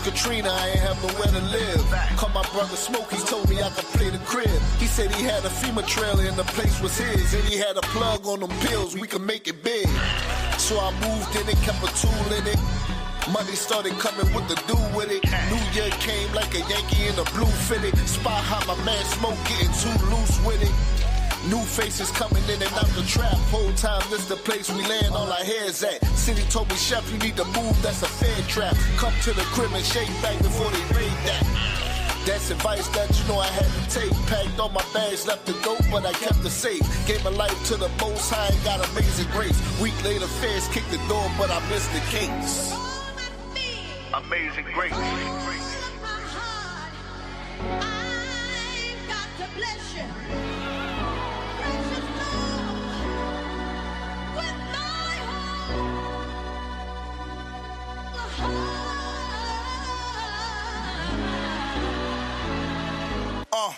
Katrina, I ain't have nowhere to live. Called my brother Smoke, he told me I could play the crib. He said he had a FEMA trailer and the place was his. And he had a plug on them pills, we could make it big. So I moved in it, kept a tool in it. Money started coming, what to do with it. New Year came like a Yankee in a blue fitted. Spot how my man Smoke getting too loose with it. New faces coming in and out the trap. Whole time this the place we land all our hairs at. City told me, Chef, you need to move, that's a fair trap. Come to the crib and shake back before they raid that. That's advice that you know I had to take. Packed all my bags, left the dope, but I kept the safe. Gave my life to the Most High and got amazing grace. Week later, feds kicked the door, but I missed the case. Amazing grace. I've got to bless you. Precious Lord, with my whole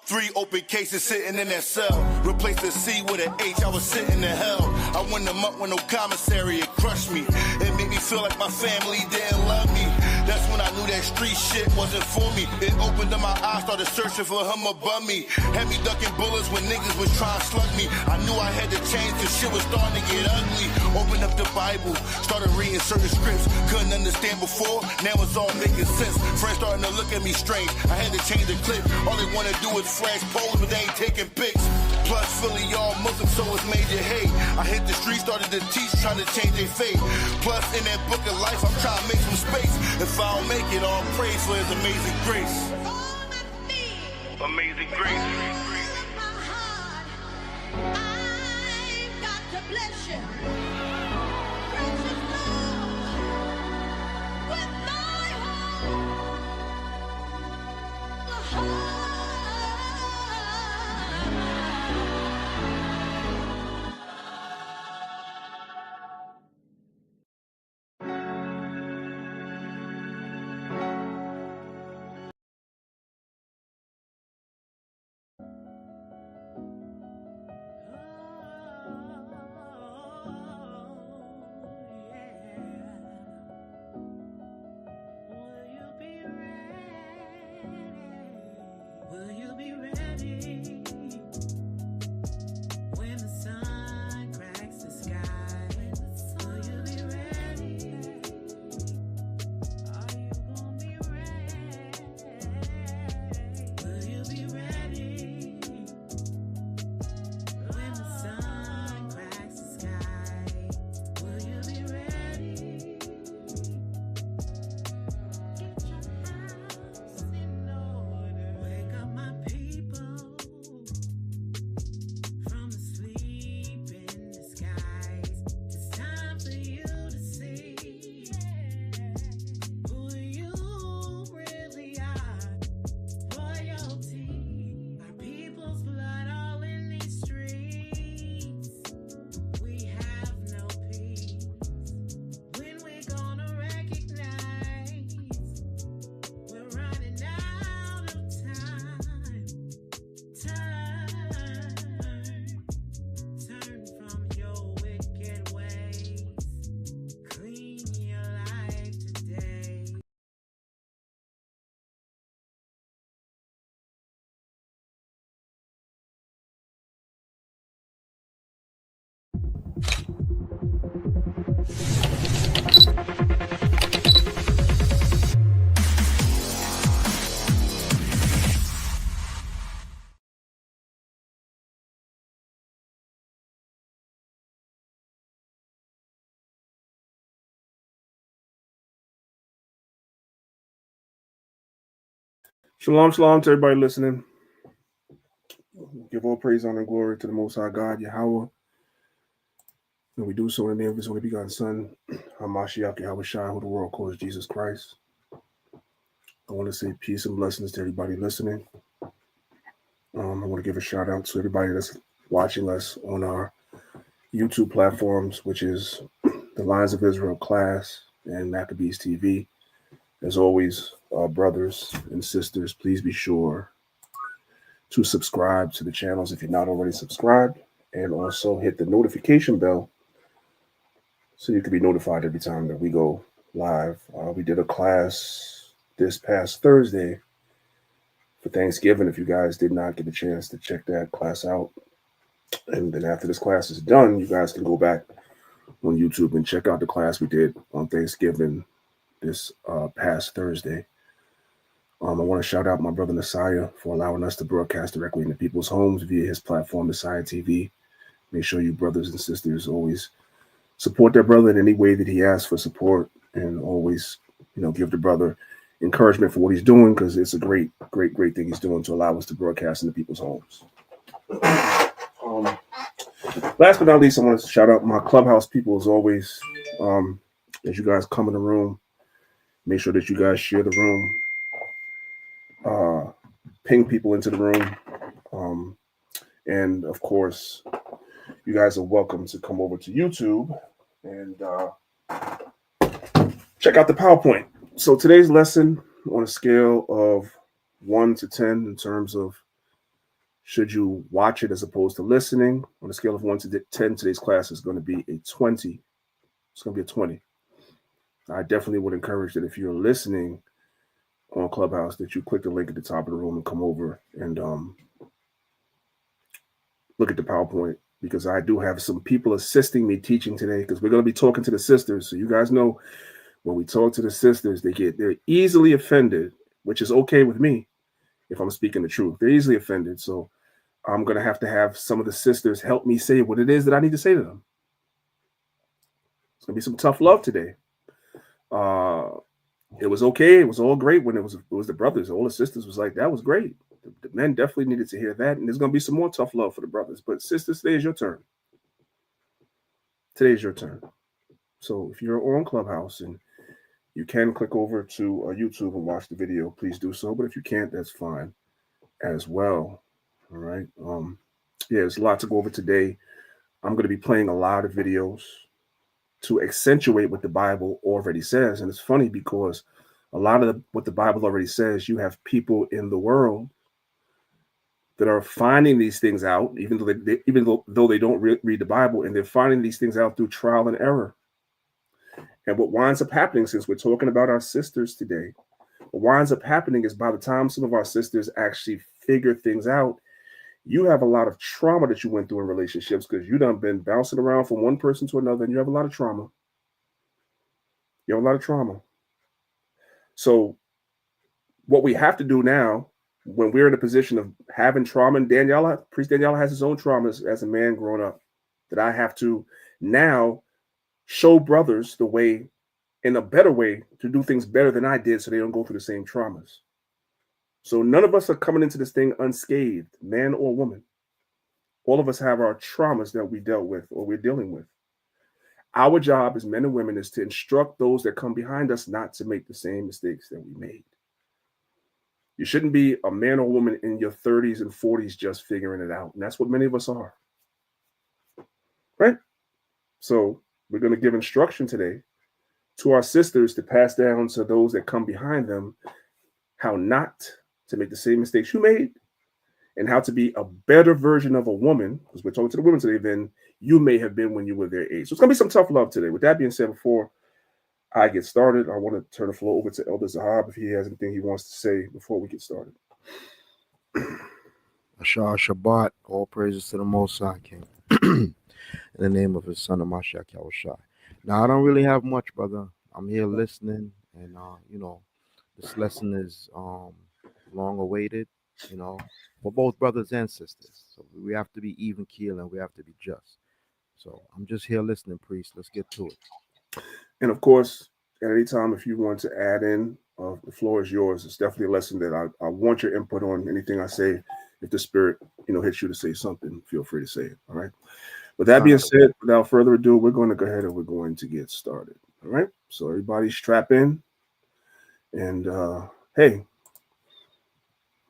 3 open cases sitting in that cell. Replaced the C with an H, I was sitting in hell. I went them up with no commissary, it crushed me. It made me feel like my family didn't love me. That's when I knew that street shit wasn't for me. It opened up my eyes, started searching for him above me. Had me ducking bullets when niggas was trying to slug me. I knew I had to change, cause shit was starting to get ugly. Opened up the Bible, started reading certain scripts. Couldn't understand before, now it's all making sense. Friends starting to look at me strange, I had to change the clip. All they wanna do is flash poles, but they ain't taking pics. Plus Philly all Muslim, so it's major hate. I hit the street, started to teach, trying to change their fate. Plus in that book of life, I'm trying to make some space. If I don't make it, all praise for his amazing grace. Amazing grace. I've got to bless you. Precious Lord, with my whole 'Shalom, shalom to everybody listening. Give all praise, honor, and glory to the Most High God, Yahweh. And we do so in the name of His only begotten Son, Hamashiach Yahweh Shai, who the world calls Jesus Christ. I want to say peace and blessings to everybody listening. I want to give a shout out to everybody that's watching us on our YouTube platforms, which is the Lions of Israel class and Maccabeestv. As always, brothers and sisters, please be sure to subscribe to the channels if you're not already subscribed, and also hit the notification bell so you can be notified every time that we go live. We did a class this past Thursday for Thanksgiving. If you guys did not get a chance to check that class out, and then after this class is done, you guys can go back on YouTube and check out the class we did on Thanksgiving this past Thursday. I want to shout out my brother Messiah for allowing us to broadcast directly into people's homes via his platform, Messiah TV. Make sure you brothers and sisters always support their brother in any way that he asks for support, and always, give the brother encouragement for what he's doing, because it's a great thing he's doing to allow us to broadcast into people's homes. Last but not least, I want to shout out my clubhouse people as always. As you guys come in the room, make sure that you guys share the room, ping people into the room, and of course, you guys are welcome to come over to YouTube and check out the PowerPoint. So today's lesson, on a scale of 1 to 10 in terms of should you watch it as opposed to listening, on a scale of 1 to 10, today's class is going to be a 20. It's going to be a 20. I definitely would encourage that if you're listening on Clubhouse, that you click the link at the top of the room and come over and look at the PowerPoint, because I do have some people assisting me teaching today, because we're going to be talking to the sisters. So you guys know, when we talk to the sisters, they're easily offended, which is okay with me if I'm speaking the truth. They're easily offended. So I'm going to have some of the sisters help me say what it is that I need to say to them. It's going to be some tough love today. It was okay. It was all great when it was the brothers. All the sisters was like, that was great. The men definitely needed to hear that. And there's going to be some more tough love for the brothers. But sisters, today is your turn. Today is your turn. So if you're on Clubhouse and you can click over to YouTube and watch the video, please do so. But if you can't, that's fine as well. All right. There's a lot to go over today. I'm going to be playing a lot of videos to accentuate what the Bible already says. And it's funny because a lot of what the Bible already says, you have people in the world that are finding these things out, even though they don't read the Bible, and they're finding these things out through trial and error. And what winds up happening, since we're talking about our sisters today, what winds up happening is by the time some of our sisters actually figure things out, you have a lot of trauma that you went through in relationships, because you done been bouncing around from one person to another, and you have a lot of trauma. You have a lot of trauma. So what we have to do now, when we're in a position of having trauma, and Priest Danyaahla has his own traumas as a man growing up, that I have to now show brothers the way, in a better way, to do things better than I did, so they don't go through the same traumas. So none of us are coming into this thing unscathed, man or woman. All of us have our traumas that we dealt with or we're dealing with. Our job as men and women is to instruct those that come behind us not to make the same mistakes that we made. You shouldn't be a man or woman in your 30s and 40s just figuring it out. And that's what many of us are. Right? So we're going to give instruction today to our sisters to pass down to those that come behind them how not to make the same mistakes you made, and how to be a better version of a woman, because we're talking to the women today, than you may have been when you were their age. So it's going to be some tough love today. With that being said, before I get started, I want to turn the floor over to Elder Zahab if he has anything he wants to say before we get started. Ashar Shabbat, all praises to the Most High King. In the name of his son, Mashiach Yahushua. Now, I don't really have much, brother. I'm here listening, and, this lesson is long awaited, for both brothers and sisters. So we have to be even keel, and we have to be just. So I'm just here listening, priest. Let's get to it. And of course, at any time, if you want to add in, the floor is yours. It's definitely a lesson that I want your input on anything I say. If the spirit, hits you to say something, feel free to say it. All right. With that being said, without further ado, we're going to go ahead and we're going to get started. All right. So everybody strap in, and hey,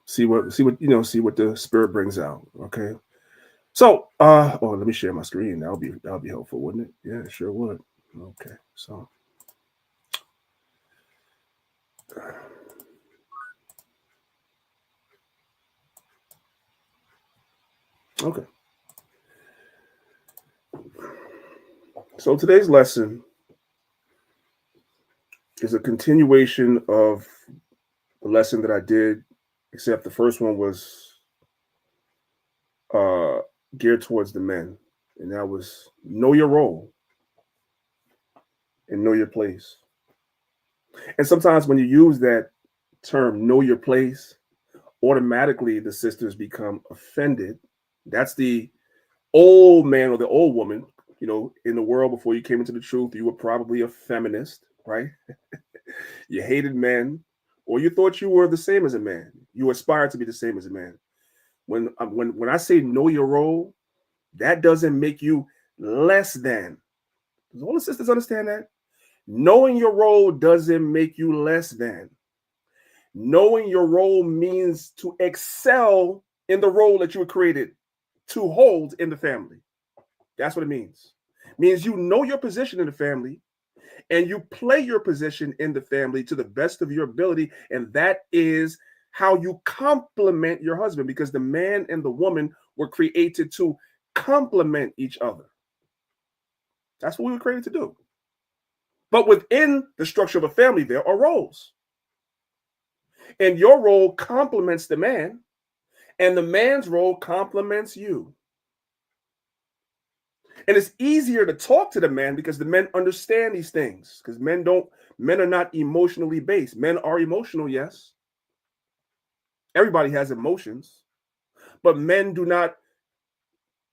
see what the spirit brings out. Okay. So let me share my screen. That'll be helpful, wouldn't it? Yeah, it sure would. Okay. So okay. So today's lesson is a continuation of the lesson that I did, except the first one was geared towards the men, and that was know your role and know your place. And sometimes when you use that term, know your place, automatically the sisters become offended. That's the old man or the old woman. You know, in the world before you came into the truth, you were probably a feminist, right? You hated men, or you thought you were the same as a man. You aspired to be the same as a man. When I say know your role, that doesn't make you less than. Does all the sisters understand that? Knowing your role doesn't make you less than. Knowing your role means to excel in the role that you were created to hold in the family. That's what it means. It means you know your position in the family and you play your position in the family to the best of your ability. And that is how you complement your husband, because the man and the woman were created to complement each other. That's what we were created to do. But within the structure of a family, there are roles. And your role complements the man, and the man's role complements you. And it's easier to talk to the man because the men understand these things, because men are not emotionally based. Men are emotional, yes. Everybody has emotions, but men do not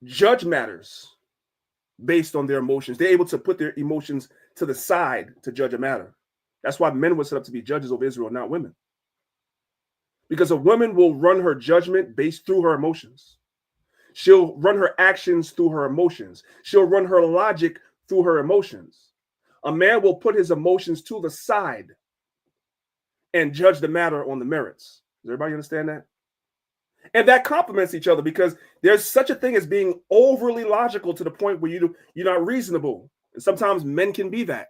judge matters based on their emotions. They're able to put their emotions to the side to judge a matter. That's why men were set up to be judges over Israel, not women. Because a woman will run her judgment based through her emotions. She'll run her actions through her emotions. She'll run her logic through her emotions. A man will put his emotions to the side and judge the matter on the merits. Does everybody understand that? And that complements each other, because there's such a thing as being overly logical to the point where you're not reasonable. And sometimes men can be that.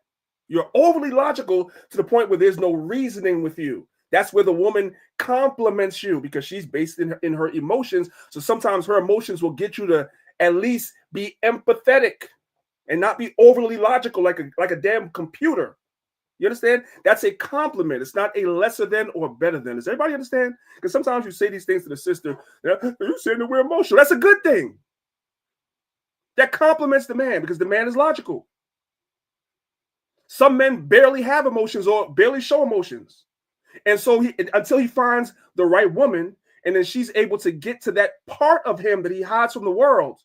You're overly logical to the point where there's no reasoning with you. That's where the woman compliments you, because she's based in her emotions. So sometimes her emotions will get you to at least be empathetic and not be overly logical like a damn computer. You understand? That's a compliment. It's not a lesser than or better than. Does everybody understand? Because sometimes you say these things to the sister, you're saying that we're emotional. That's a good thing. That compliments the man, because the man is logical. Some men barely have emotions or barely show emotions. And so until he finds the right woman, and then she's able to get to that part of him that he hides from the world.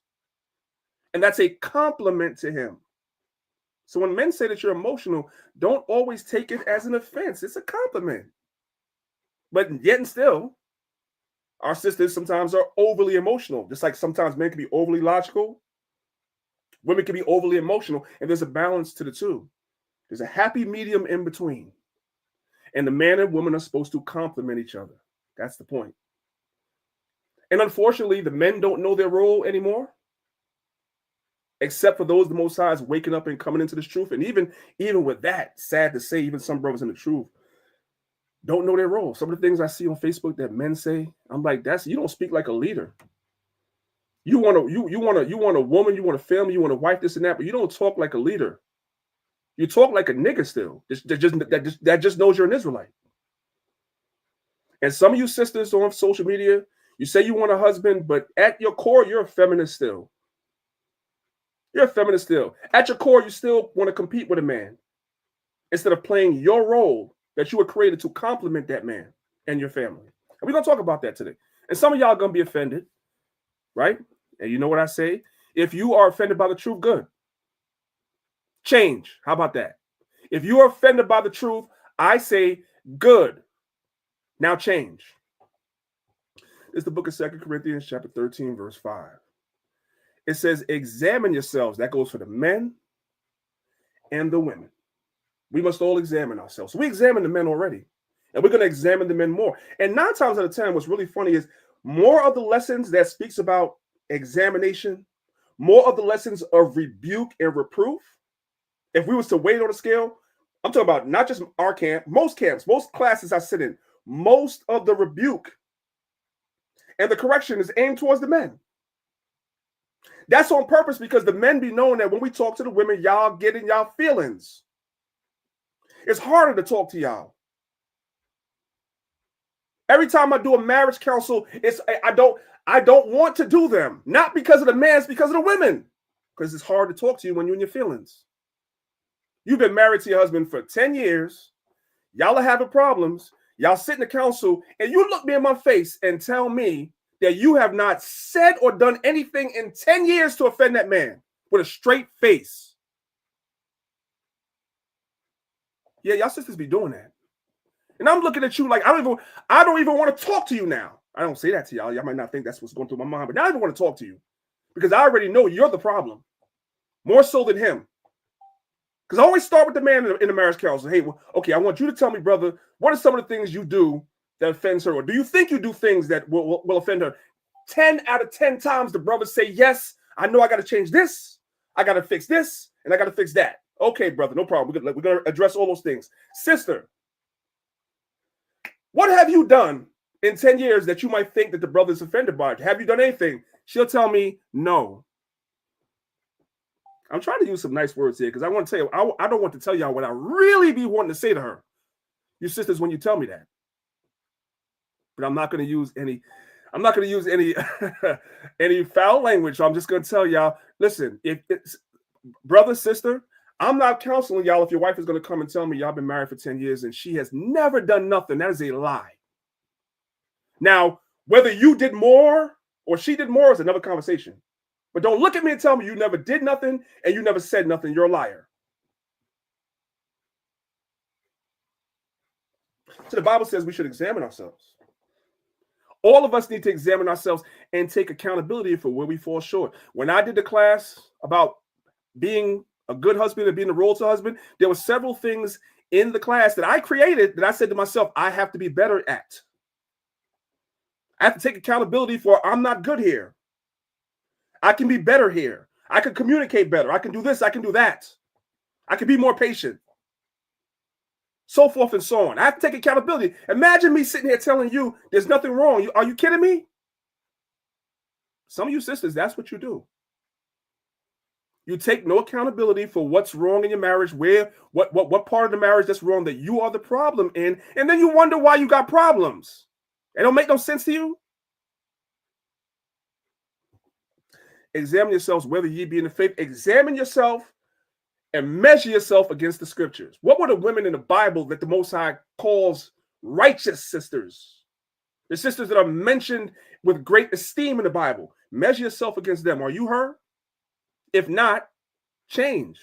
And that's a compliment to him. So when men say that you're emotional, don't always take it as an offense. It's a compliment. But yet and still, our sisters sometimes are overly emotional. Just like sometimes men can be overly logical, women can be overly emotional, and there's a balance to the two. There's a happy medium in between. And the man and woman are supposed to complement each other. That's the point. And unfortunately, the men don't know their role anymore, except for those the Most High is waking up and coming into this truth. And even with that, sad to say, even some brothers in the truth don't know their role. Some of the things I see on Facebook that men say, I'm like, you don't speak like a leader. You want a woman, you want a family, you want a wife, this and that, but you don't talk like a leader. You talk like a nigga still. That just knows you're an Israelite. And some of you sisters on social media, you say you want a husband, but at your core, you're a feminist still. You're a feminist still. At your core, you still want to compete with a man instead of playing your role that you were created to complement that man and your family. And we're going to talk about that today. And some of y'all are going to be offended, right? And you know what I say? If you are offended by the truth, good. Change. How about that? If you are offended by the truth, I say good. Now change. It's the book of 2 Corinthians chapter 13, verse 5. It says, examine yourselves. That goes for the men and the women. We must all examine ourselves. So we examine the men already, and we're going to examine the men more. And 9 times out of 10, what's really funny is more of the lessons that speaks about examination, more of the lessons of rebuke and reproof. If we was to weight on a scale, I'm talking about not just our camp, most camps, most classes I sit in, most of the rebuke and the correction is aimed towards the men. That's on purpose, because the men be knowing that when we talk to the women, y'all get in y'all feelings. It's harder to talk to y'all. Every time I do a marriage counsel, I don't want to do them. Not because of the men, it's because of the women. Because it's hard to talk to you when you're in your feelings. You've been married to your husband for 10 years. Y'all are having problems. Y'all sit in the council, and you look me in my face and tell me that you have not said or done anything in 10 years to offend that man with a straight face. Yeah, y'all sisters be doing that. And I'm looking at you like I don't even want to talk to you now. I don't say that to y'all. Y'all might not think that's what's going through my mind, but now I don't even want to talk to you because I already know you're the problem, more so than him. Because I always start with the man in the marriage counsel. Hey, well, okay, I want you to tell me, brother, what are some of the things you do that offends her? Or do you think you do things that will offend her? 10 out of 10 times the brothers say, yes, I know I got to change this. I got to fix this. And I got to fix that. Okay, brother, no problem. We're going to address all those things. Sister, what have you done in 10 years that you might think that the brother is offended by? Have you done anything? She'll tell me no. I'm trying to use some nice words here because I want to tell you, I don't want to tell y'all what I really be wanting to say to her. You sisters, when you tell me that. But I'm not going to use any any foul language. So I'm just going to tell y'all, listen, if it's brother, sister, I'm not counseling y'all if your wife is going to come and tell me y'all been married for 10 years and she has never done nothing. That is a lie. Now, whether you did more or she did more is another conversation. But don't look at me and tell me you never did nothing and you never said nothing. You're a liar. So the Bible says we should examine ourselves. All of us need to examine ourselves and take accountability for where we fall short. When I did the class about being a good husband and being a role to husband, there were several things in the class that I created that I said to myself, I have to be better at. I have to take accountability for I'm not good here. I can be better here. I can communicate better. I can do this. I can do that. I can be more patient. So forth and so on. I have to take accountability. Imagine me sitting here telling you there's nothing wrong. Are you kidding me? Some of you sisters, that's what you do. You take no accountability for what's wrong in your marriage, what part of the marriage that's wrong that you are the problem in, and then you wonder why you got problems. It don't make no sense to you. Examine yourselves whether ye be in the faith. Examine yourself and measure yourself against the scriptures. What were the women in the Bible that the Most High calls righteous sisters? The sisters that are mentioned with great esteem in the Bible. Measure yourself against them. Are you her? If not, change.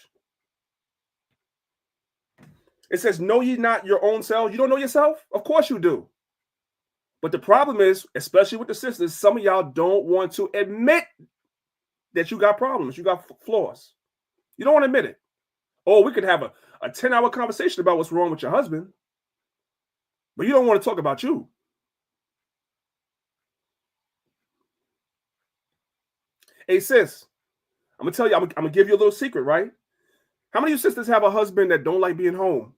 It says, know ye not your own selves. You don't know yourself? Of course you do. But the problem is, especially with the sisters, some of y'all don't want to admit that you got problems, you got flaws. You don't want to admit it. Oh, we could have a 10-hour conversation about what's wrong with your husband, but you don't want to talk about you. Hey, sis, I'm going to tell you, I'm going to give you a little secret, right? How many of you sisters have a husband that don't like being home?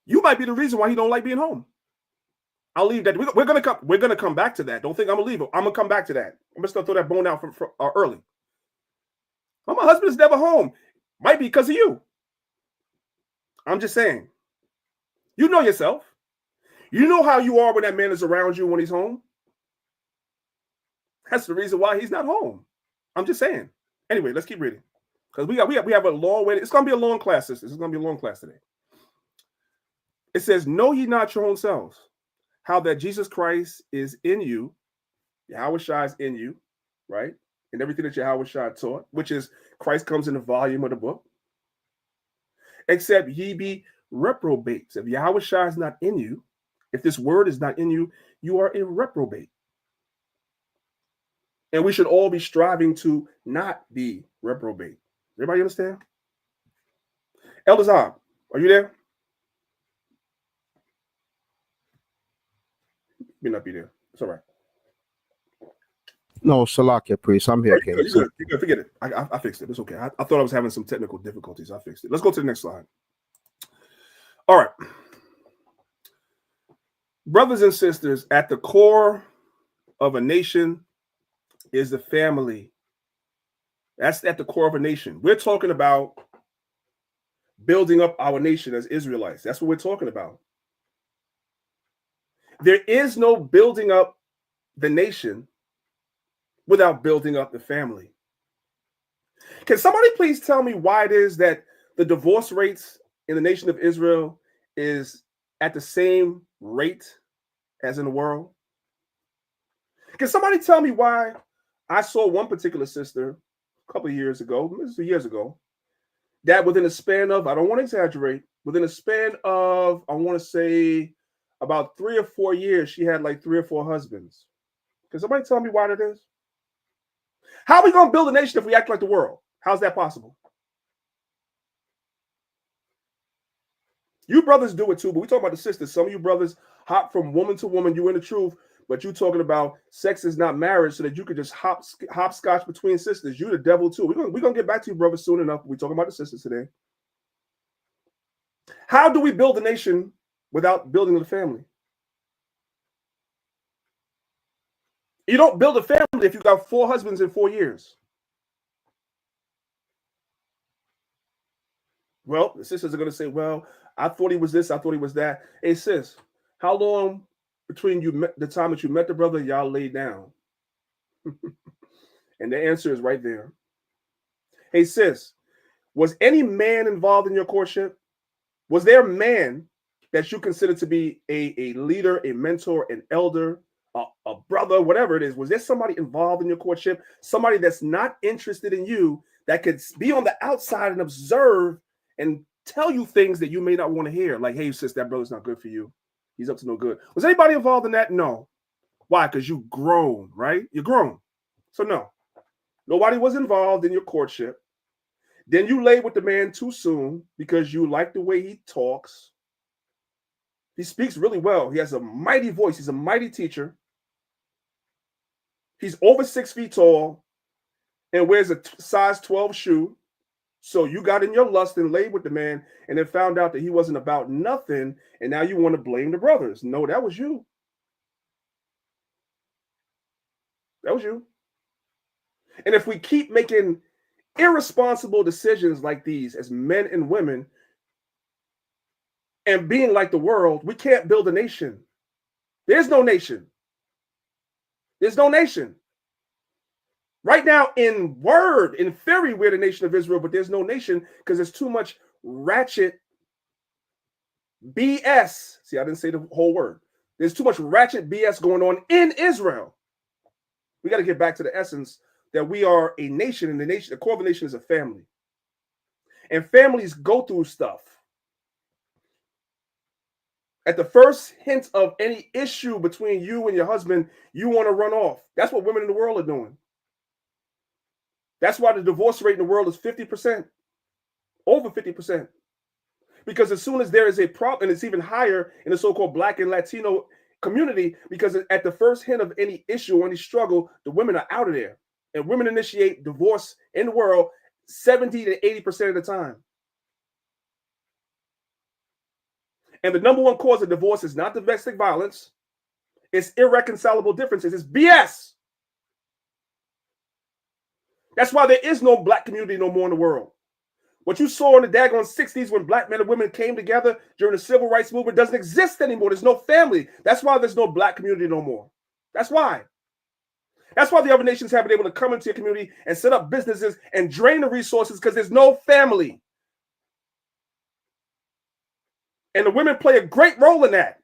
You might be the reason why he don't like being home. I'll leave that. We're gonna come back to that. Don't think I'm gonna leave it. I'm gonna come back to that. I'm just gonna throw that bone out from early. Well, my husband is never home. Might be because of you. I'm just saying. You know yourself. You know how you are when that man is around you when he's home. That's the reason why he's not home. I'm just saying. Anyway, let's keep reading because we have a long way. It's gonna be a long class. This is gonna be a long class today. It says, "Know ye not your own selves, how that Jesus Christ is in you, Yahweh Shai is in you, right? And everything that Yahweh Shai taught, which is Christ comes in the volume of the book. Except ye be reprobates. If Yahweh Shai is not in you, if this word is not in you, you are a reprobate. And we should all be striving to not be reprobate. Everybody understand? Elder Zab, are you there? You may not be there. It's all right. No, Salakia, priest. I'm here, King. You're good. Forget it. I fixed it. It's okay. I thought I was having some technical difficulties. I fixed it. Let's go to the next slide. All right. Brothers and sisters, at the core of a nation is the family. That's at the core of a nation. We're talking about building up our nation as Israelites. That's what we're talking about. There is no building up the nation without building up the family. Can somebody please tell me why it is that the divorce rates in the nation of Israel is at the same rate as in the world? Can somebody tell me why I saw one particular sister a couple of years ago, that within a span of, I don't want to exaggerate, within a span of, I want to say about 3 or 4 years, she had like 3 or 4 husbands. Can somebody tell me why that is? How are we going to build a nation if we act like the world? How's that possible? You brothers do it too, but we talk about the sisters. Some of you brothers hop from woman to woman. You in the truth, but you talking about sex is not marriage, so that you could just hopscotch between sisters. You the devil too. We're gonna get back to you, brothers, soon enough. We're talking about the sisters today. How do we build a nation without building the family? You don't build a family if you got 4 husbands in 4 years. Well, the sisters are going to say, well, I thought he was this, I thought he was that. Hey, sis, how long between the time that you met the brother, y'all laid down? And the answer is right there. Hey, sis, was any man involved in your courtship? Was there a man that you consider to be a leader, a mentor, an elder, a brother, whatever it is? Was there somebody involved in your courtship? Somebody that's not interested in you, that could be on the outside and observe and tell you things that you may not want to hear? Like, hey, sis, that brother's not good for you. He's up to no good. Was anybody involved in that? No. Why? Because you grown, right? You're grown. So no. Nobody was involved in your courtship. Then you lay with the man too soon because you like the way he talks. He speaks really well. He has a mighty voice. He's a mighty teacher. He's over 6 feet tall and wears a size 12 shoe. So you got in your lust and laid with the man and then found out that he wasn't about nothing, and now you want to blame the brothers. No, that was you. That was you. And if we keep making irresponsible decisions like these as men and women and being like the world, we can't build a nation. There's no nation. There's no nation. Right now, in theory, we're the nation of Israel, but there's no nation because there's too much ratchet BS. See, I didn't say the whole word. There's too much ratchet BS going on in Israel. We got to get back to the essence that we are a nation, and the core of the nation is a family. And families go through stuff. At the first hint of any issue between you and your husband, you want to run off. That's what women in the world are doing. That's why the divorce rate in the world is 50%, over 50%. Because as soon as there is a problem, and it's even higher in the so-called Black and Latino community, because at the first hint of any issue or any struggle, the women are out of there. And women initiate divorce in the world 70 to 80% of the time. And the number one cause of divorce is not domestic violence. It's irreconcilable differences. It's BS. That's why there is no Black community no more in the world. What you saw in the daggone 60s when Black men and women came together during the civil rights movement doesn't exist anymore. There's no family. That's why there's no Black community no more. That's why. That's why the other nations haven't been able to come into your community and set up businesses and drain the resources, because there's no family. And the women play a great role in that.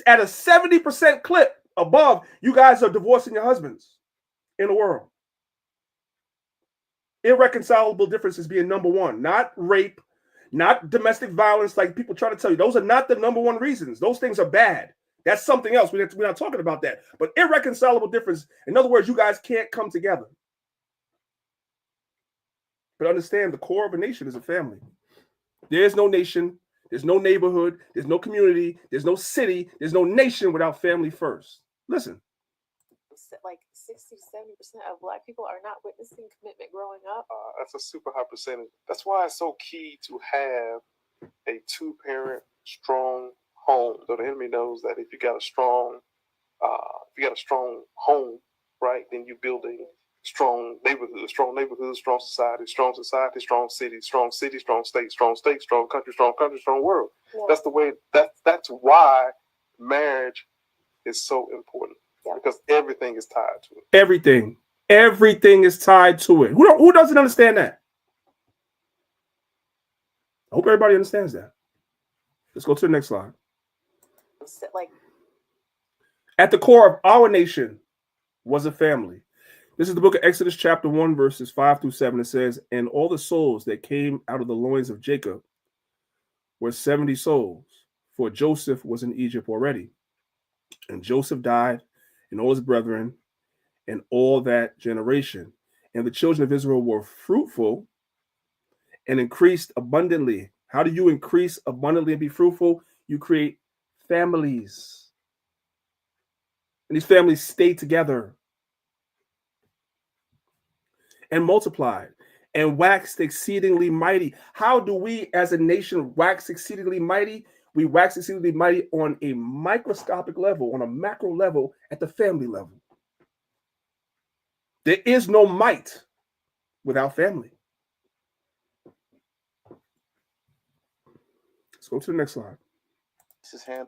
At a 70% clip above, you guys are divorcing your husbands in the world. Irreconcilable differences being number one, not rape, not domestic violence like people try to tell you. Those are not the number one reasons. Those things are bad. That's something else. We're not talking about that. But irreconcilable difference, in other words, you guys can't come together. But understand, the core of a nation is a family. There is no nation, there's no neighborhood, there's no community, there's no city, there's no nation without family first. Listen. Like 60 to 70% of Black people are not witnessing commitment growing up. That's a super high percentage. That's why it's so key to have a 2-parent strong home. So the enemy knows that if you got a strong home, right, then you're building strong neighborhood, strong society, strong city, strong state, strong country, strong world. Yeah. That's the way. That's why marriage is so important, because everything is tied to it. Everything is tied to it. Who doesn't understand that? I hope everybody understands that. Let's go to the next slide. Like, at the core of our nation was a family. This is the book of Exodus chapter 1, verses 5 through 7. It says, and all the souls that came out of the loins of Jacob were 70 souls, for Joseph was in Egypt already. And Joseph died, and all his brethren, and all that generation. And the children of Israel were fruitful and increased abundantly. How do you increase abundantly and be fruitful? You create families. And these families stay together and multiplied and waxed exceedingly mighty. How do we as a nation wax exceedingly mighty? We wax exceedingly mighty on a microscopic level, on a macro level, at the family level. There is no might without family. Let's go to the next slide. This is hand.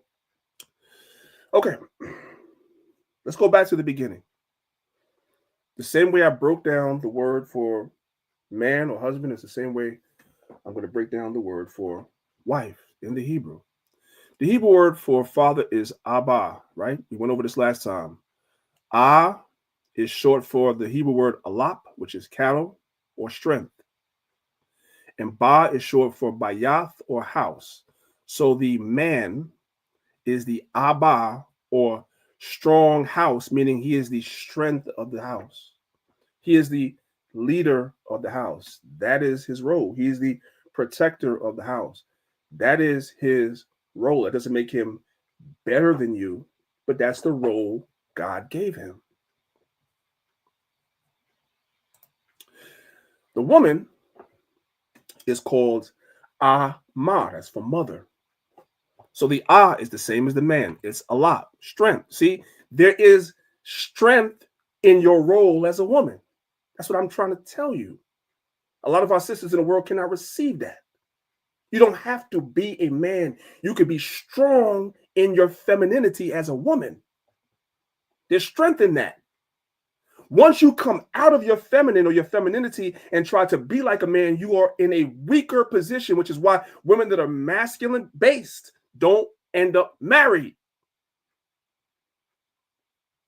Okay. Let's go back to the beginning. The same way I broke down the word for man or husband is the same way I'm going to break down the word for wife in the Hebrew. The Hebrew word for father is Abba, right? We went over this last time. Ah is short for the Hebrew word alap, which is cattle or strength. And Ba is short for bayath or house. So the man is the Abba or strong house, meaning he is the strength of the house. He is the leader of the house. That is his role. He is the protector of the house. That is his role. It doesn't make him better than you, but that's the role God gave him. The woman is called Ama, that's for mother. So the is the same as the man. It's a lot, strength. See, there is strength in your role as a woman. That's what I'm trying to tell you. A lot of our sisters in the world cannot receive that. You don't have to be a man. You can be strong in your femininity as a woman. There's strength in that. Once you come out of your feminine or your femininity and try to be like a man, you are in a weaker position, which is why women that are masculine based don't end up married.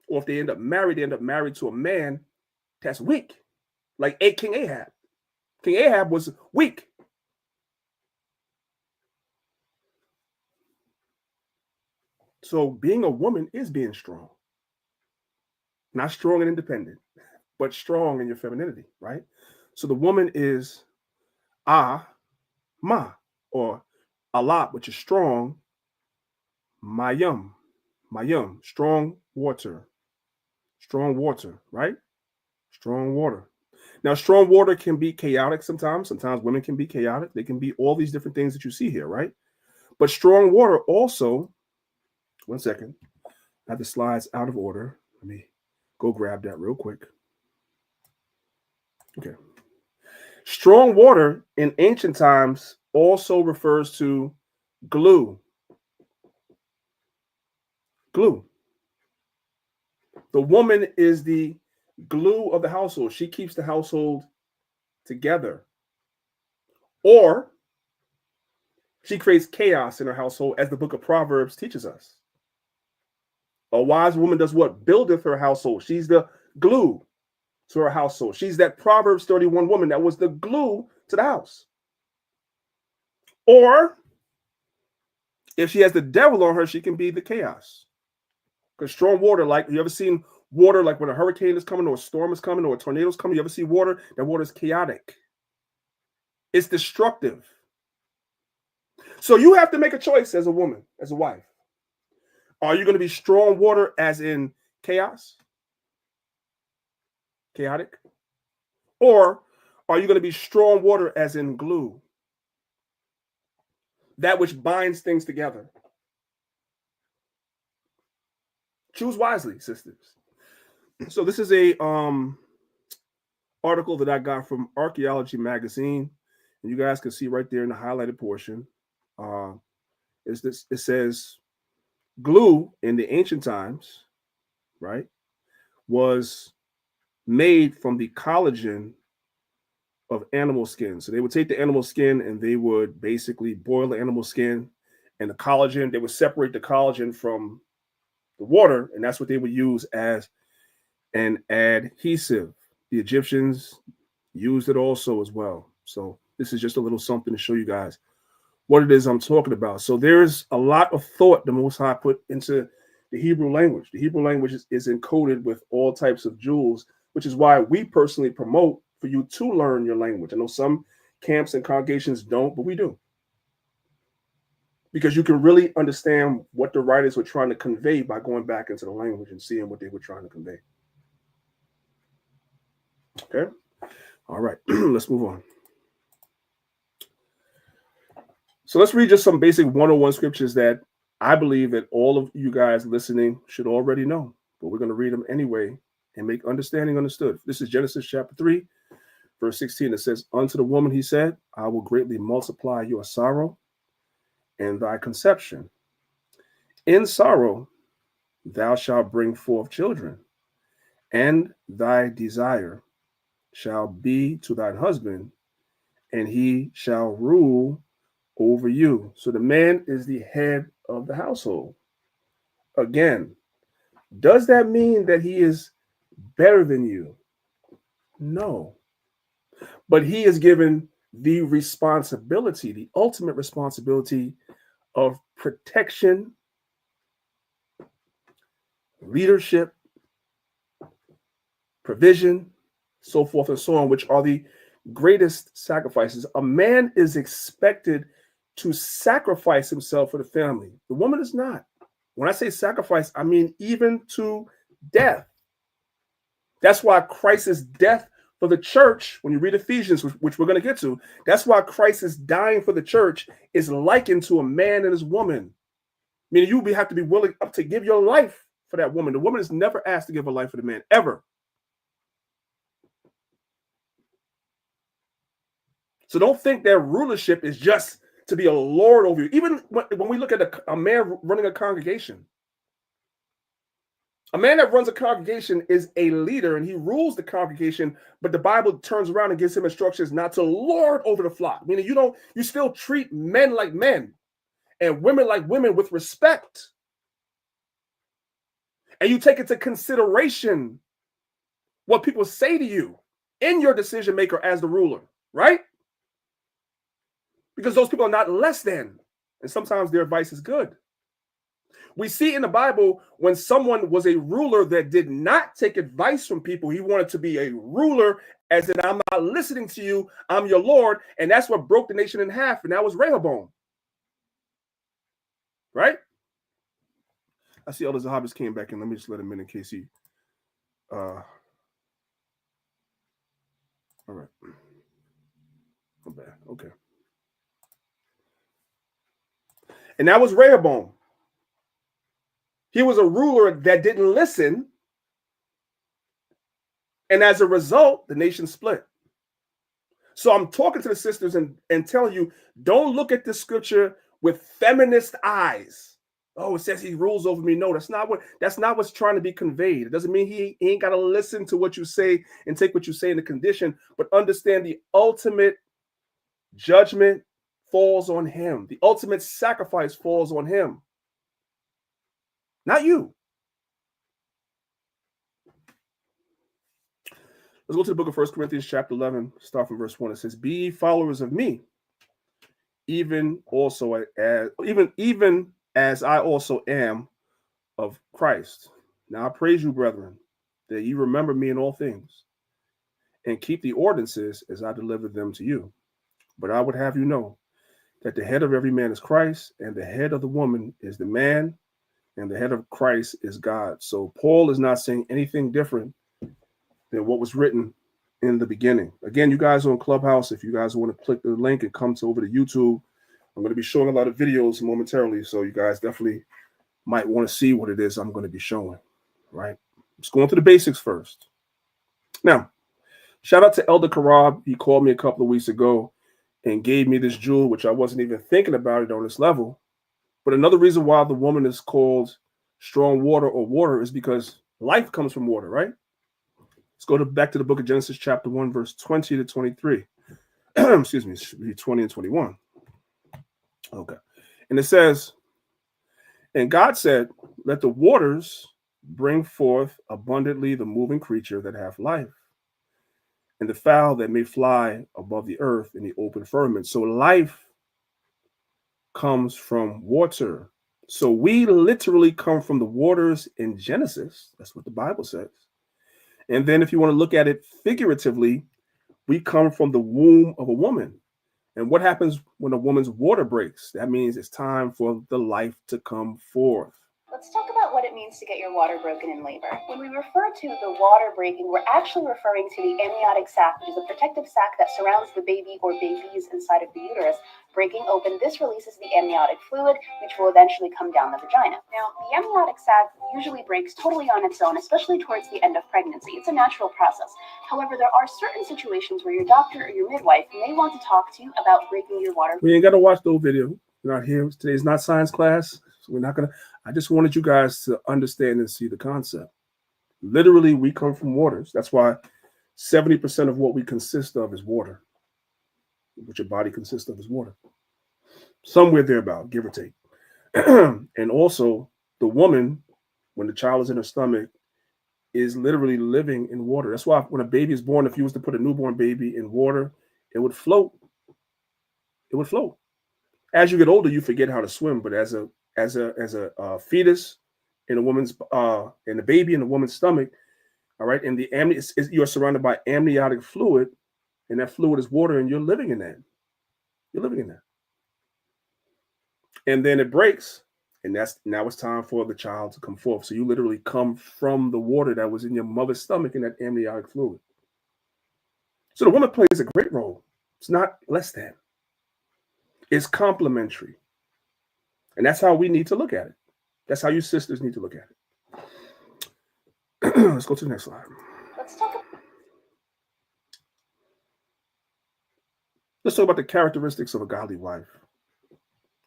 Or if they end up married to a man that's weak, like King Ahab. King Ahab was weak. So being a woman is being strong. Not strong and independent, but strong in your femininity, right? So the woman is Ma, or Alap, which is strong, Mayum, strong water, right? Strong water. Now, strong water can be chaotic sometimes. Sometimes women can be chaotic. They can be all these different things that you see here, right? But strong water also, one second, I have the slides out of order. Let me go grab that real quick. Okay. Strong water in ancient times also refers to glue. Glue. The woman is the glue of the household. She keeps the household together. Or she creates chaos in her household, as the book of Proverbs teaches us. A wise woman does what? Buildeth her household. She's the glue to her household. She's that Proverbs 31 woman that was the glue to the house. Or if she has the devil on her, she can be the chaos. Because strong water, like, you ever seen water, like when a hurricane is coming or a storm is coming or a tornado is coming? You ever see water? That water is chaotic. It's destructive. So you have to make a choice as a woman, as a wife. Are you going to be strong water as in chaos? Chaotic? Or are you going to be strong water as in glue? That which binds things together. Choose wisely, sisters. So this is a article that I got from Archaeology Magazine, and you guys can see right there in the highlighted portion. Is this? It says glue in the ancient times, right, was made from the collagen of animal skin. So they would take the animal skin and they would basically boil the animal skin and the collagen. They would separate the collagen from the water, and that's what they would use as an adhesive. The Egyptians used it also as well. So this is just a little something to show you guys what it is I'm talking about. So there's a lot of thought the Most High put into the Hebrew language. The Hebrew language is encoded with all types of jewels, which is why we personally promote for you to learn your language. I know some camps and congregations don't, but we do. Because you can really understand what the writers were trying to convey by going back into the language and seeing what they were trying to convey. Okay? All right, let's move on. So let's read just some basic 101 scriptures that I believe that all of you guys listening should already know, but we're going to read them anyway and make understanding understood. This is Genesis chapter 3, verse 16. It says, unto the woman he said, I will greatly multiply your sorrow and thy conception. In sorrow thou shalt bring forth children, and thy desire shall be to thine husband, and he shall rule over you. So the man is the head of the household. Again, does that mean that he is better than you? No. But he is given the responsibility, the ultimate responsibility of protection, leadership, provision, so forth and so on, which are the greatest sacrifices. A man is expected to sacrifice himself for the family. The woman is not. When I say sacrifice, I mean even to death. That's why Christ's death for the church, when you read Ephesians, which we're going to get to, that's why Christ's dying for the church is likened to a man and his woman. Meaning you have to be willing up to give your life for that woman. The woman is never asked to give her life for the man, ever. So don't think that rulership is just to be a lord over you. Even when we look at a man running a congregation, a man that runs a congregation is a leader and he rules the congregation, but the Bible turns around and gives him instructions not to lord over the flock. Meaning you still treat men like men and women like women with respect. And you take into consideration what people say to you in your decision maker as the ruler, right? Because those people are not less than, and sometimes their advice is good. We see in the Bible when someone was a ruler that did not take advice from people, he wanted to be a ruler, as in, I'm not listening to you, I'm your Lord, and that's what broke the nation in half, and that was Rehoboam. Right? I see Elder Zahabis came back in. Let me just let him in case he... all right. Not bad. Okay. And that was Rehoboam. He was a ruler that didn't listen. And as a result, the nation split. So I'm talking to the sisters and telling you, don't look at this scripture with feminist eyes. Oh, it says he rules over me. No, that's not what's trying to be conveyed. It doesn't mean he ain't got to listen to what you say and take what you say in the condition, but understand the ultimate judgment falls on him. The ultimate sacrifice falls on him. Not you. Let's go to the book of 1 Corinthians chapter 11, start from verse 1. It says, be ye followers of me, even as I also am of Christ. Now I praise you, brethren, that ye remember me in all things, and keep the ordinances as I delivered them to you. But I would have you know that the head of every man is Christ, and the head of the woman is the man, and the head of Christ is God. So Paul is not saying anything different than what was written in the beginning. Again, you guys on Clubhouse, if you guys want to click the link and come over to YouTube, I'm going to be showing a lot of videos momentarily, so you guys definitely might want to see what it is I'm going to be showing, right? Let's go into the basics first. Now, Shout out to Elder Karab. He called me a couple of weeks ago and gave me this jewel, which I wasn't even thinking about it on this level. But another reason why the woman is called strong water or water is because life comes from water, right? Let's go back to the book of Genesis, chapter 1, verse 20 to 23. Excuse me, it should be 20 and 21. Okay. And it says, and God said, let the waters bring forth abundantly the moving creature that hath life, and the fowl that may fly above the earth in the open firmament. So life comes from water. So we literally come from the waters in Genesis. That's what the Bible says. And then if you want to look at it figuratively, we come from the womb of a woman. And what happens when a woman's water breaks? That means it's time for the life to come forth. Let's talk about what it means to get your water broken in labor. When we refer to the water breaking, we're actually referring to the amniotic sac, which is a protective sac that surrounds the baby or babies inside of the uterus. Breaking open, this releases the amniotic fluid, which will eventually come down the vagina. Now, the amniotic sac usually breaks totally on its own, especially towards the end of pregnancy. It's a natural process. However, there are certain situations where your doctor or your midwife may want to talk to you about breaking your water. We ain't got to watch the video. We're not here. Today's not science class. So we're not going to. I just wanted you guys to understand and see the concept. Literally, we come from waters. That's why 70% of what we consist of is water. What your body consists of is water. Somewhere thereabout, give or take. And also, the woman, when the child is in her stomach, is literally living in water. That's why when a baby is born, if you was to put a newborn baby in water, it would float. It would float. As you get older, you forget how to swim. But as a fetus in a woman's in a baby in a woman's stomach, all right, and you're surrounded by amniotic fluid, and that fluid is water, and you're living in that. You're living in that. And then it breaks, and now it's time for the child to come forth. So you literally come from the water that was in your mother's stomach in that amniotic fluid. So the woman plays a great role. It's not less than. It's complementary. And that's how we need to look at it. That's how you sisters need to look at it. Let's go to the next slide. Let's talk about the characteristics of a godly wife.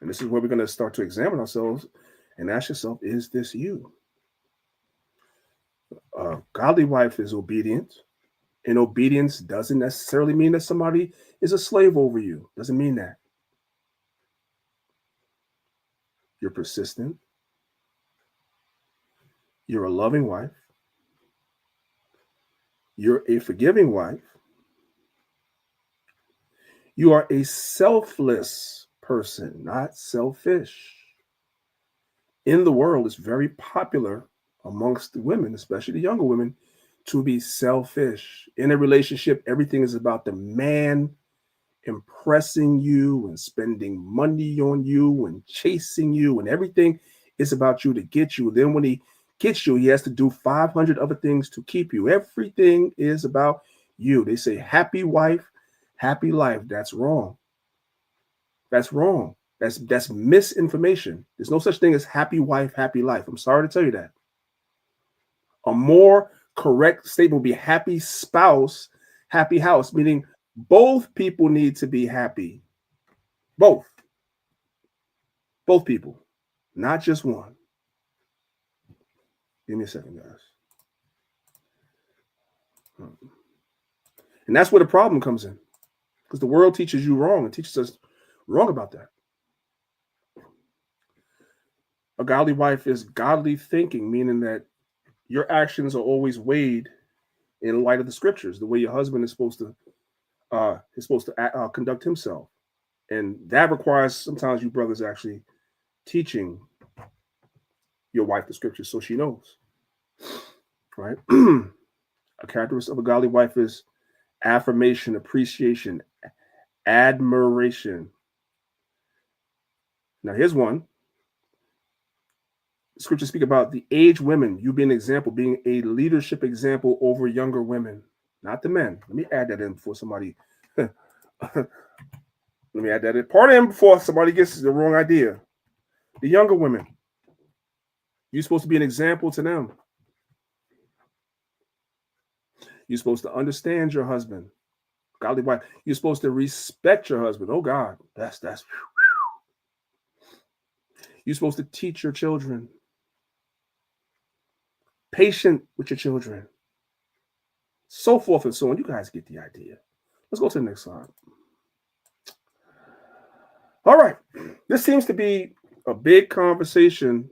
And this is where we're going to start to examine ourselves and ask yourself, is this you? A godly wife is obedient. And obedience doesn't necessarily mean that somebody is a slave over you. Doesn't mean that. You're persistent. You're a loving wife. You're a forgiving wife. You are a selfless person, not selfish. In the world, it's very popular amongst the women, especially the younger women, to be selfish. In a relationship, everything is about the man impressing you and spending money on you and chasing you, and everything is about you to get you. Then when he gets you, he has to do 500 other things to keep you. Everything is about you. They say happy wife, happy life. That's wrong. That's wrong. That's misinformation. There's no such thing as happy wife, happy life. I'm sorry to tell you that. A more correct statement would be happy spouse, happy house, meaning both people need to be happy. Both people, not just one. Give me a second, guys. And that's where the problem comes in, because the world teaches you wrong and teaches us wrong about that. A godly wife is godly thinking, meaning that your actions are always weighed in light of the scriptures, the way your husband is supposed to conduct himself. And that requires sometimes you brothers actually teaching your wife the scriptures so she knows, right? A characteristic of a godly wife is affirmation, appreciation, admiration. Now here's one. Scriptures speak about the aged women, you being an example, being a leadership example over younger women, not the men. Let me add that in before somebody let me add that in. Part in before somebody gets the wrong idea. The younger women, you're supposed to be an example to them. You're supposed to understand your husband. Godly wife. You're supposed to respect your husband. Oh God, that's. You're supposed to teach your children. Patient with your children. So forth and so on. You guys get the idea. Let's go to the next slide. All right. This seems to be a big conversation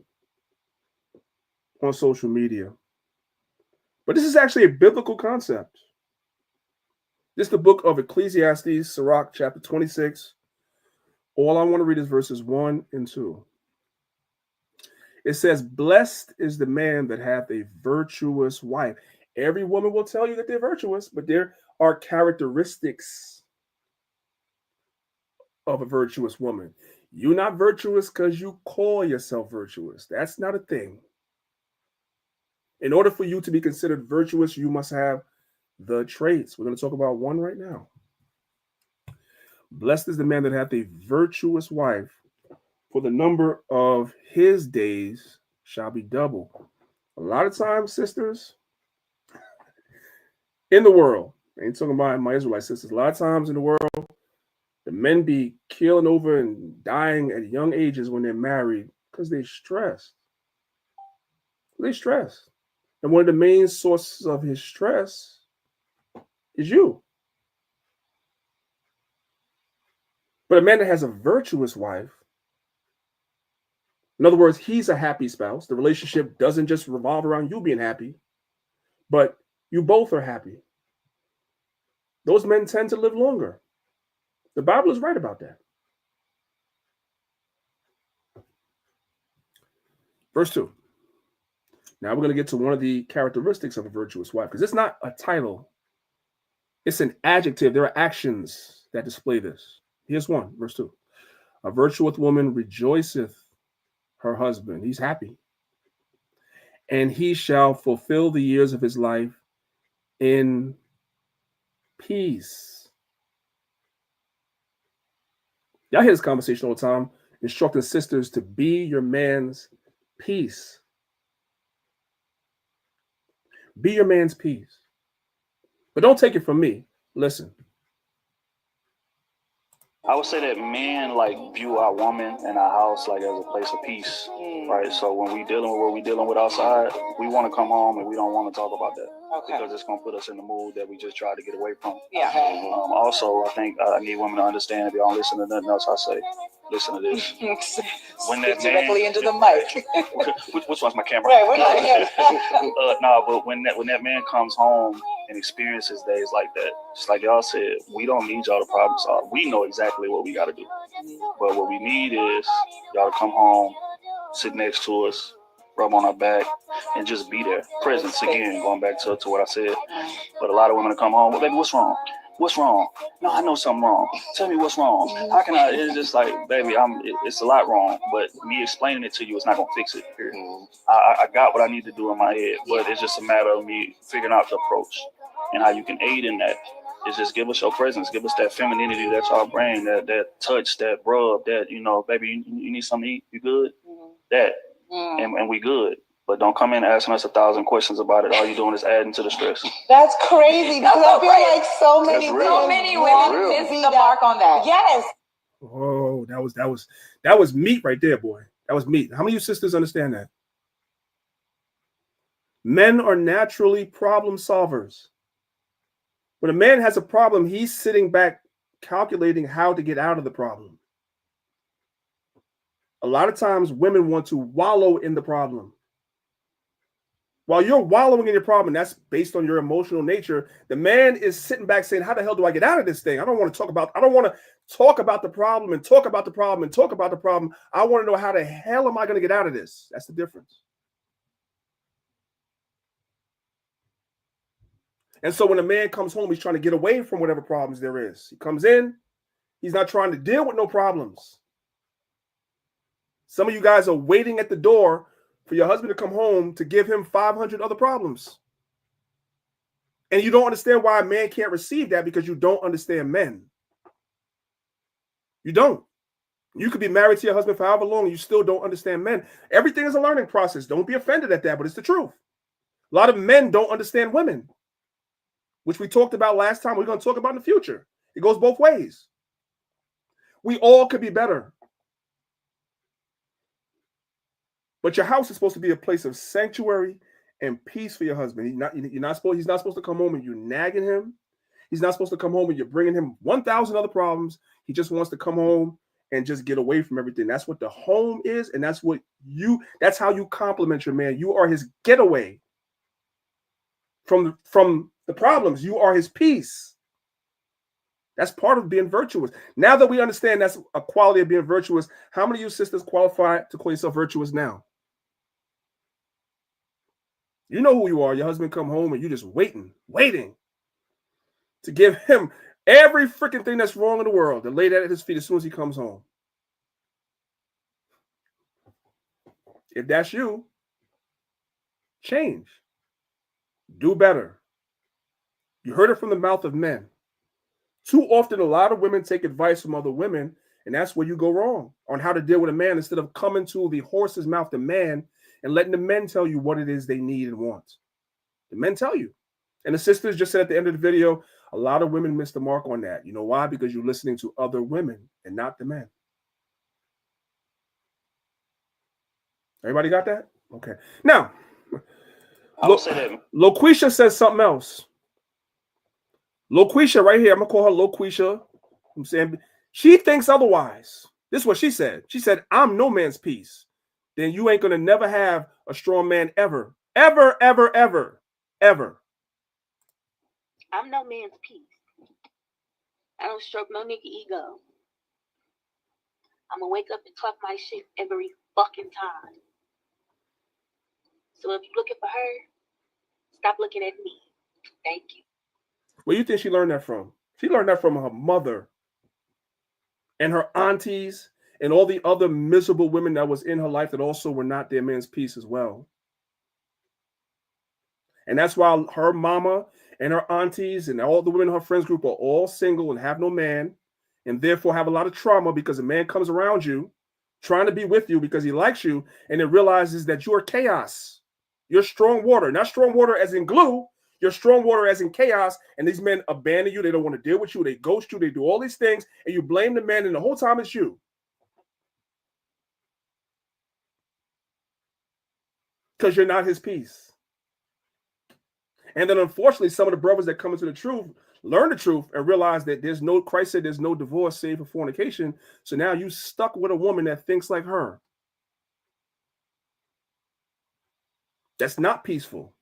on social media. But this is actually a biblical concept. This is the book of Ecclesiastes, Sirach, chapter 26. All I want to read is verses 1 and 2. It says, blessed is the man that hath a virtuous wife. Every woman will tell you that they're virtuous, but there are characteristics of a virtuous woman. You're not virtuous because you call yourself virtuous. That's not a thing. In order for you to be considered virtuous, you must have the traits. We're going to talk about one right now. Blessed is the man that hath a virtuous wife, for the number of his days shall be double. A lot of times, sisters, in the world, I ain't talking about my Israelite sisters, a lot of times in the world, the men be killing over and dying at young ages when they're married because they're stressed. They're stressed. And one of the main sources of his stress is you. But a man that has a virtuous wife, in other words, he's a happy spouse. The relationship doesn't just revolve around you being happy, but you both are happy. Those men tend to live longer. The Bible is right about that. Verse 2. Now we're going to get to one of the characteristics of a virtuous wife, because it's not a title. It's an adjective. There are actions that display this. Here's one, verse 2. A virtuous woman rejoiceth her husband. He's happy. And he shall fulfill the years of his life in peace. Y'all hear this conversation all the time, instructing sisters to be your man's peace. Be your man's peace. But don't take it from me. Listen. I would say that men like view our woman and our house like as a place of peace, right? So when we dealing with what we dealing with outside, we want to come home and we don't want to talk about that because it's gonna put us in the mood that we just try to get away from. Yeah. Also, I think I need women to understand, if y'all don't listen to nothing else I say, listen to this. When that directly into the mic. Which one's my camera? Right, But when that man comes home and experiences days like that, just like y'all said, we don't need y'all to problem solve. We know exactly what we got to do. But what we need is y'all to come home, sit next to us, rub on our back, and just be there. Presence, again, going back to what I said. But a lot of women come home, well, baby, what's wrong? What's wrong? No, I know something wrong. Tell me what's wrong. How can I? It's just like, baby, it's a lot wrong. But me explaining it to you is not going to fix it. I got what I need to do in my head. But it's just a matter of me figuring out the approach and how you can aid in that. Is just give us your presence. Give us that femininity that's our brain, that touch, that rub, that, baby, you need something to eat? You good? That. And we good. But don't come in asking us 1,000 questions about it. All you're doing is adding to the stress. That's crazy because I feel like so many women miss the mark on that. Yes. Oh, that was meat right there, boy. That was meat. How many of you sisters understand that? Men are naturally problem solvers. When a man has a problem, he's sitting back calculating how to get out of the problem. A lot of times women want to wallow in the problem. While you're wallowing in your problem, that's based on your emotional nature, the man is sitting back saying, how the hell do I get out of this thing? I don't want to talk about the problem and talk about the problem and talk about the problem. I want to know how the hell am I going to get out of this? That's the difference. And so when a man comes home, he's trying to get away from whatever problems there is. He comes in, he's not trying to deal with no problems. Some of you guys are waiting at the door for your husband to come home to give him 500 other problems. And you don't understand why a man can't receive that because you don't understand men. You don't. You could be married to your husband for however long and you still don't understand men. Everything is a learning process. Don't be offended at that, but it's the truth. A lot of men don't understand women. which we talked about last time. We're going to talk about in the future. It goes both ways. We all could be better. But your house is supposed to be a place of sanctuary and peace for your husband. He's not supposed to come home and you're nagging him. He's not supposed to come home and you're bringing him 1,000 other problems. He just wants to come home and just get away from everything. That's what the home is, and that's how you compliment your man. You are his getaway from the problems. You are his peace. That's part of being virtuous. Now that we understand that's a quality of being virtuous, how many of you sisters qualify to call yourself virtuous now? You know who you are. Your husband come home and you just waiting to give him every freaking thing that's wrong in the world, to lay that at his feet as soon as he comes home. If that's you, change. Do better. You heard it from the mouth of men. Too often, a lot of women take advice from other women, and that's where you go wrong on how to deal with a man instead of coming to the horse's mouth, the man, and letting the men tell you what it is they need and want. The men tell you. And the sisters just said at the end of the video, a lot of women miss the mark on that. You know why? Because you're listening to other women and not the men. Everybody got that? Okay. Now, Loquisha says something else. Loquisha right here, I'm going to call her Loquisha. I'm saying she thinks otherwise. This is what she said. She said, I'm no man's peace. Then you ain't going to never have a strong man ever. Ever, ever, ever, ever. I'm no man's peace. I don't stroke no nigga ego. I'm going to wake up and talk my shit every fucking time. So if you're looking for her, stop looking at me. Thank you. Where do you think she learned that from? She learned that from her mother and her aunties and all the other miserable women that was in her life that also were not their man's peace as well. And that's why her mama and her aunties and all the women in her friends group are all single and have no man, and therefore have a lot of trauma because a man comes around you trying to be with you because he likes you, and it realizes that you are chaos. You're strong water, not strong water as in glue. You're strong water as in chaos, and these men abandon you. They don't want to deal with you. They ghost you. They do all these things, and you blame the man, and the whole time it's you. Because you're not his peace. And then unfortunately, some of the brothers that come into the truth learn the truth and realize that Christ said there's no divorce save for fornication. So now you stuck with a woman that thinks like her. That's not peaceful.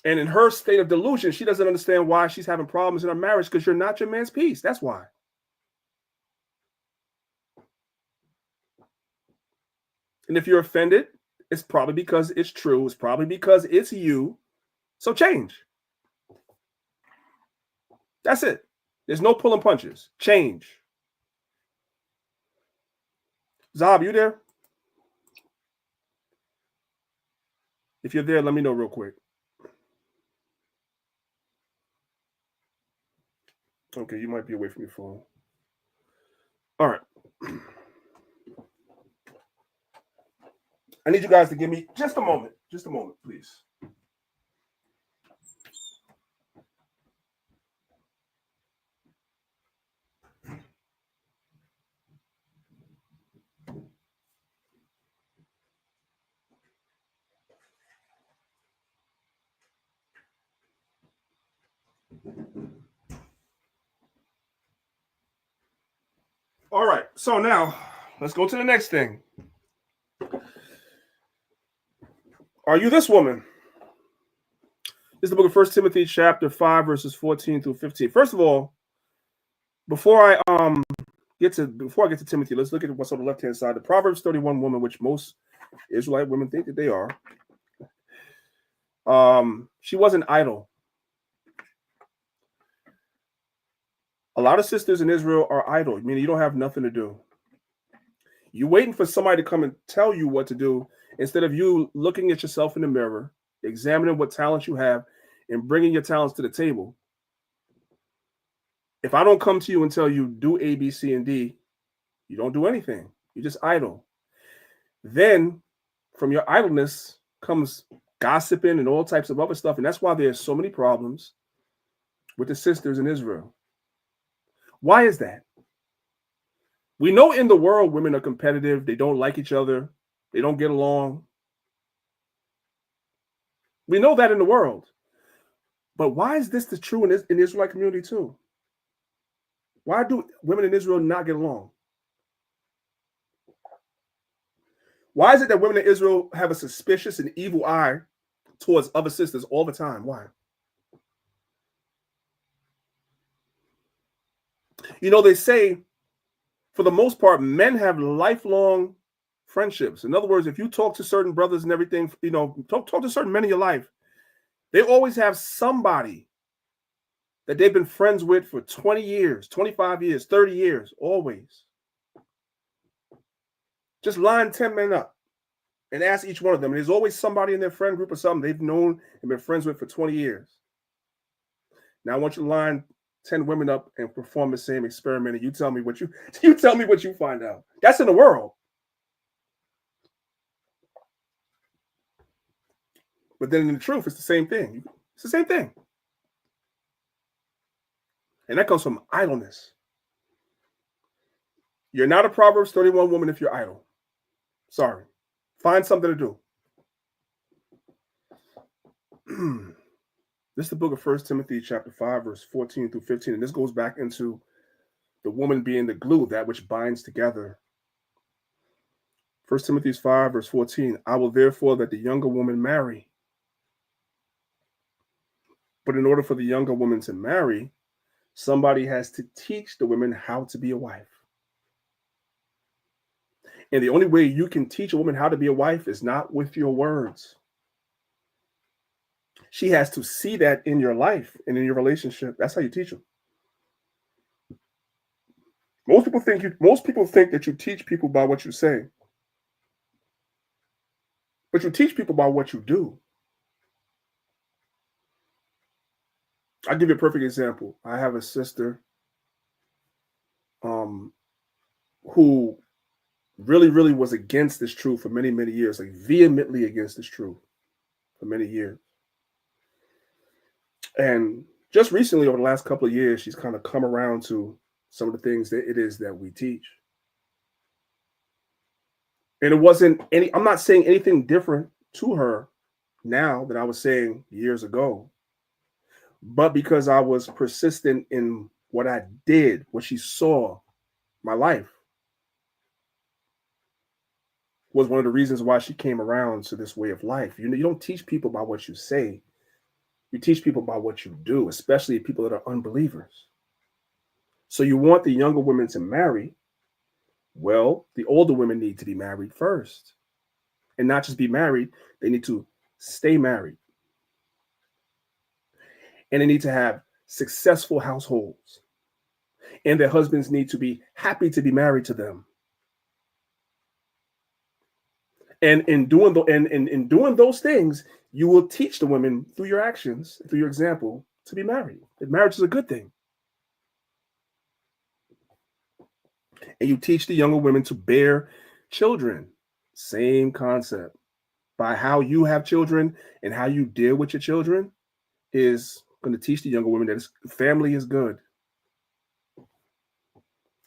And in her state of delusion, she doesn't understand why she's having problems in her marriage, because you're not your man's peace. That's why. And if you're offended, it's probably because it's true. It's probably because it's you. So change. That's it. There's no pulling punches. Change. Zab, you there? If you're there, let me know real quick. Okay, you might be away from your phone. All right. I need you guys to give me just a moment, please. All right, so now let's go to the next thing. Are you this woman? This is the book of 1 Timothy chapter 5, verses 14 through 15. First of all, before I get to Timothy, let's look at what's on the left-hand side. The Proverbs 31 woman, which most Israelite women think that they are. She wasn't idle. A lot of sisters in Israel are idle, meaning you don't have nothing to do. You're waiting for somebody to come and tell you what to do instead of you looking at yourself in the mirror, examining what talents you have, and bringing your talents to the table. If I don't come to you and tell you do A, B, C, and D, you don't do anything. You're just idle. Then from your idleness comes gossiping and all types of other stuff. And that's why there's so many problems with the sisters in Israel. Why is that? We know in the world women are competitive. They don't like each other. They don't get along. We know that in the world. But why is this true in the Israelite community too? Why do women in Israel not get along? Why is it that women in Israel have a suspicious and evil eye towards other sisters all the time? Why? You know, they say, for the most part, men have lifelong friendships. In other words, if you talk to certain brothers and everything, you know, talk to certain men in your life, they always have somebody that they've been friends with for 20 years, 25 years, 30 years, always. Just line 10 men up and ask each one of them. And there's always somebody in their friend group or something they've known and been friends with for 20 years. Now I want you to line 10 women up and perform the same experiment, and you tell me what you find out. That's in the world. But then in the truth, it's the same thing. It's the same thing. And that comes from idleness. You're not a Proverbs 31 woman if you're idle. Sorry. Find something to do. This is the book of 1 Timothy chapter 5, verse 14 through 15. And this goes back into the woman being the glue, that which binds together. 1 Timothy 5, verse 14. I will therefore that the younger woman marry. But in order for the younger woman to marry, somebody has to teach the women how to be a wife. And the only way you can teach a woman how to be a wife is not with your words. She has to see that in your life and in your relationship. That's how you teach them. Most people think that you teach people by what you say. But you teach people by what you do. I'll give you a perfect example. I have a sister who really was against this truth for many, many years, like vehemently against this truth for many years. And just recently, over the last couple of years, she's kind of come around to some of the things that it is that we teach. And it wasn't I'm not saying anything different to her now than I was saying years ago. But because I was persistent in what I did, what she saw, my life, was one of the reasons why she came around to this way of life. You don't teach people by what you say. You teach people by what you do, especially people that are unbelievers. So you want the younger women to marry. Well, the older women need to be married first. And not just be married, they need to stay married. And they need to have successful households. And their husbands need to be happy to be married to them. And in doing those things, you will teach the women through your actions, through your example, to be married. That marriage is a good thing. And you teach the younger women to bear children. Same concept. By how you have children and how you deal with your children is going to teach the younger women that family is good.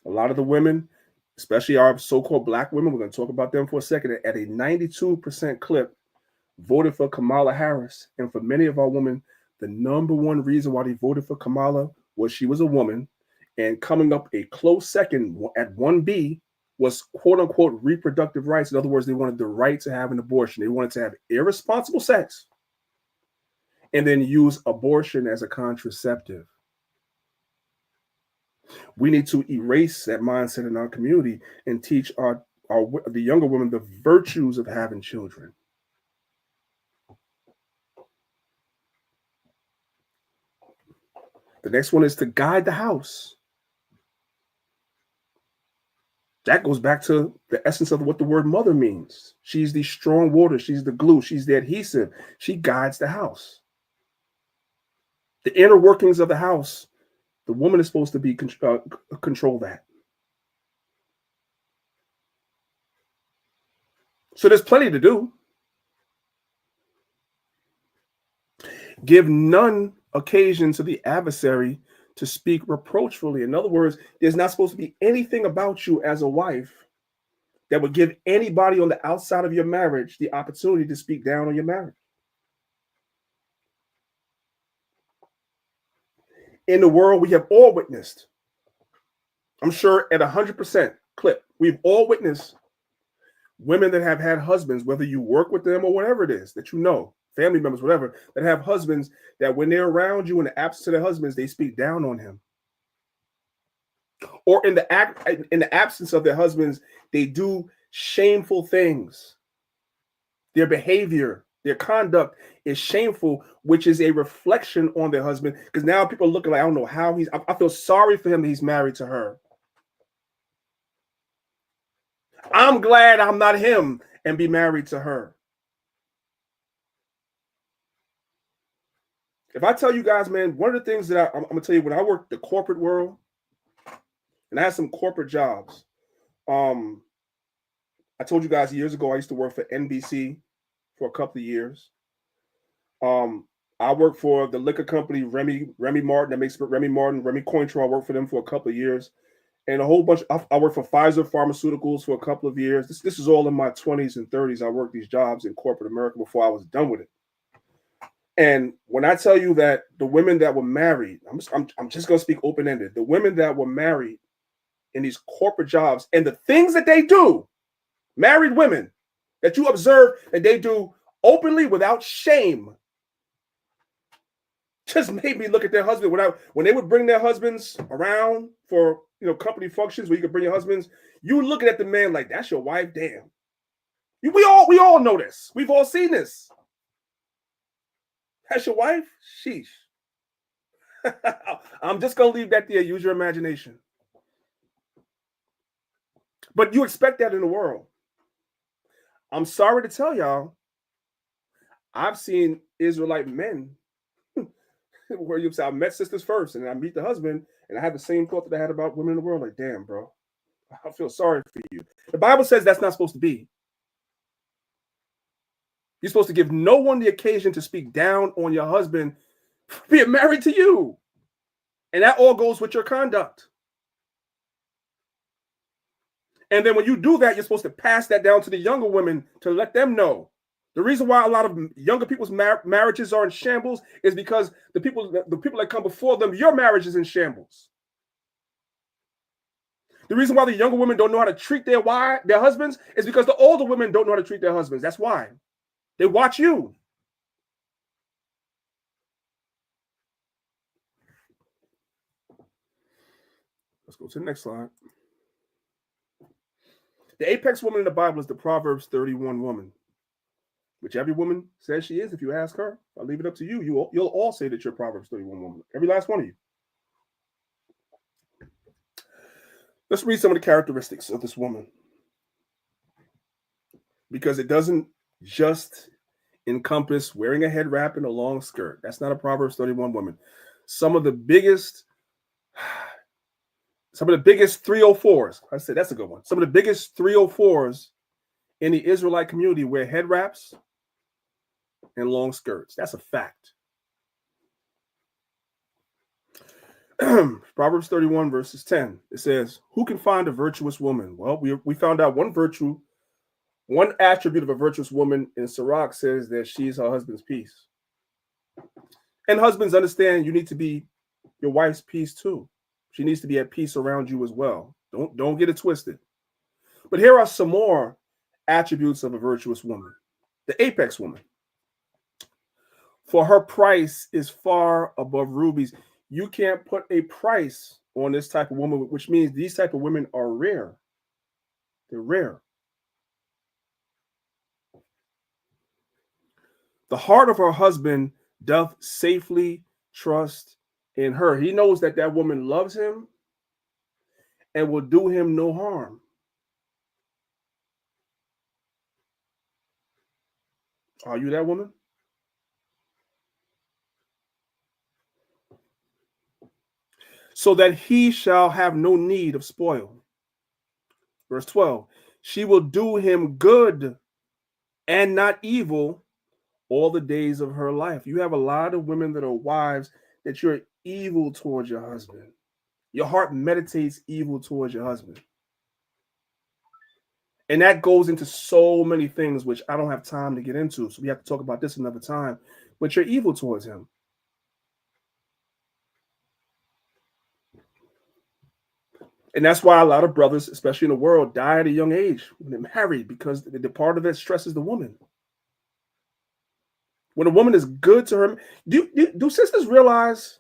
A lot of the women, especially our so-called black women, we're going to talk about them for a second, at a 92% clip, voted for Kamala Harris. And for many of our women, the number one reason why they voted for Kamala was she was a woman. And coming up a close second at 1B was quote unquote reproductive rights. In other words, they wanted the right to have an abortion. They wanted to have irresponsible sex and then use abortion as a contraceptive. We need to erase that mindset in our community and teach the younger women the virtues of having children. The next one is to guide the house. That goes back to the essence of what the word mother means. She's the strong water. She's the glue. She's the adhesive. She guides the house. The inner workings of the house, the woman is supposed to be control that. So there's plenty to do. Give none occasion to the adversary to speak reproachfully. In other words, there's not supposed to be anything about you as a wife that would give anybody on the outside of your marriage the opportunity to speak down on your marriage. In the world, we have all witnessed, I'm sure at 100% clip, we've all witnessed women that have had husbands, whether you work with them or whatever it is that you know, family members, whatever, that have husbands that when they're around you in the absence of their husbands, they speak down on him. Or in the absence of their husbands, they do shameful things. Their behavior, their conduct is shameful, which is a reflection on their husband. Because now people are looking like, I don't know how I feel sorry for him that he's married to her. I'm glad I'm not him and be married to her. If I tell you guys, man, one of the things that I'm going to tell you, when I worked the corporate world, and I had some corporate jobs, I told you guys years ago, I used to work for NBC for a couple of years. I worked for the liquor company, Remy Martin, that makes Remy Martin, Remy Cointreau. I worked for them for a couple of years. And a whole bunch, I worked for Pfizer Pharmaceuticals for a couple of years. This is all in my 20s and 30s. I worked these jobs in corporate America before I was done with it. And when I tell you that the women that were married, I'm just going to speak open-ended. The women that were married in these corporate jobs and the things that they do, married women that you observe that they do openly without shame, just made me look at their husband. When they would bring their husbands around for company functions where you could bring your husbands, you looking at the man like, that's your wife, damn. We all know this. We've all seen this. That's your wife? Sheesh. I'm just gonna leave that there. Use your imagination. But you expect that in the world. I'm sorry to tell y'all, I've seen Israelite men where you say, I met sisters first and I meet the husband and I have the same thought that I had about women in the world. Like, damn, bro, I feel sorry for you. The Bible says that's not supposed to be. You're supposed to give no one the occasion to speak down on your husband being married to you. And that all goes with your conduct. And then when you do that, you're supposed to pass that down to the younger women to let them know. The reason why a lot of younger people's marriages are in shambles is because the people that come before them, your marriage is in shambles. The reason why the younger women don't know how to treat their husbands is because the older women don't know how to treat their husbands. That's why. They watch you. Let's go to the next slide. The apex woman in the Bible is the Proverbs 31 woman, which every woman says she is. If you ask her, I'll leave it up to you. You'll all say that you're Proverbs 31 woman. Every last one of you. Let's read some of the characteristics of this woman, because it doesn't just encompass wearing a head wrap and a long skirt. That's not a Proverbs 31 woman. Some of the biggest 304s, I said that's a good one. Some of the biggest 304s in the Israelite community wear head wraps and long skirts. That's a fact. Proverbs 31 verses 10. It says, who can find a virtuous woman? Well, we found out one attribute of a virtuous woman in Sirach says that she's her husband's peace. And husbands, understand you need to be your wife's peace too. She needs to be at peace around you as well. Don't get it twisted. But here are some more attributes of a virtuous woman. The apex woman. For her price is far above rubies. You can't put a price on this type of woman, which means these type of women are rare. They're rare. The heart of her husband doth safely trust in her. He knows that that woman loves him and will do him no harm. Are you that woman? So that he shall have no need of spoil. Verse 12, she will do him good and not evil all the days of her life. You have a lot of women that are wives that you're evil towards your husband. Your heart meditates evil towards your husband. And that goes into so many things, which I don't have time to get into. So we have to talk about this another time. But you're evil towards him. And that's why a lot of brothers, especially in the world, die at a young age when they're married, because the part of that stresses the woman. When a woman is good to her, do sisters realize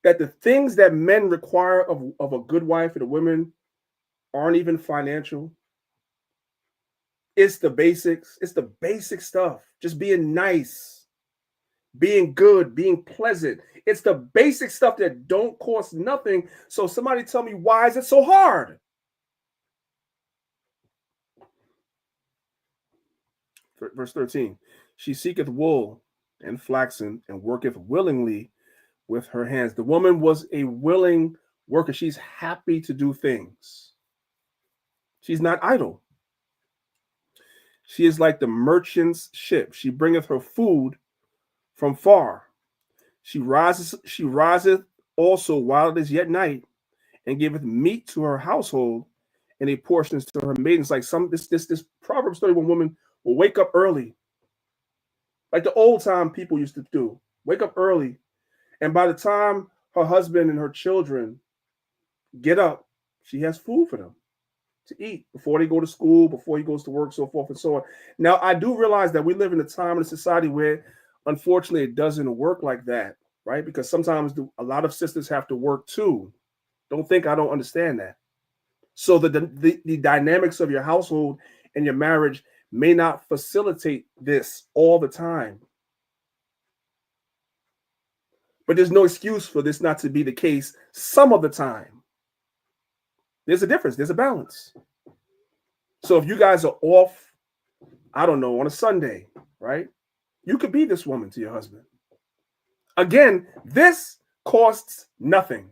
that the things that men require of a good wife and a woman aren't even financial? It's the basics. It's the basic stuff. Just being nice, being good, being pleasant. It's the basic stuff that don't cost nothing. So somebody tell me, why is it so hard? Verse 13, she seeketh wool and flaxen and worketh willingly with her hands. The woman was a willing worker. She's happy to do things. She's not idle. She is like the merchant's ship. She bringeth her food from far. She riseth also while it is yet night, and giveth meat to her household, and a portion to her maidens. Like this Proverbs 31 woman will wake up early, like the old time people used to do. Wake up early, and by the time her husband and her children get up, she has food for them to eat before they go to school, before he goes to work, so forth and so on. Now, I do realize that we live in a time in a society where, unfortunately, it doesn't work like that, right? Because sometimes a lot of sisters have to work too. Don't think I don't understand that. So the dynamics of your household and your marriage may not facilitate this all the time. But there's no excuse for this not to be the case some of the time. There's a difference. There's a balance. So if you guys are off, I don't know, on a Sunday, right? You could be this woman to your husband. Again, this costs nothing.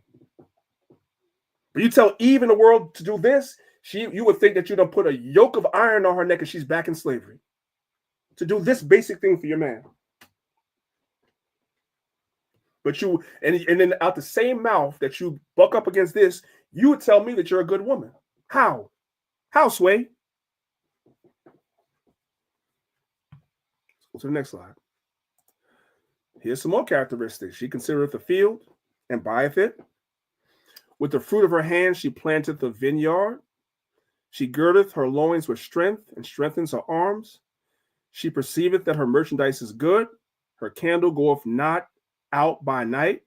But you tell Eve in the world to do this, you would think that you don't put a yoke of iron on her neck and she's back in slavery. To do this basic thing for your man. But and then out the same mouth that you buck up against this, you would tell me that you're a good woman. How? How, Sway? Let's go to the next slide. Here's some more characteristics. She considereth the field and buyeth it. With the fruit of her hand she planteth a vineyard. She girdeth her loins with strength and strengthens her arms. She perceiveth that her merchandise is good. Her candle goeth not out by night.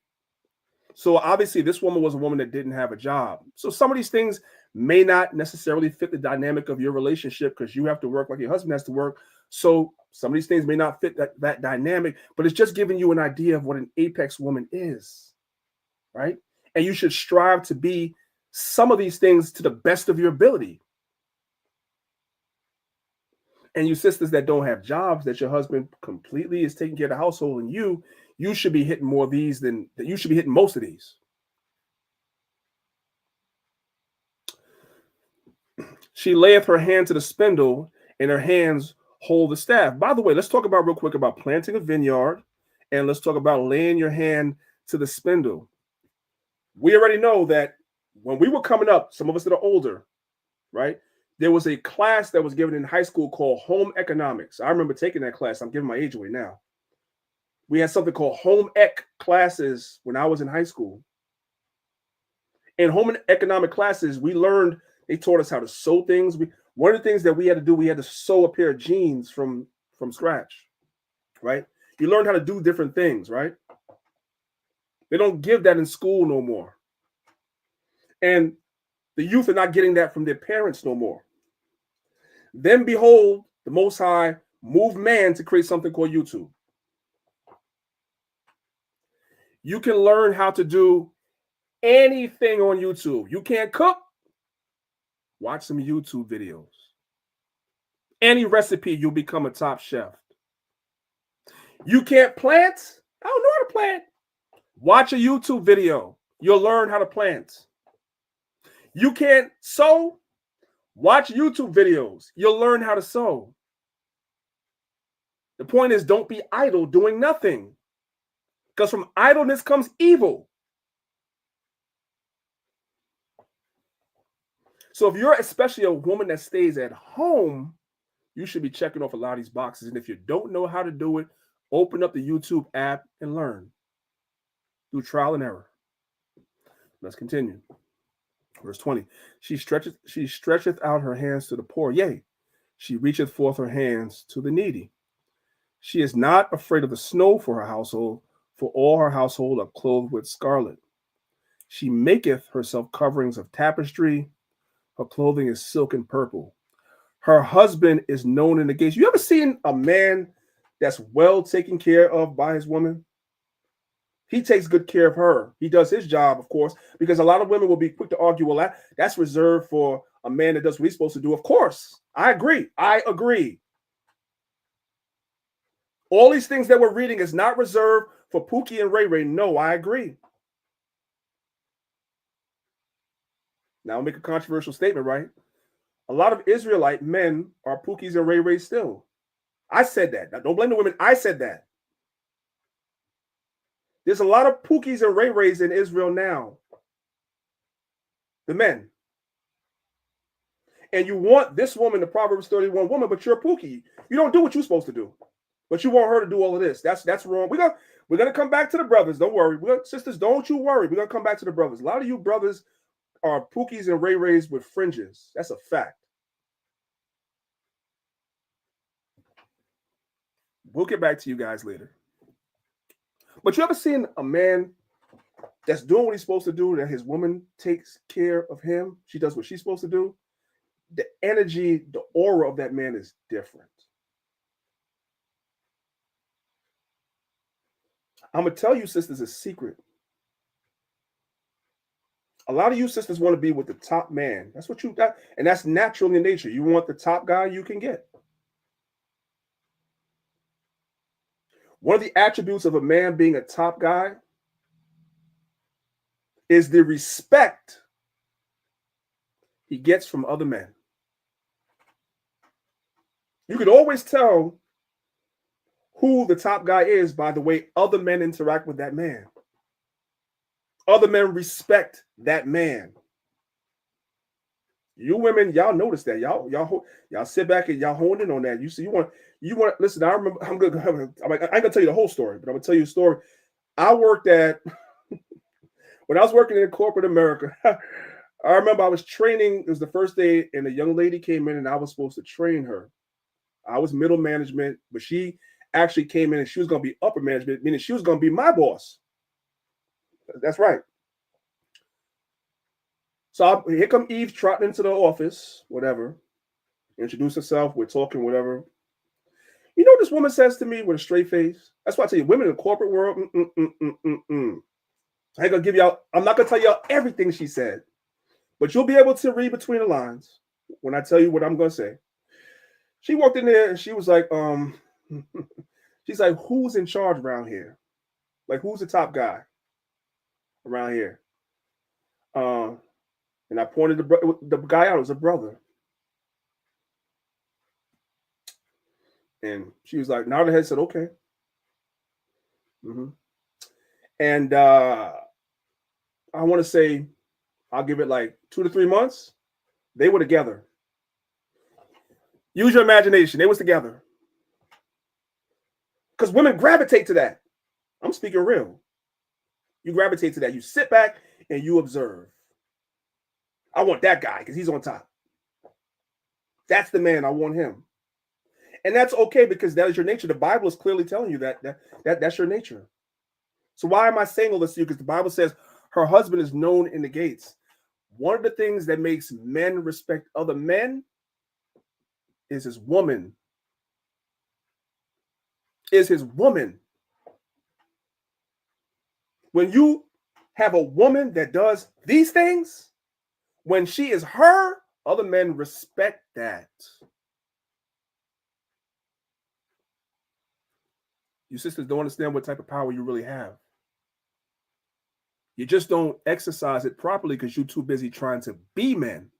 So obviously this woman was a woman that didn't have a job. So some of these things may not necessarily fit the dynamic of your relationship because you have to work like your husband has to work. So some of these things may not fit that dynamic, but it's just giving you an idea of what an apex woman is, right? And you should strive to be some of these things to the best of your ability. And you sisters that don't have jobs, that your husband completely is taking care of the household, and you should be hitting more of these than that. You should be hitting most of these. She layeth her hand to the spindle, and her hands hold the staff. By the way, let's talk about real quick about planting a vineyard, and let's talk about laying your hand to the spindle. We already know that when we were coming up, some of us that are older, right? There was a class that was given in high school called home economics. I remember taking that class. I'm giving my age away now. We had something called home ec classes when I was in high school. In home economic classes, they taught us how to sew things. One of the things that we had to do, we had to sew a pair of jeans from scratch, right? You learned how to do different things, right? They don't give that in school no more. And the youth are not getting that from their parents no more. Then behold, the Most High moved man to create something called YouTube. You can learn how to do anything on YouTube. You can't cook? Watch some YouTube videos. Any recipe, you'll become a top chef. You can't plant? I don't know how to plant. Watch a YouTube video. You'll learn how to plant. You can't sew? Watch YouTube videos. You'll learn how to sew. The point is, don't be idle doing nothing. Because from idleness comes evil. So if you're especially a woman that stays at home, you should be checking off a lot of these boxes. And if you don't know how to do it, open up the YouTube app and learn. Do trial and error. Let's continue. Verse 20. She stretcheth out her hands to the poor. Yea, she reacheth forth her hands to the needy. She is not afraid of the snow for her household, for all her household are clothed with scarlet. She maketh herself coverings of tapestry. Her clothing is silk and purple. Her husband is known in the gates. You ever seen a man that's well taken care of by his woman? He takes good care of her. He does his job, of course, because a lot of women will be quick to argue, well, that's reserved for a man that does what he's supposed to do. Of course, I agree. All these things that we're reading is not reserved for Pookie and Ray Ray. No, I agree. Now I'll make a controversial statement, right? A lot of Israelite men are Pookies and Ray Ray still. I said that. Now, don't blame the women. I said that. There's a lot of Pookies and Ray Rays in Israel now. The men. And you want this woman, the Proverbs 31 woman, but you're a Pookie. You don't do what you're supposed to do. But you want her to do all of this. That's wrong. We're gonna come back to the brothers. Don't worry. Sisters, don't you worry. We're gonna come back to the brothers. A lot of you brothers are Pookies and Ray Rays with fringes. That's a fact. We'll get back to you guys later. But you ever seen a man that's doing what he's supposed to do, that his woman takes care of him? She does what she's supposed to do. The energy, the aura of that man is different. I'm going to tell you, sisters, a secret. A lot of you sisters want to be with the top man. That's what you got. And that's natural in nature. You want the top guy you can get. One of the attributes of a man being a top guy is the respect he gets from other men. You can always tell who the top guy is by the way other men interact with that man. Other men respect that man. You women, y'all notice that. Y'all sit back and y'all hone in on that. You see, you want. Listen, I remember. I ain't gonna tell you the whole story, but I'm gonna tell you a story. I worked at when I was working in corporate America. I remember I was training. It was the first day, and a young lady came in, and I was supposed to train her. I was middle management, but she actually came in, and she was gonna be upper management, meaning she was gonna be my boss. That's right. So here come Eve trotting into the office, whatever. Introduce herself. We're talking, whatever. You know what this woman says to me with a straight face? That's why I tell you, women in the corporate world, I ain't gonna give y'all. I'm not gonna tell y'all everything she said, but you'll be able to read between the lines when I tell you what I'm gonna say. She walked in there and she was like, she's like, who's in charge around here? Like, who's the top guy around here? And I pointed the guy out as a brother. And she was like, nodded her head, said, okay. And I want to say, I'll give it like 2 to 3 months. They were together. Use your imagination. They was together. Because women gravitate to that. I'm speaking real. You gravitate to that. You sit back and you observe. I want that guy because he's on top. That's the man. I want him. And that's okay because that is your nature. The Bible is clearly telling you that's your nature. So why am I saying all this to you? Because the Bible says her husband is known in the gates. One of the things that makes men respect other men is his woman. When you have a woman that does these things, when she is her, other men respect that. You sisters don't understand what type of power you really have. You just don't exercise it properly because you're too busy trying to be men.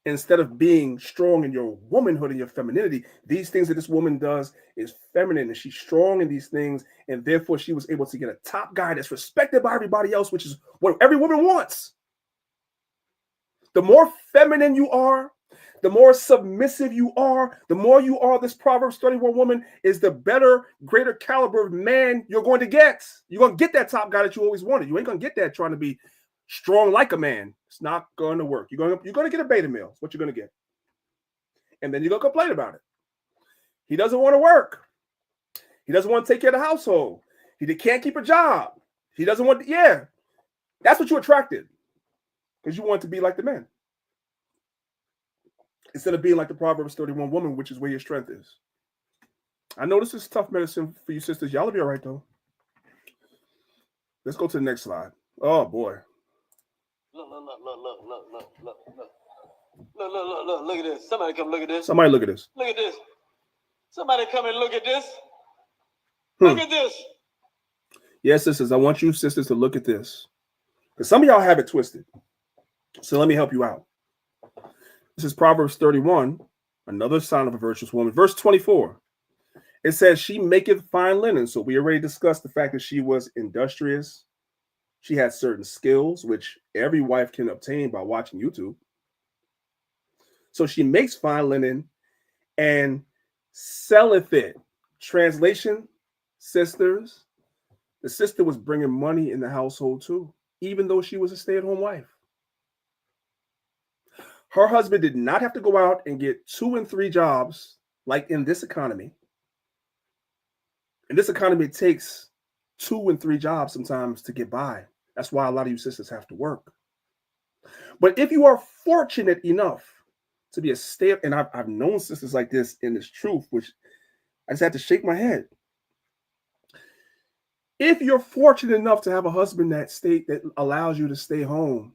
instead of being strong in your womanhood and your femininity. These things that this woman does is feminine, and she's strong in these things, and therefore she was able to get a top guy that's respected by everybody else, which is what every woman wants. The more feminine you are, the more submissive you are, the more you are this Proverbs 31 woman, is the better, greater caliber of man you're going to get. You're going to get that top guy that you always wanted. You ain't going to get that trying to be strong like a man. It's not going to work. You're going to get a beta male. That's what you're going to get. And then you're going to complain about it. He doesn't want to work. He doesn't want to take care of the household. He can't keep a job. He doesn't want to, yeah. That's what you attracted. Because you want to be like the man. Instead of being like the Proverbs 31 woman, which is where your strength is. I know this is tough medicine for you sisters. Y'all will be all right, though. Let's go to the next slide. Oh, boy. Look at this. Somebody come look at this. Somebody look at this. Look at this. Somebody come and look at this. Look at this. Yes, sisters, I want you sisters to look at this. Because some of y'all have it twisted. So let me help you out. This is Proverbs 31, another sign of a virtuous woman. Verse 24. It says, she maketh fine linen. So we already discussed the fact that she was industrious. She had certain skills, which every wife can obtain by watching YouTube. So she makes fine linen and selleth it. Translation, sisters, the sister was bringing money in the household too, even though she was a stay-at-home wife. Her husband did not have to go out and get 2 and 3 jobs like in this economy. In this economy, it takes 2 and 3 jobs sometimes to get by. That's why a lot of you sisters have to work. But if you are fortunate enough to be a and I've known sisters like this in this truth, which I just had to shake my head. If you're fortunate enough to have a husband that allows you to stay home,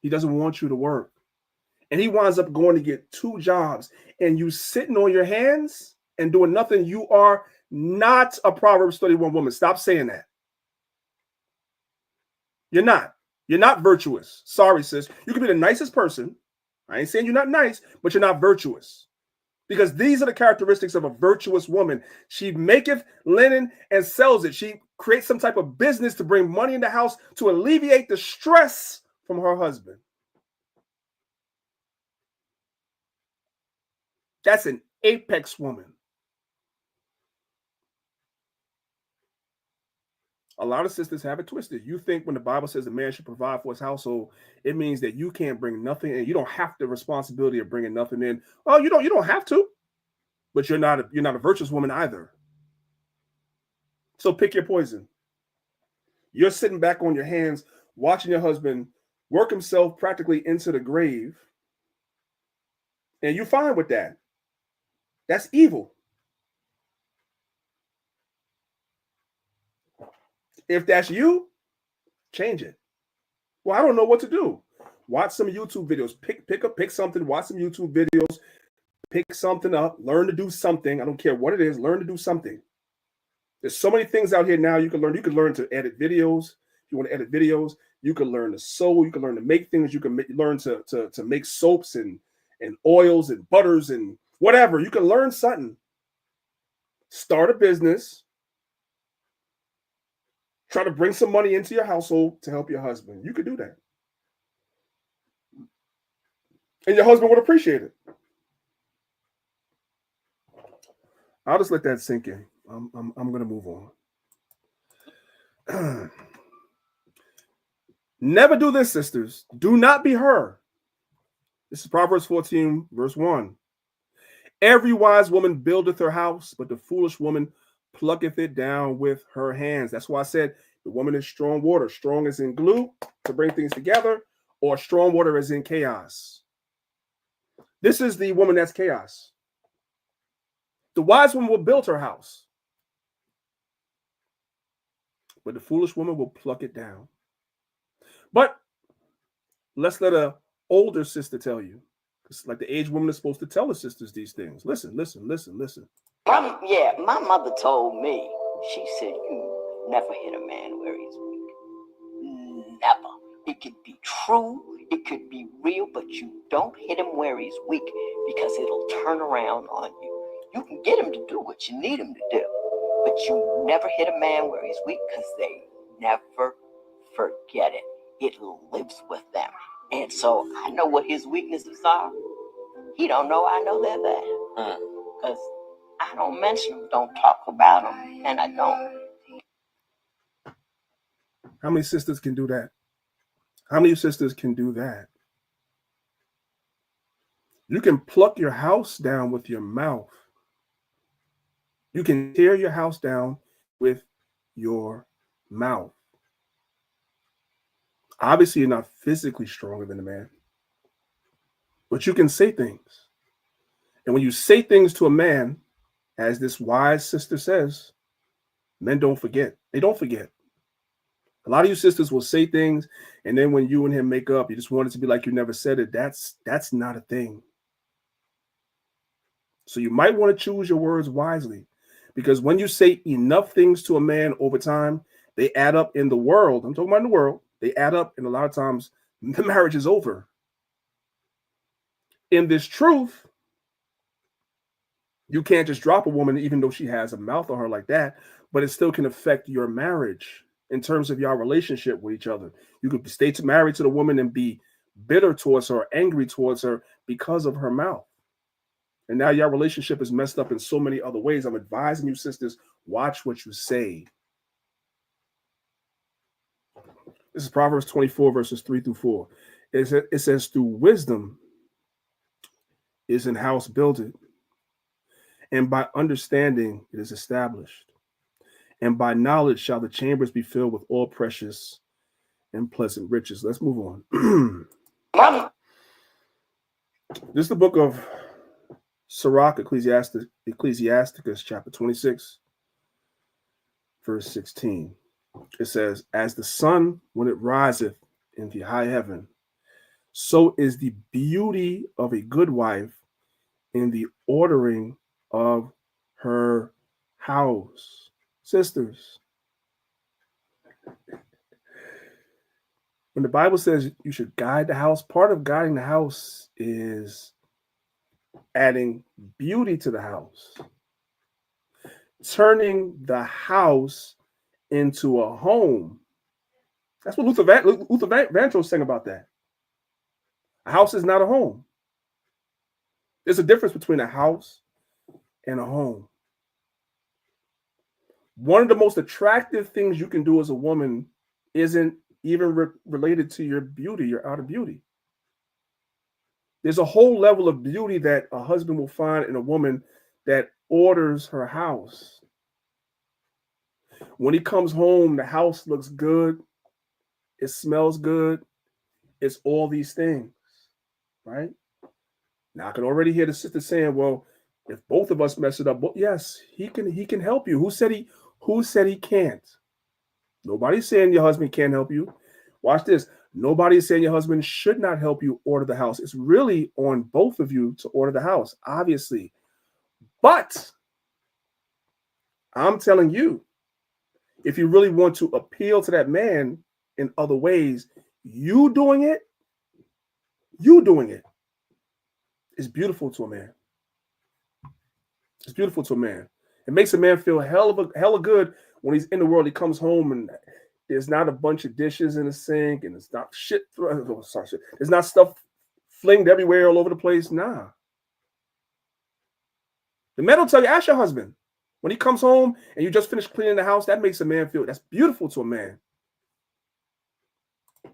he doesn't want you to work, and he winds up going to get 2 jobs, and you sitting on your hands and doing nothing, you are not a Proverbs 31 woman. Stop saying that. You're not. You're not virtuous. Sorry, sis. You can be the nicest person. I ain't saying you're not nice, but you're not virtuous. Because these are the characteristics of a virtuous woman. She maketh linen and sells it. She creates some type of business to bring money in the house to alleviate the stress from her husband. That's an apex woman. A lot of sisters have it twisted. You think when the Bible says a man should provide for his household, it means that you can't bring nothing in. You don't have the responsibility of bringing nothing in. Oh, you don't have to, but you're not a virtuous woman either. So pick your poison. You're sitting back on your hands, watching your husband work himself practically into the grave, and you're fine with that. That's evil. If that's you, change it. Well, I don't know what to do. Watch some YouTube videos. Pick something. Watch some YouTube videos. Pick something up. Learn to do something. I don't care what it is. Learn to do something. There's so many things out here now you can learn. You can learn to edit videos. If you want to edit videos, you can learn to sew. You can learn to make things. You can learn to make soaps and oils and butters and whatever. You can learn something. Start a business. Try to bring some money into your household to help your husband. You could do that. And your husband would appreciate it. I'll just let that sink in. I'm going to move on. Never do this, sisters. Do not be her. This is Proverbs 14, verse 1. Every wise woman buildeth her house, but the foolish woman plucketh it down with her hands. That's why I said the woman is strong water. Strong as in glue to bring things together, or strong water as in chaos. This is the woman that's chaos. The wise woman will build her house, but the foolish woman will pluck it down. But let's let an older sister tell you. It's like the aged woman is supposed to tell the sisters these things. Listen. My mother told me, she said, you never hit a man where he's weak. Never. It could be true, It could be real, but you don't hit him where he's weak because it'll turn around on you. You can get him to do what you need him to do, but you never hit a man where he's weak because they never forget it. It lives with them. And so I know what his weaknesses are. He don't know I know they're there. Because I don't mention them, don't talk about them, and I don't. How many sisters can do that? How many sisters can do that? You can pluck your house down with your mouth. You can tear your house down with your mouth. Obviously, you're not physically stronger than a man, but you can say things. And when you say things to a man, as this wise sister says, men don't forget. They don't forget. A lot of you sisters will say things, and then when you and him make up, you just want it to be like you never said it. That's not a thing. So you might want to choose your words wisely, because when you say enough things to a man over time, they add up in the world. I'm talking about in the world. They add up, and a lot of times the marriage is over. In this truth, you can't just drop a woman, even though she has a mouth on her like that, but it still can affect your marriage in terms of your relationship with each other. You could stay married to the woman and be bitter towards her, angry towards her because of her mouth. And now your relationship is messed up in so many other ways. I'm advising you, sisters, watch what you say. This is Proverbs 24, verses 3 through 4. It says, through wisdom is an house builded, and by understanding it is established. And by knowledge shall the chambers be filled with all precious and pleasant riches. Let's move on. This is the book of Sirach, Ecclesiasticus, chapter 26, verse 16. It says, as the sun when it riseth in the high heaven, so is the beauty of a good wife in the ordering of her house. Sisters, when the Bible says you should guide the house, part of guiding the house is adding beauty to the house, turning the house into a home. That's what Luther Vandross saying about that. A house is not a home. There's a difference between a house and a home. One of the most attractive things you can do as a woman isn't even related to your beauty, your outer beauty. There's a whole level of beauty that a husband will find in a woman that orders her house. When he comes home, the house looks good. It smells good. It's all these things, right? Now I can already hear the sister saying, well, if both of us mess it up, well, yes, he can help you. Who said he can't? Nobody's saying your husband can't help you. Watch this. Nobody's saying your husband should not help you order the house. It's really on both of you to order the house, obviously. But I'm telling you, if you really want to appeal to that man in other ways, you doing it is beautiful to a man. It's beautiful to a man. It makes a man feel hella good when he's in the world. He comes home and there's not a bunch of dishes in the sink and it's not shit. There's not stuff flinged everywhere all over the place. Nah. The men will tell you, ask your husband. When he comes home and you just finished cleaning the house, that makes a man feel, that's beautiful to a man.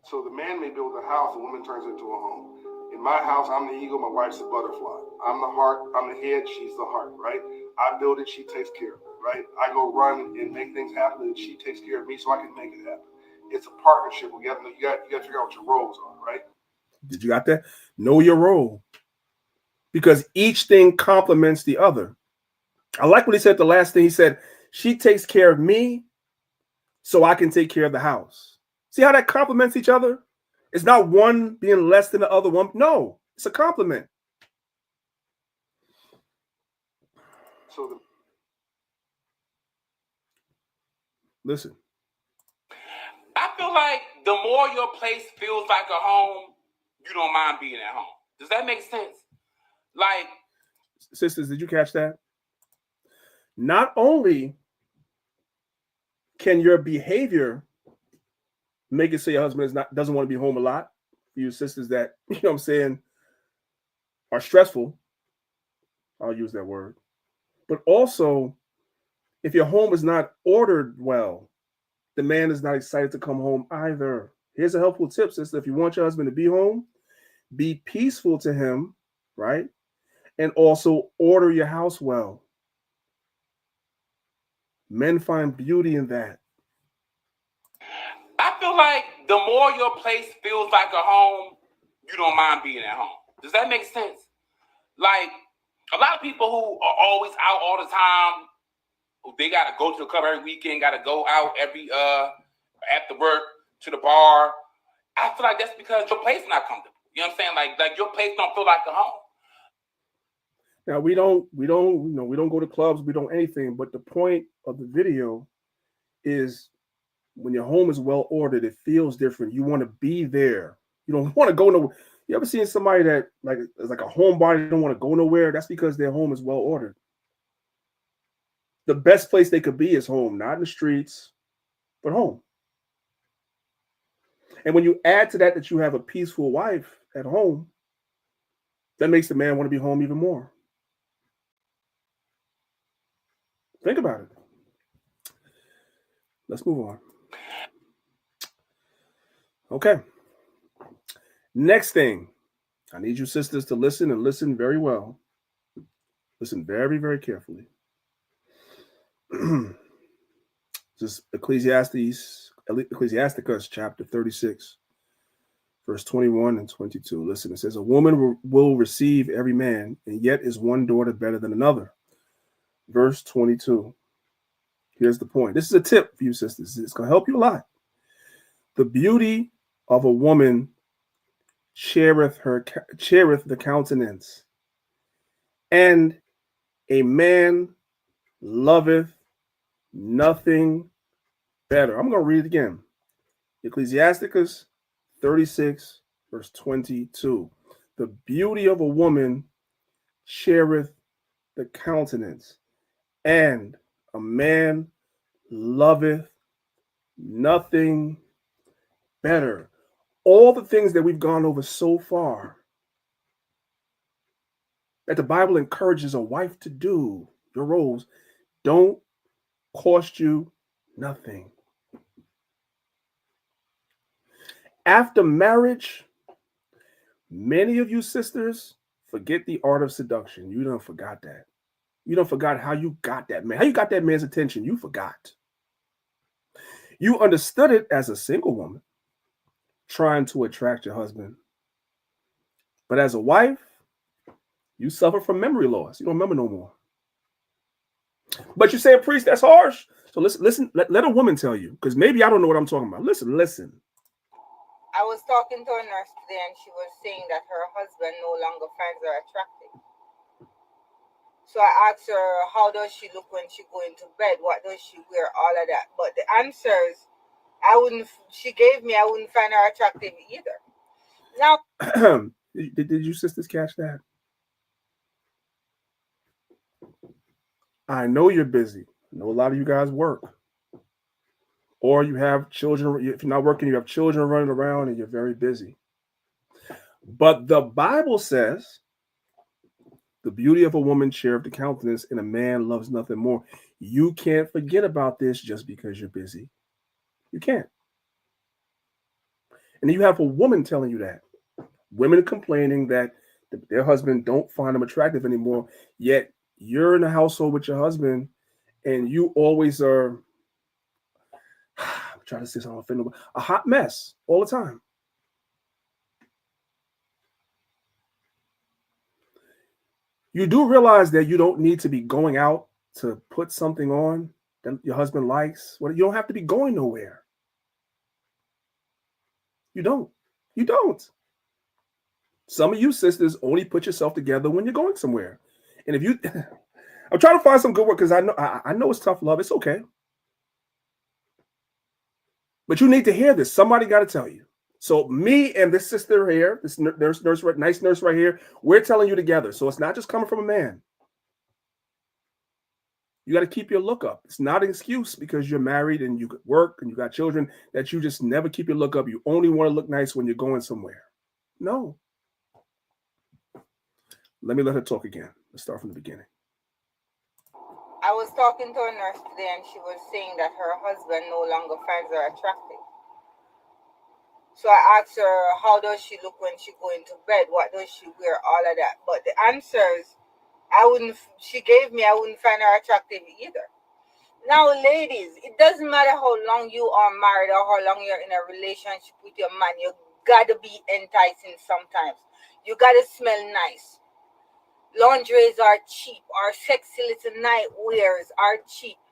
So the man may build a house, the woman turns it into a home. In my house, I'm the eagle, my wife's the butterfly. I'm the heart, I'm the head, she's the heart, right? I build it, she takes care of it, right? I go run and make things happen, and she takes care of me so I can make it happen. It's a partnership. You got to figure out what your roles are, right? Did you got that? Know your role. Because each thing complements the other. I like what he said the last thing. He said, she takes care of me so I can take care of the house. See how that complements each other? It's not one being less than the other one. No, it's a compliment. Listen. I feel like the more your place feels like a home, you don't mind being at home. Does that make sense? Like, sisters, did you catch that? Not only can your behavior make it so your husband doesn't want to be home a lot, for you sisters that, you know what I'm saying, are stressful, I'll use that word, but also if your home is not ordered well, the man is not excited to come home either. Here's a helpful tip, sister. If you want your husband to be home, be peaceful to him, right? And also order your house well. Men find beauty in that. I feel like the more your place feels like a home, you don't mind being at home. Does that make sense? Like, a lot of people who are always out all the time, they got to go to the club every weekend, got to go out every after work to the bar. I feel like that's because your place not comfortable. You know what I'm saying? Like your place don't feel like a home. Now we don't go to clubs, we don't anything. But the point of the video is when your home is well ordered, it feels different. You want to be there. You don't want to go nowhere. You ever seen somebody that is like a homebody, don't want to go nowhere? That's because their home is well ordered. The best place they could be is home, not in the streets, but home. And when you add to that you have a peaceful wife at home, that makes the man want to be home even more. Think about it. Let's move on. Okay. Next thing, I need you sisters to listen and listen very well. Listen very, very carefully. This is Ecclesiasticus chapter 36, verse 21 and 22. Listen, it says, a woman will receive every man, and yet is one daughter better than another. Verse 22. Here's the point. This is a tip for you sisters. It's going to help you a lot. The beauty of a woman cheereth the countenance, and a man loveth nothing better. I'm going to read it again. Ecclesiasticus 36, verse 22. The beauty of a woman cheereth the countenance, and a man loveth nothing better. All the things that we've gone over so far that the Bible encourages a wife to do, your roles, don't cost you nothing. After marriage, many of you sisters forget the art of seduction. You done forgot that. You done forgot how you got that man. How you got that man's attention. You forgot. You understood it as a single woman trying to attract your husband. But as a wife, you suffer from memory loss. You don't remember no more. But you say, priest, that's harsh. So listen, let a woman tell you, because maybe I don't know what I'm talking about. Listen. I was talking to a nurse today, and she was saying that her husband no longer finds her attractive. So I asked her, how does she look when she go into bed? What does she wear? All of that. But the answers she gave me, I wouldn't find her attractive either. Now, did you sisters catch that? I know you're busy. I know a lot of you guys work. Or you have children. If you're not working, you have children running around and you're very busy. But the Bible says, the beauty of a woman cheereth the countenance, and a man loves nothing more. You can't forget about this just because you're busy. You can't. And you have a woman telling you that. Women complaining that their husband don't find them attractive anymore, yet you're in a household with your husband and you always are, I'm trying to say something offendable, a hot mess all the time. You do realize that you don't need to be going out to put something on that your husband likes. You don't have to be going nowhere. You don't. Some of you sisters only put yourself together when you're going somewhere. And if you, I'm trying to find some good work because I know it's tough love. It's okay. But you need to hear this. Somebody got to tell you. So me and this sister here, this nice nurse right here, we're telling you together. So it's not just coming from a man. You got to keep your look up. It's not an excuse because you're married and you work and you got children that you just never keep your look up. You only want to look nice when you're going somewhere. No. Let her talk again. Let's start from the beginning. I was talking to a nurse today and she was saying that her husband no longer finds her attractive. So I asked her, how does she look when she go into bed? What does she wear? All of that. But the answers she gave me, I wouldn't find her attractive either. Now, ladies, it doesn't matter how long you are married or how long you're in a relationship with your man. You gotta be enticing sometimes. You gotta smell nice. Laundries are cheap. Our sexy little night wears are cheap.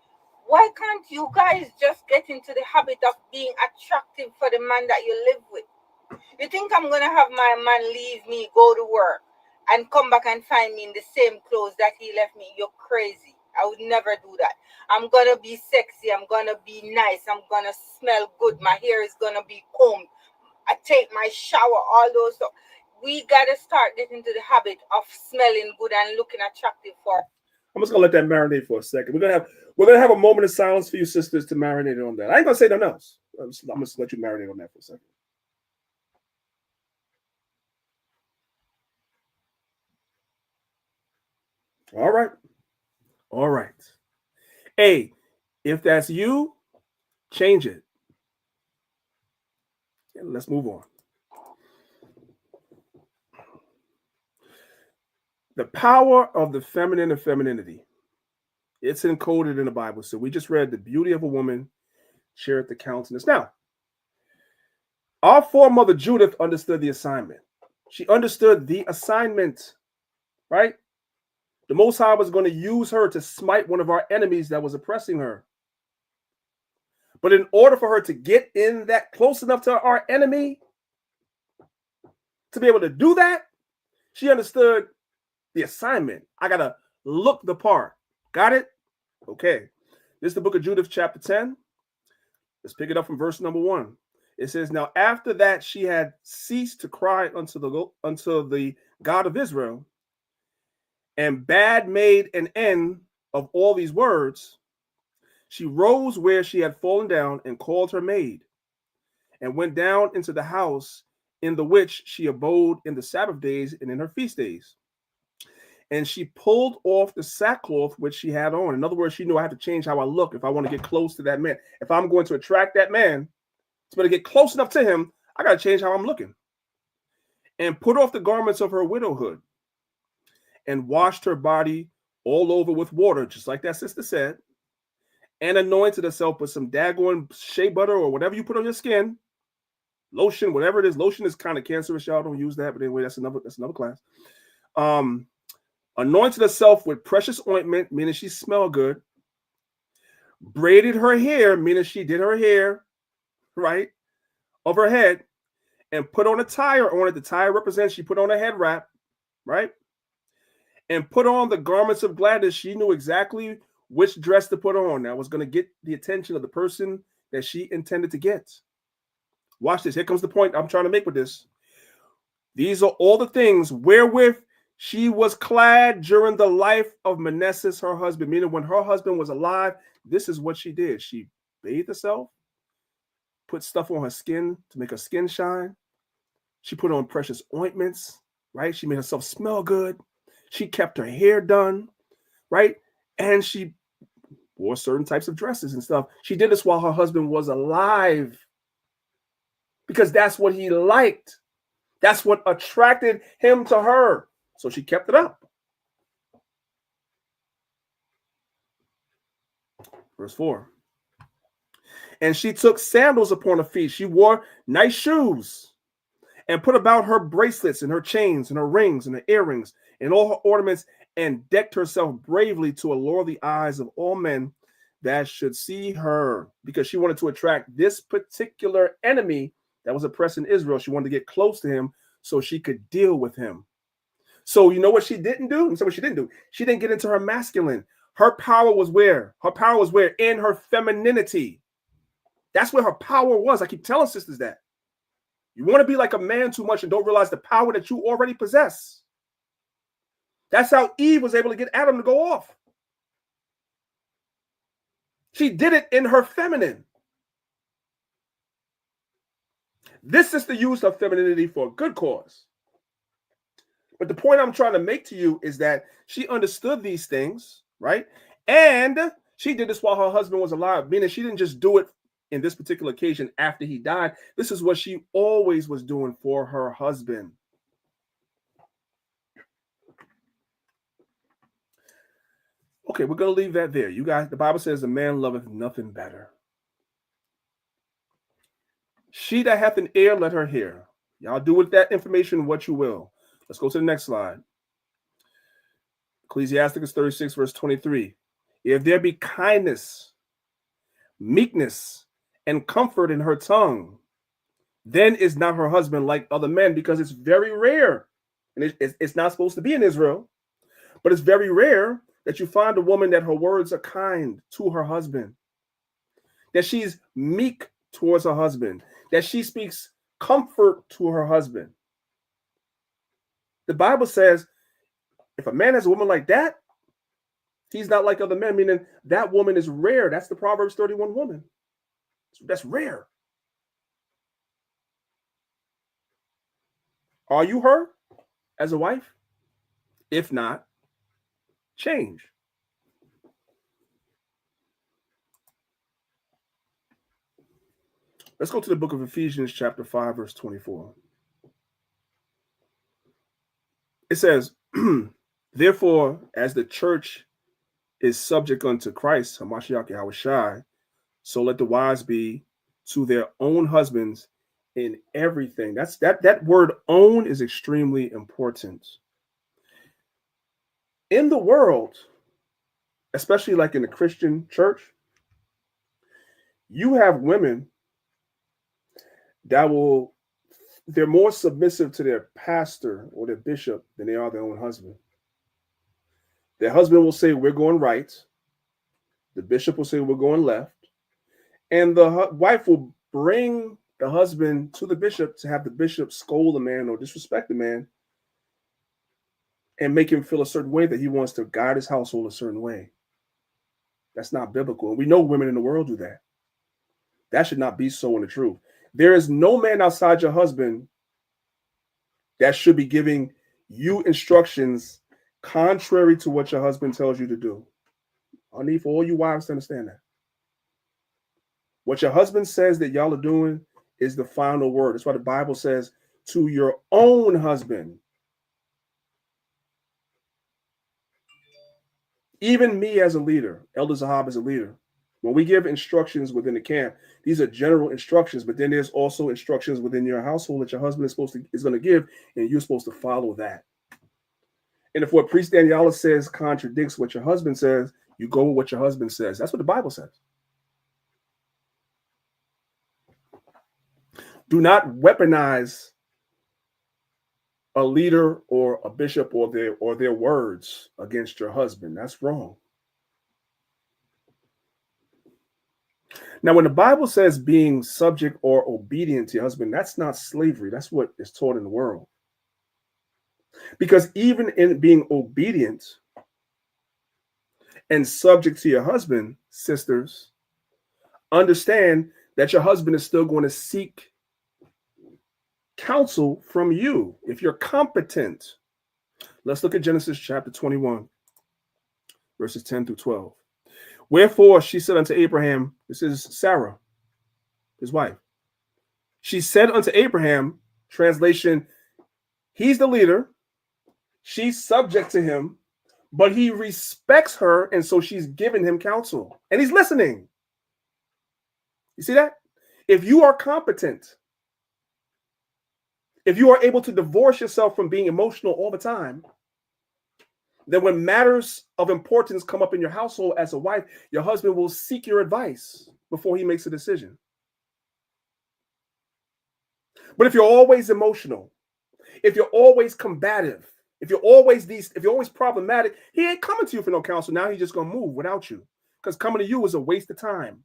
Why can't you guys just get into the habit of being attractive for the man that you live with? You think I'm gonna have my man leave me, go to work, and come back and find me in the same clothes that he left me? You're crazy. I would never do that. I'm gonna be sexy. I'm gonna be nice. I'm gonna smell good. My hair is gonna be combed. I take my shower, all those stuff. We gotta start getting into the habit of smelling good and looking attractive for. I'm just gonna let that marinate for a second. We're gonna have a moment of silence for you sisters to marinate on that. I ain't gonna say nothing else. I'm just let you marinate on that for a second. All right. Hey, if that's you, change it. And let's move on. The power of the feminine and femininity. It's encoded in the Bible. So we just read the beauty of a woman shareth the countenance. Now, our foremother Judith understood the assignment. She understood the assignment, right? The Most High was going to use her to smite one of our enemies that was oppressing her. But in order for her to get in that close enough to our enemy, to be able to do that, she understood the assignment. I got to look the part. Got it? Okay. This is the book of Judith, chapter 10. Let's pick it up from verse number 1. It says, now after that she had ceased to cry unto the God of Israel, and bad made an end of all these words, she rose where she had fallen down and called her maid, and went down into the house in the which she abode in the Sabbath days and in her feast days. And she pulled off the sackcloth which she had on. In other words, she knew I have to change how I look if I want to get close to that man. If I'm going to attract that man, it's going to get close enough to him, I got to change how I'm looking. And put off the garments of her widowhood, and washed her body all over with water, just like that sister said, and anointed herself with some daggone shea butter or whatever you put on your skin, lotion, whatever it is. Lotion is kind of cancerous, y'all don't use that, but anyway, that's another class. Anointed herself with precious ointment, meaning she smelled good. Braided her hair, meaning she did her hair, right, of her head, and put on a tire on it. The tire represents she put on a head wrap, right? And put on the garments of gladness. She knew exactly which dress to put on that was going to get the attention of the person that she intended to get. Watch this. Here comes the point I'm trying to make with this. These are all the things wherewith she was clad during the life of Manasseh, her husband, meaning when her husband was alive, this is what she did. She bathed herself, put stuff on her skin to make her skin shine. She put on precious ointments, right? She made herself smell good. She kept her hair done, right? And she wore certain types of dresses and stuff. She did this while her husband was alive because that's what he liked. That's what attracted him to her. So she kept it up. Verse 4. And she took sandals upon her feet. She wore nice shoes and put about her bracelets and her chains and her rings and her earrings and all her ornaments, and decked herself bravely to allure the eyes of all men that should see her, because she wanted to attract this particular enemy that was oppressing Israel. She wanted to get close to him so she could deal with him. So you know what she didn't do? And so what she didn't do? She didn't get into her masculine. Her power was where? Her power was where? In her femininity. That's where her power was. I keep telling sisters that. You want to be like a man too much and don't realize the power that you already possess. That's how Eve was able to get Adam to go off. She did it in her feminine. This sister used her femininity for a good cause. But the point I'm trying to make to you is that she understood these things, right? And she did this while her husband was alive, meaning she didn't just do it in this particular occasion after he died. This is what she always was doing for her husband. Okay, we're going to leave that there. You guys, the Bible says, a man loveth nothing better. She that hath an ear, let her hear. Y'all do with that information what you will. Let's go to the next slide. Ecclesiasticus 36, verse 23. If there be kindness, meekness, and comfort in her tongue, then is not her husband like other men, because it's very rare. And it's not supposed to be in Israel, but it's very rare that you find a woman that her words are kind to her husband, that she's meek towards her husband, that she speaks comfort to her husband. The Bible says if a man has a woman like that, he's not like other men, meaning that woman is rare. That's the Proverbs 31 woman. That's rare. Are you her as a wife? If not, change. Let's go to the book of Ephesians chapter 5, verse 24. It says, therefore, as the church is subject unto Christ, Hamashiach Yahushai, so let the wives be to their own husbands in everything. That word own is extremely important. In the world, especially like in the Christian church, you have women that they're more submissive to their pastor or their bishop than they are their own husband. Their husband will say, we're going right. The bishop will say, we're going left. And the wife will bring the husband to the bishop to have the bishop scold the man or disrespect the man and make him feel a certain way that he wants to guide his household a certain way. That's not biblical. And we know women in the world do that. That should not be so in the truth. There is no man outside your husband that should be giving you instructions contrary to what your husband tells you to do. I need for all you wives to understand that. What your husband says that y'all are doing is the final word. That's why the Bible says to your own husband. Even me as a leader, Elder Zahab as a leader, when we give instructions within the camp, these are general instructions, but then there's also instructions within your household that your husband is going to give, and you're supposed to follow that. And if what Priest Danyaahla says contradicts what your husband says, you go with what your husband says. That's what the Bible says. Do not weaponize a leader or a bishop or their words against your husband. That's wrong. Now, when the Bible says being subject or obedient to your husband, that's not slavery. That's what is taught in the world. Because even in being obedient and subject to your husband, sisters, understand that your husband is still going to seek counsel from you if you're competent. Let's look at Genesis chapter 21, verses 10 through 12. Wherefore she said unto Abraham, this is Sarah, his wife. She said unto Abraham, translation, he's the leader. She's subject to him, but he respects her, and so she's giving him counsel, and he's listening. You see that? If you are competent, if you are able to divorce yourself from being emotional all the time, then when matters of importance come up in your household as a wife, your husband will seek your advice before he makes a decision. But if you're always emotional, if you're always combative, if you're always problematic, he ain't coming to you for no counsel. Now he's just going to move without you, because coming to you is a waste of time.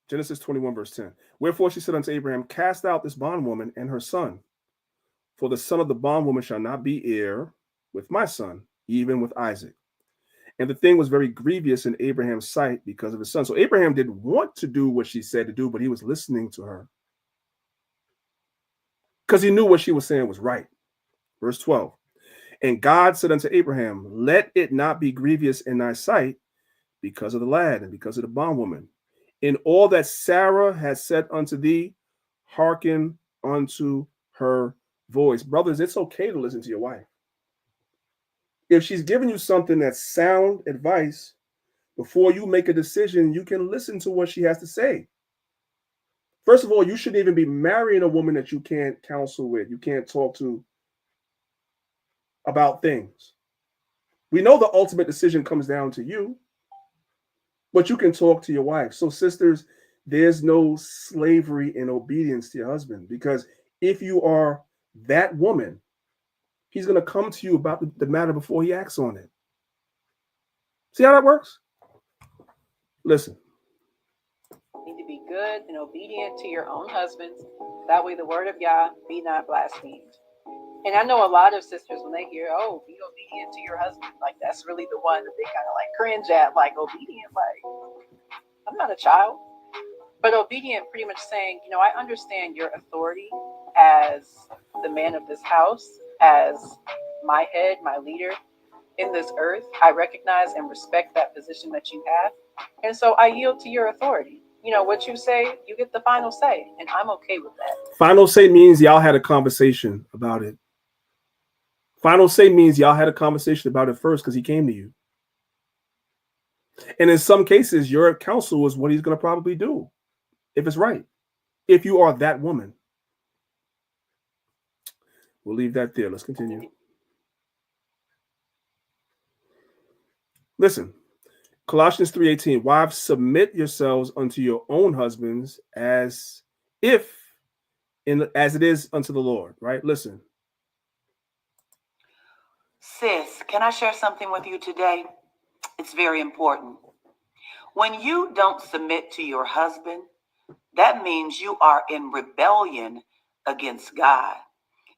Genesis 21, verse 10. Wherefore she said unto Abraham, cast out this bondwoman and her son, for the son of the bondwoman shall not be heir with my son, even with Isaac. And the thing was very grievous in Abraham's sight because of his son. So Abraham didn't want to do what she said to do, but he was listening to her because he knew what she was saying was right. Verse 12. And God said unto Abraham, let it not be grievous in thy sight because of the lad and because of the bondwoman. In all that Sarah has said unto thee, hearken unto her voice. Brothers, it's okay to listen to your wife. If she's giving you something that's sound advice, before you make a decision, you can listen to what she has to say. First of all, you shouldn't even be marrying a woman that you can't counsel with, you can't talk to about things. We know the ultimate decision comes down to you, but you can talk to your wife. So, sisters, there's no slavery in obedience to your husband, because if you are that woman, he's going to come to you about the matter before he acts on it. See how that works? Listen. You need to be good and obedient to your own husbands. That way the word of Yah be not blasphemed. And I know a lot of sisters, when they hear, oh, be obedient to your husband, like that's really the one that they kind of like cringe at, like obedient, like I'm not a child. But obedient pretty much saying, you know, I understand your authority as the man of this house, as my head, my leader in this earth. I recognize and respect that position that you have. And so I yield to your authority. You know, what you say, you get the final say. And I'm okay with that. Final say means y'all had a conversation about it. Final say means y'all had a conversation about it first because he came to you. And in some cases, your counsel is what he's going to probably do, if it's right, if you are that woman. We'll leave that there. Let's continue. Listen, Colossians 3:18, wives, submit yourselves unto your own husbands as it is unto the Lord, right? Listen. Sis, can I share something with you today? It's very important. When you don't submit to your husband, that means you are in rebellion against God.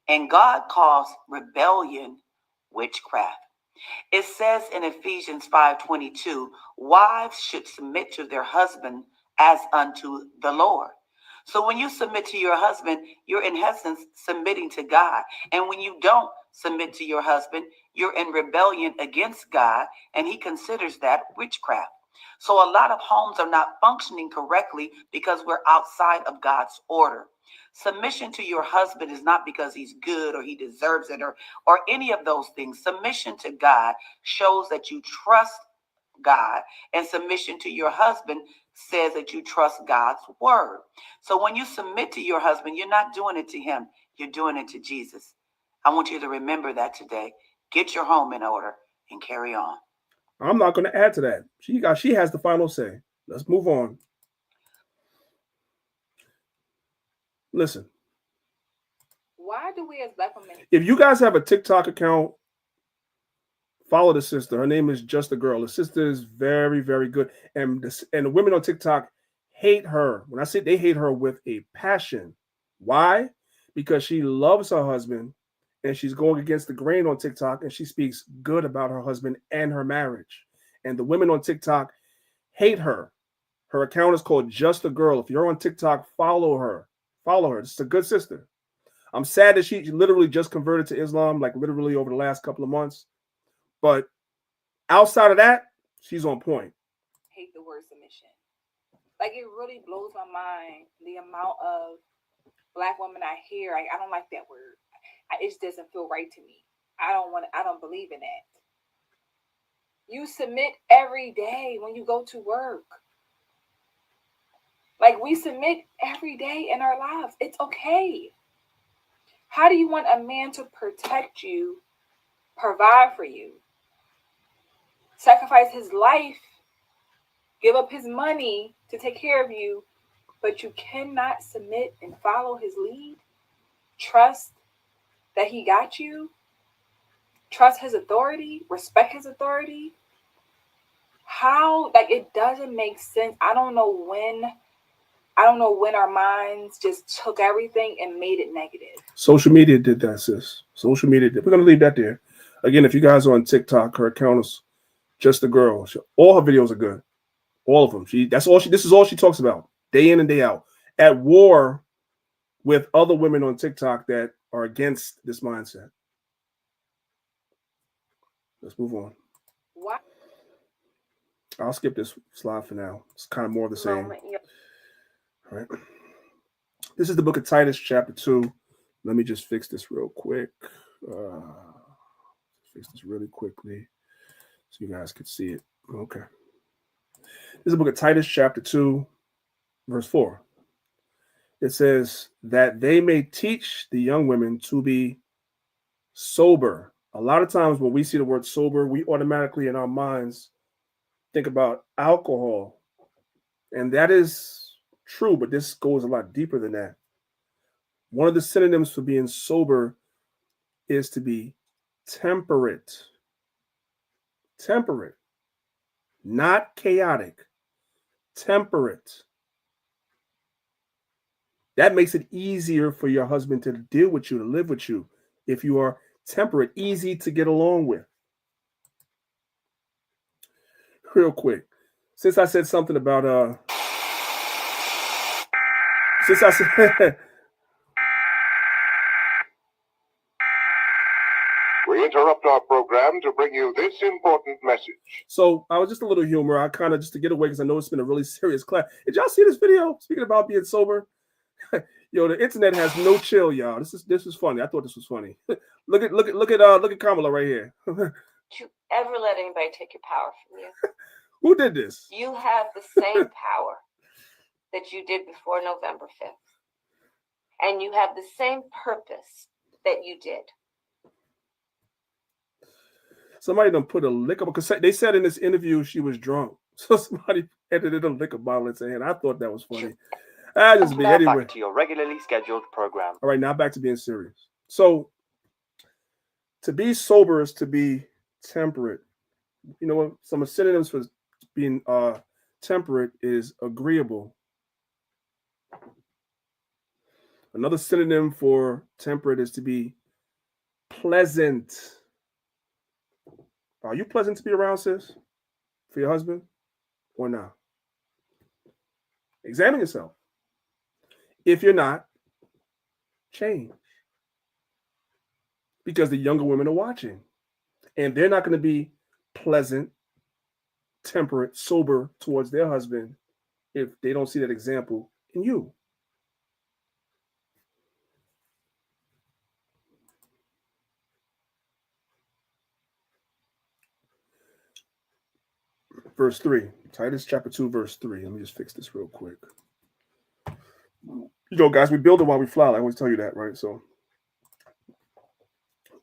And God calls rebellion witchcraft. It says in Ephesians 5:22, wives should submit to their husband as unto the Lord. So when you submit to your husband, you're in essence submitting to God. And when you don't submit to your husband, you're in rebellion against God, and he considers that witchcraft. So a lot of homes are not functioning correctly because we're outside of God's order. Submission to your husband is not because he's good or he deserves it or any of those things. Submission to God shows that you trust God, and submission to your husband says that you trust God's word. So when you submit to your husband, you're not doing it to him, you're doing it to Jesus. I want you to remember that today. Get your home in order and carry on. I'm not going to add to that. She has the final say. Let's move on. Listen. Why do we as black women? If you guys have a TikTok account, follow the sister. Her name is Just a Girl. The sister is very, very good. And the women on TikTok hate her. When I say they hate her with a passion. Why? Because she loves her husband and she's going against the grain on TikTok and she speaks good about her husband and her marriage. And the women on TikTok hate her. Her account is called Just a Girl. If you're on TikTok, follow her. Follow her. It's a good sister. I'm sad that she literally just converted to Islam, like literally over the last couple of months. But outside of that, she's on point. Hate the word submission. Like, it really blows my mind the amount of black women I hear. I don't like that word. It just doesn't feel right to me. I don't believe in that. You submit every day when you go to work. Like, we submit every day in our lives. It's okay. How do you want a man to protect you, provide for you, sacrifice his life, give up his money to take care of you, but you cannot submit and follow his lead? Trust that he got you? Trust his authority? Respect his authority? How? Like, it doesn't make sense. I don't know when I don't know when our minds just took everything and made it negative. Social media did that, sis. Social media did. We're gonna leave that there. Again, if you guys are on TikTok, her account is just a girl. All her videos are good. All of them. This is all she talks about, day in and day out. At war with other women on TikTok that are against this mindset. Let's move on. Why? I'll skip this slide for now. It's kind of more of the same. All right. This is the book of Titus, chapter 2. Let me just fix this real quick. Fix this really quickly so you guys can see it. Okay. This is the book of Titus, chapter 2, verse 4. It says that they may teach the young women to be sober. A lot of times when we see the word sober, we automatically in our minds think about alcohol. And that is true, but this goes a lot deeper than that. One of the synonyms for being sober is to be temperate. Temperate. Not chaotic. Temperate. That makes it easier for your husband to deal with you, to live with you, if you are temperate, easy to get along with. Real quick, since I said something about we interrupt our program to bring you this important message. So I was just a little humor. I kind of just to get away because I know it's been a really serious class. Did y'all see this video? Speaking about being sober. Yo, the internet has no chill, y'all. This is funny. I thought this was funny. look at Kamala right here. You ever let anybody take your power from you? Who did this? You have the same power that you did before November 5th. And you have the same purpose that you did. Somebody done put a liquor, because they said in this interview she was drunk. So somebody edited a liquor bottle in her hand. I thought that was funny. Anyway. Back to your regularly scheduled program. All right, now back to being serious. So to be sober is to be temperate. You know what? Some synonyms for being temperate is agreeable. Another synonym for temperate is to be pleasant. Are you pleasant to be around, sis? For your husband? Or not? Examine yourself. If you're not, change. Because the younger women are watching. And they're not going to be pleasant, temperate, sober towards their husband if they don't see that example in you. Verse 3. Titus chapter 2, verse 3. Let me just fix this real quick. You know, guys, we build it while we fly. I always tell you that, right? So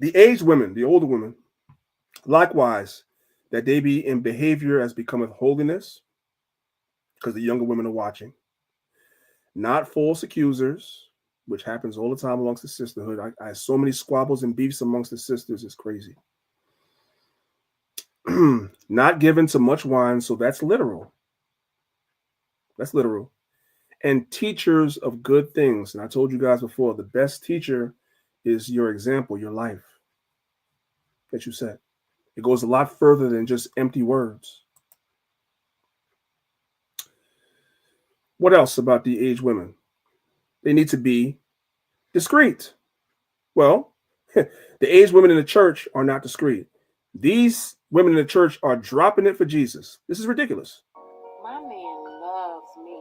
the aged women, the older women, likewise, that they be in behavior as becometh holiness, because the younger women are watching. Not false accusers, which happens all the time amongst the sisterhood. I have so many squabbles and beefs amongst the sisters. It's crazy. Not given to much wine, so that's literal. That's literal. And teachers of good things. And I told you guys before, the best teacher is your example, your life that you set. It goes a lot further than just empty words. What else about the aged women? They need to be discreet. Well, the aged women in the church are not discreet. These women in the church are dropping it for Jesus. This is ridiculous. My man loves me.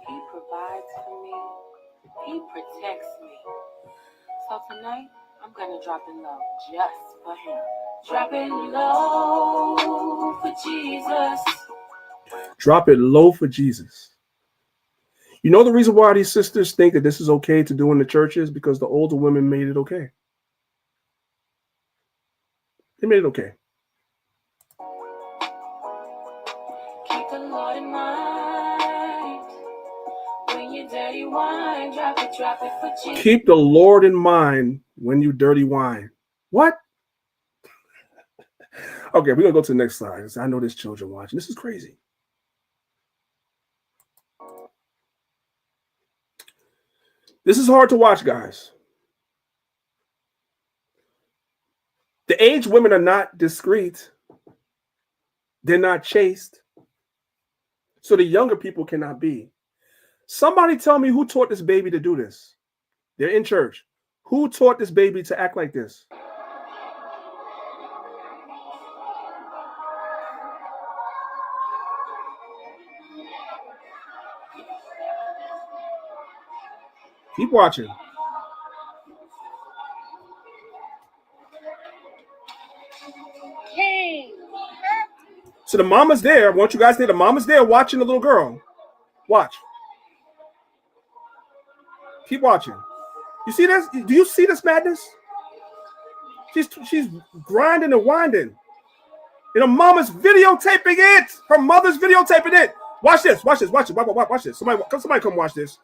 He provides for me. He protects me. So tonight, I'm going to drop it low just for him. Drop it low for Jesus. Drop it low for Jesus. You know the reason why these sisters think that this is okay to do in the churches? Because the older women made it okay. They made it okay. Keep the Lord in mind. When you dirty wine, drop it for Jesus. Keep the Lord in mind when you dirty wine. What? Okay, we're going to go to the next slide. I know there's children watching. This is crazy. This is hard to watch, guys. The aged women are not discreet. They're not chaste. So the younger people cannot be. Somebody tell me who taught this baby to do this. They're in church. Who taught this baby to act like this? Keep watching. So the mama's there. I want you guys there. The mama's there watching the little girl. Watch. Keep watching. You see this? Do you see this madness? She's grinding and winding. And her mama's videotaping it. Her mother's videotaping it. Watch this. Watch this. Watch it. Watch this. Somebody come watch this.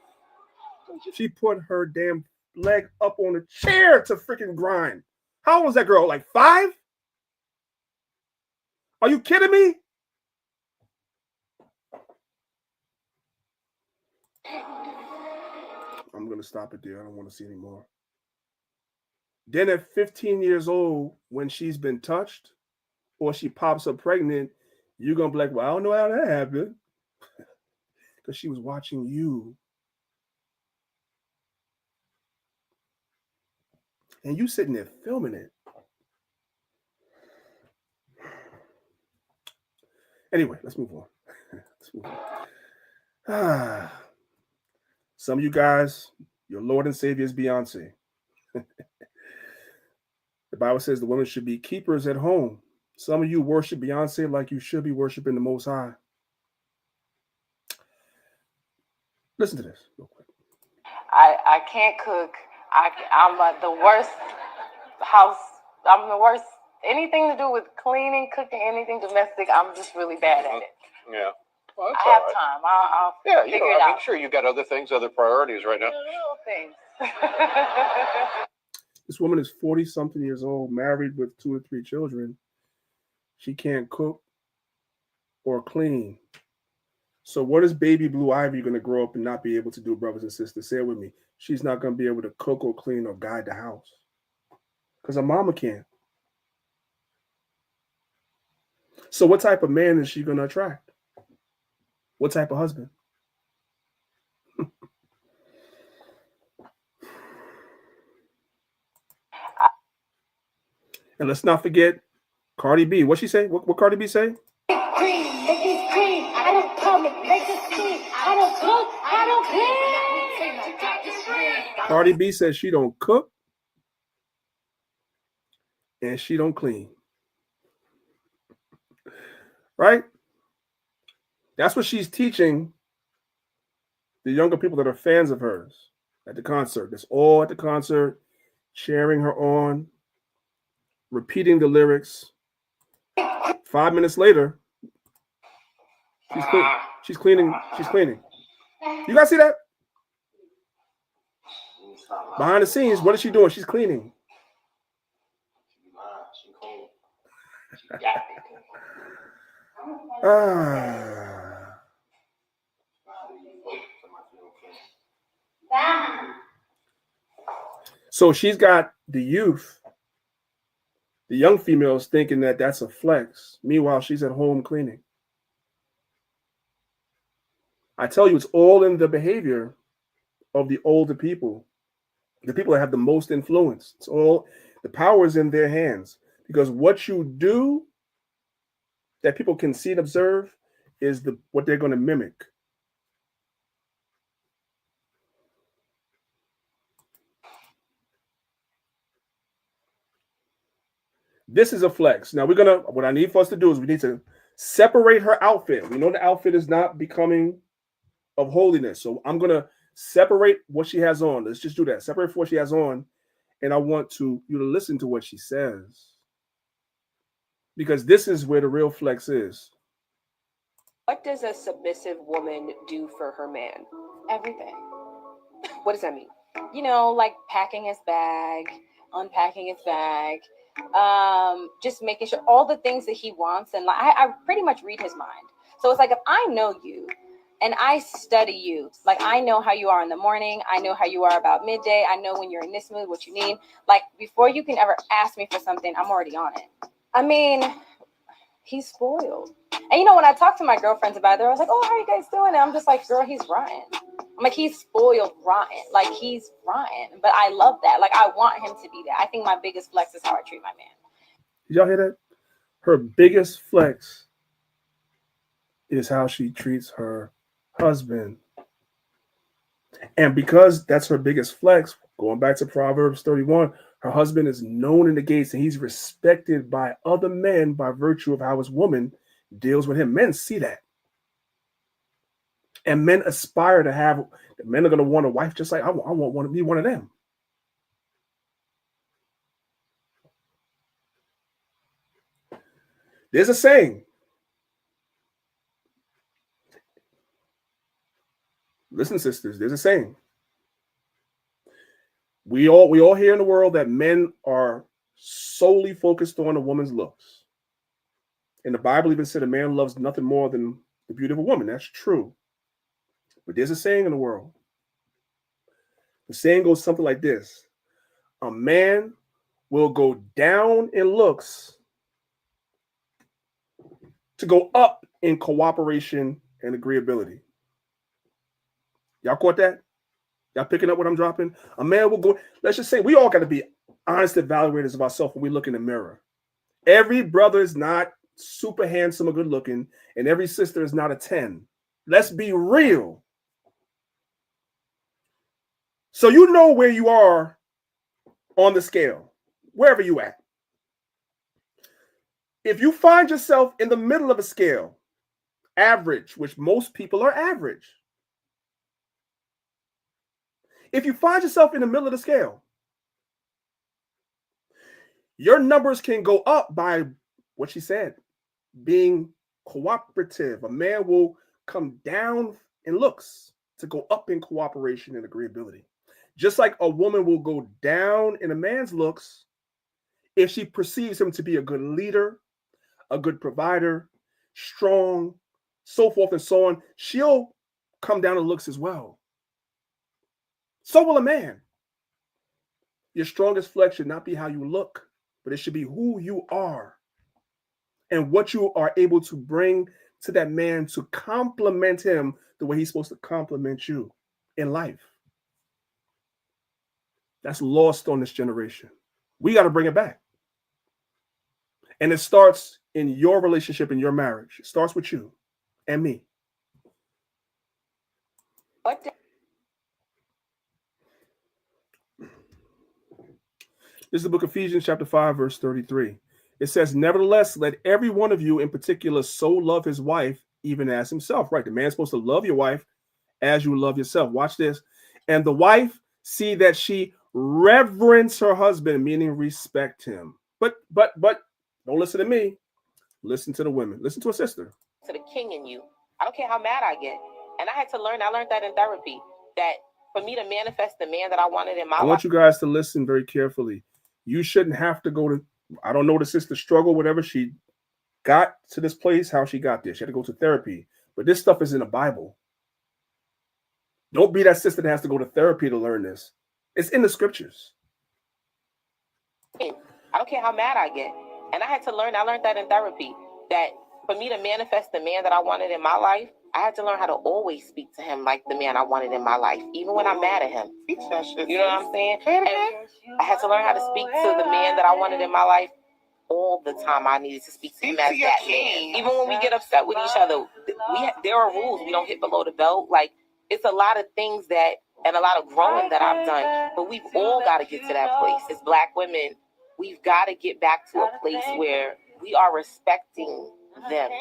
She put her damn leg up on a chair to freaking grind. How old was that girl? Like 5? Are you kidding me? I'm going to stop it there. I don't want to see anymore. Then at 15 years old, when she's been touched or she pops up pregnant, you're going to be like, well, I don't know how that happened. Because she was watching you. And you sitting there filming it. Anyway, let's move on. Some of you guys, your Lord and Savior is Beyonce. The Bible says the women should be keepers at home. Some of you worship Beyonce like you should be worshiping the Most High. Listen to this real quick. I can't cook. I'm the worst house. I'm the worst. Anything to do with cleaning, cooking, anything domestic, I'm just really bad at it. Yeah. Well, I have time. I'll figure it out. I'm sure you've got other things, other priorities right now. Little things. This woman is 40-something years old, married with 2 or 3 children. She can't cook or clean. So what is baby Blue Ivy going to grow up and not be able to do, brothers and sisters? Say it with me. She's not going to be able to cook or clean or guide the house. Because her mama can't. So what type of man is she going to attract? What type of husband? And let's not forget Cardi B. What she say? What Cardi B say? I don't come make it clean. I don't cook. I don't clean. Cardi B says she don't cook and she don't clean. Right? That's what she's teaching the younger people that are fans of hers at the concert. That's all at the concert, cheering her on, repeating the lyrics. 5 minutes later, she's cleaning. You guys see that? Behind the scenes, what is she doing? She's cleaning. So she's got the youth, the young females thinking that that's a flex. Meanwhile, she's at home cleaning. I tell you, it's all in the behavior of the older people, the people that have the most influence. It's all, the power is in their hands, because what you do that people can see and observe is what they're going to mimic. This is a flex. Now what I need for us to do is we need to separate her outfit. We know the outfit is not becoming of holiness. So I'm going to separate what she has on. Let's just do that. Separate what she has on. And I want you to listen to what she says. Because this is where the real flex is. What does a submissive woman do for her man? Everything. What does that mean? Like packing his bag, unpacking his bag, just making sure all the things that he wants. And I pretty much read his mind. So it's like, if I know you And I study you. Like, I know how you are in the morning. I know how you are about midday. I know when you're in this mood, what you need. Like, before you can ever ask me for something, I'm already on it. I mean, he's spoiled. And you know, when I talk to my girlfriends about it, I was like, oh, how are you guys doing? And I'm just like, girl, he's rotten. I'm like, he's spoiled rotten. Like, he's rotten. But I love that. Like, I want him to be that. I think my biggest flex is how I treat my man. Did y'all hear that? Her biggest flex is how she treats her husband. And because that's her biggest flex, going back to Proverbs 31, her husband is known in the gates and he's respected by other men by virtue of how his woman deals with him. Men see that. And men aspire to have, men are going to want a wife just like I want to be one of them. There's a saying. Listen, sisters, there's a saying. We all hear in the world that men are solely focused on a woman's looks. And the Bible even said a man loves nothing more than the beauty of a woman. That's true. But there's a saying in the world. The saying goes something like this. A man will go down in looks to go up in cooperation and agreeability. Y'all caught that? Y'all picking up what I'm dropping? A man will go, let's just say we all got to be honest evaluators of ourselves when we look in the mirror. Every brother is not super handsome or good looking, and every sister is not a 10. Let's be real. So you know where you are on the scale, wherever you at. If you find yourself in the middle of a scale, average, which most people are average. If you find yourself in the middle of the scale, your numbers can go up by what she said, being cooperative. A man will come down in looks to go up in cooperation and agreeability. Just like a woman will go down in a man's looks if she perceives him to be a good leader, a good provider, strong, so forth and so on, she'll come down in looks as well. So will a man. Your strongest flex should not be how you look, but it should be who you are and what you are able to bring to that man to complement him the way he's supposed to complement you in life. That's lost on this generation. We got to bring it back. And it starts in your relationship, in your marriage. It starts with you and me. This is the book of Ephesians chapter 5, verse 33. It says, nevertheless, let every one of you in particular so love his wife, even as himself. Right. The man's supposed to love your wife as you love yourself. Watch this. And the wife see that she reverence her husband, meaning respect him. But don't listen to me. Listen to the women. Listen to a sister. To the king in you. I don't care how mad I get. And I learned that in therapy, that for me to manifest the man that I wanted in my life. I want you guys to listen very carefully. You shouldn't have to go to, I don't know the sister struggle, whatever she got to this place, how she got there. She had to go to therapy. But this stuff is in the Bible. Don't be that sister that has to go to therapy to learn this. It's in the scriptures. I don't care how mad I get. And I learned that in therapy, that for me to manifest the man that I wanted in my life, I had to learn how to always speak to him like the man I wanted in my life, even when I'm mad at him. You know what I'm saying? And I had to learn how to speak to the man that I wanted in my life all the time. I needed to speak to him as that man. Even when we get upset with each other, there are rules. We don't hit below the belt. Like, it's a lot of things that, and a lot of growing that I've done. But we've all got to get to that place. As Black women, we've got to get back to a place where we are respecting them.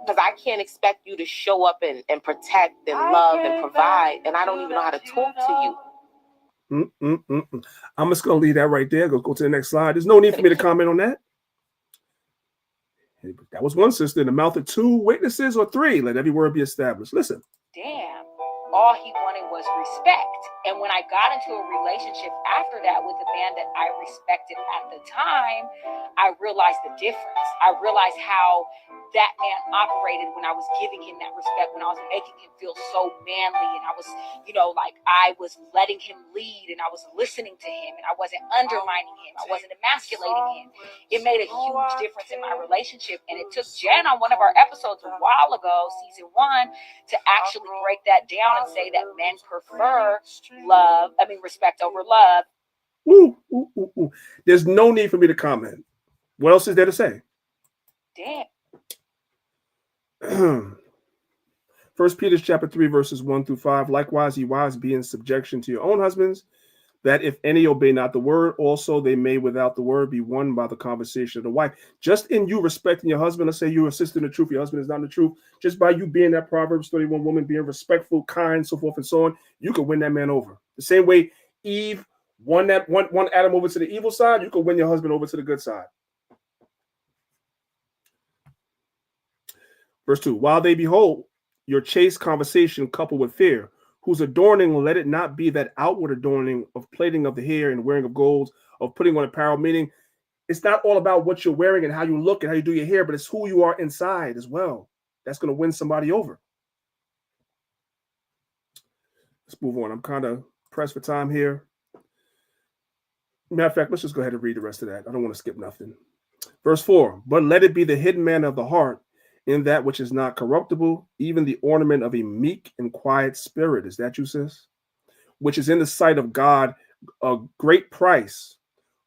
Because I can't expect you to show up and protect and love and provide, and I don't even know how to talk to you. I'm just going to leave that right there. Go to the next slide. There's no need for me to comment on that. That was one sister. In the mouth of two witnesses or three, let every word be established. Listen. Damn. All he wanted was respect. And when I got into a relationship after that with a man that I respected at the time, I realized the difference. I realized how that man operated, when I was giving him that respect, when I was making him feel so manly, and I was, like I was letting him lead, and I was listening to him, and I wasn't undermining him, I wasn't emasculating him. It made a huge difference in my relationship. And it took Jen on one of our episodes a while ago, season 1, to actually break that down and say that men prefer respect over love. Ooh. There's no need for me to comment. What else is there to say? Damn. 1 Peter chapter 3, verses 1 through 5. Likewise, ye wives, be in subjection to your own husbands, that if any obey not the word, also they may without the word be won by the conversation of the wife. Just in you respecting your husband, let's say you're a sister in the truth, your husband is not in the truth, just by you being that Proverbs 31 woman, being respectful, kind, so forth and so on, you could win that man over. The same way Eve won Adam over to the evil side, you could win your husband over to the good side. Verse 2, while they behold your chaste conversation coupled with fear, whose adorning, let it not be that outward adorning of plaiting of the hair and wearing of gold, of putting on apparel, meaning it's not all about what you're wearing and how you look and how you do your hair, but it's who you are inside as well. That's going to win somebody over. Let's move on. I'm kind of pressed for time here. Matter of fact, let's just go ahead and read the rest of that. I don't want to skip nothing. Verse 4, but let it be the hidden man of the heart, in that which is not corruptible, even the ornament of a meek and quiet spirit. Is that you, sis? Which is in the sight of God a great price.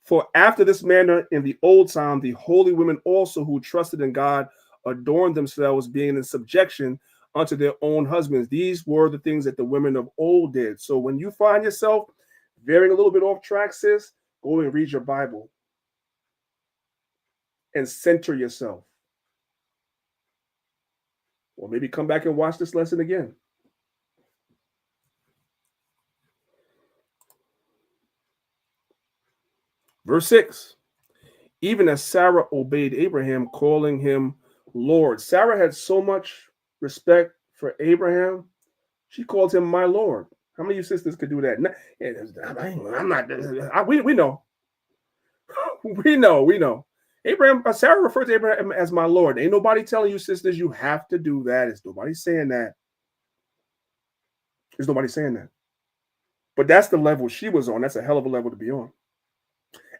For after this manner in the old time, the holy women also who trusted in God adorned themselves, being in subjection unto their own husbands. These were the things that the women of old did. So when you find yourself veering a little bit off track, sis, go and read your Bible and center yourself. Or maybe come back and watch this lesson again. Verse 6, even as Sarah obeyed Abraham, calling him Lord. Sarah had so much respect for Abraham, she called him my Lord. How many of you sisters could do that? I'm not. We know. We know. Sarah referred to Abraham as my Lord. Ain't nobody telling you, sisters, you have to do that. It's nobody saying that. There's nobody saying that. But that's the level she was on. That's a hell of a level to be on.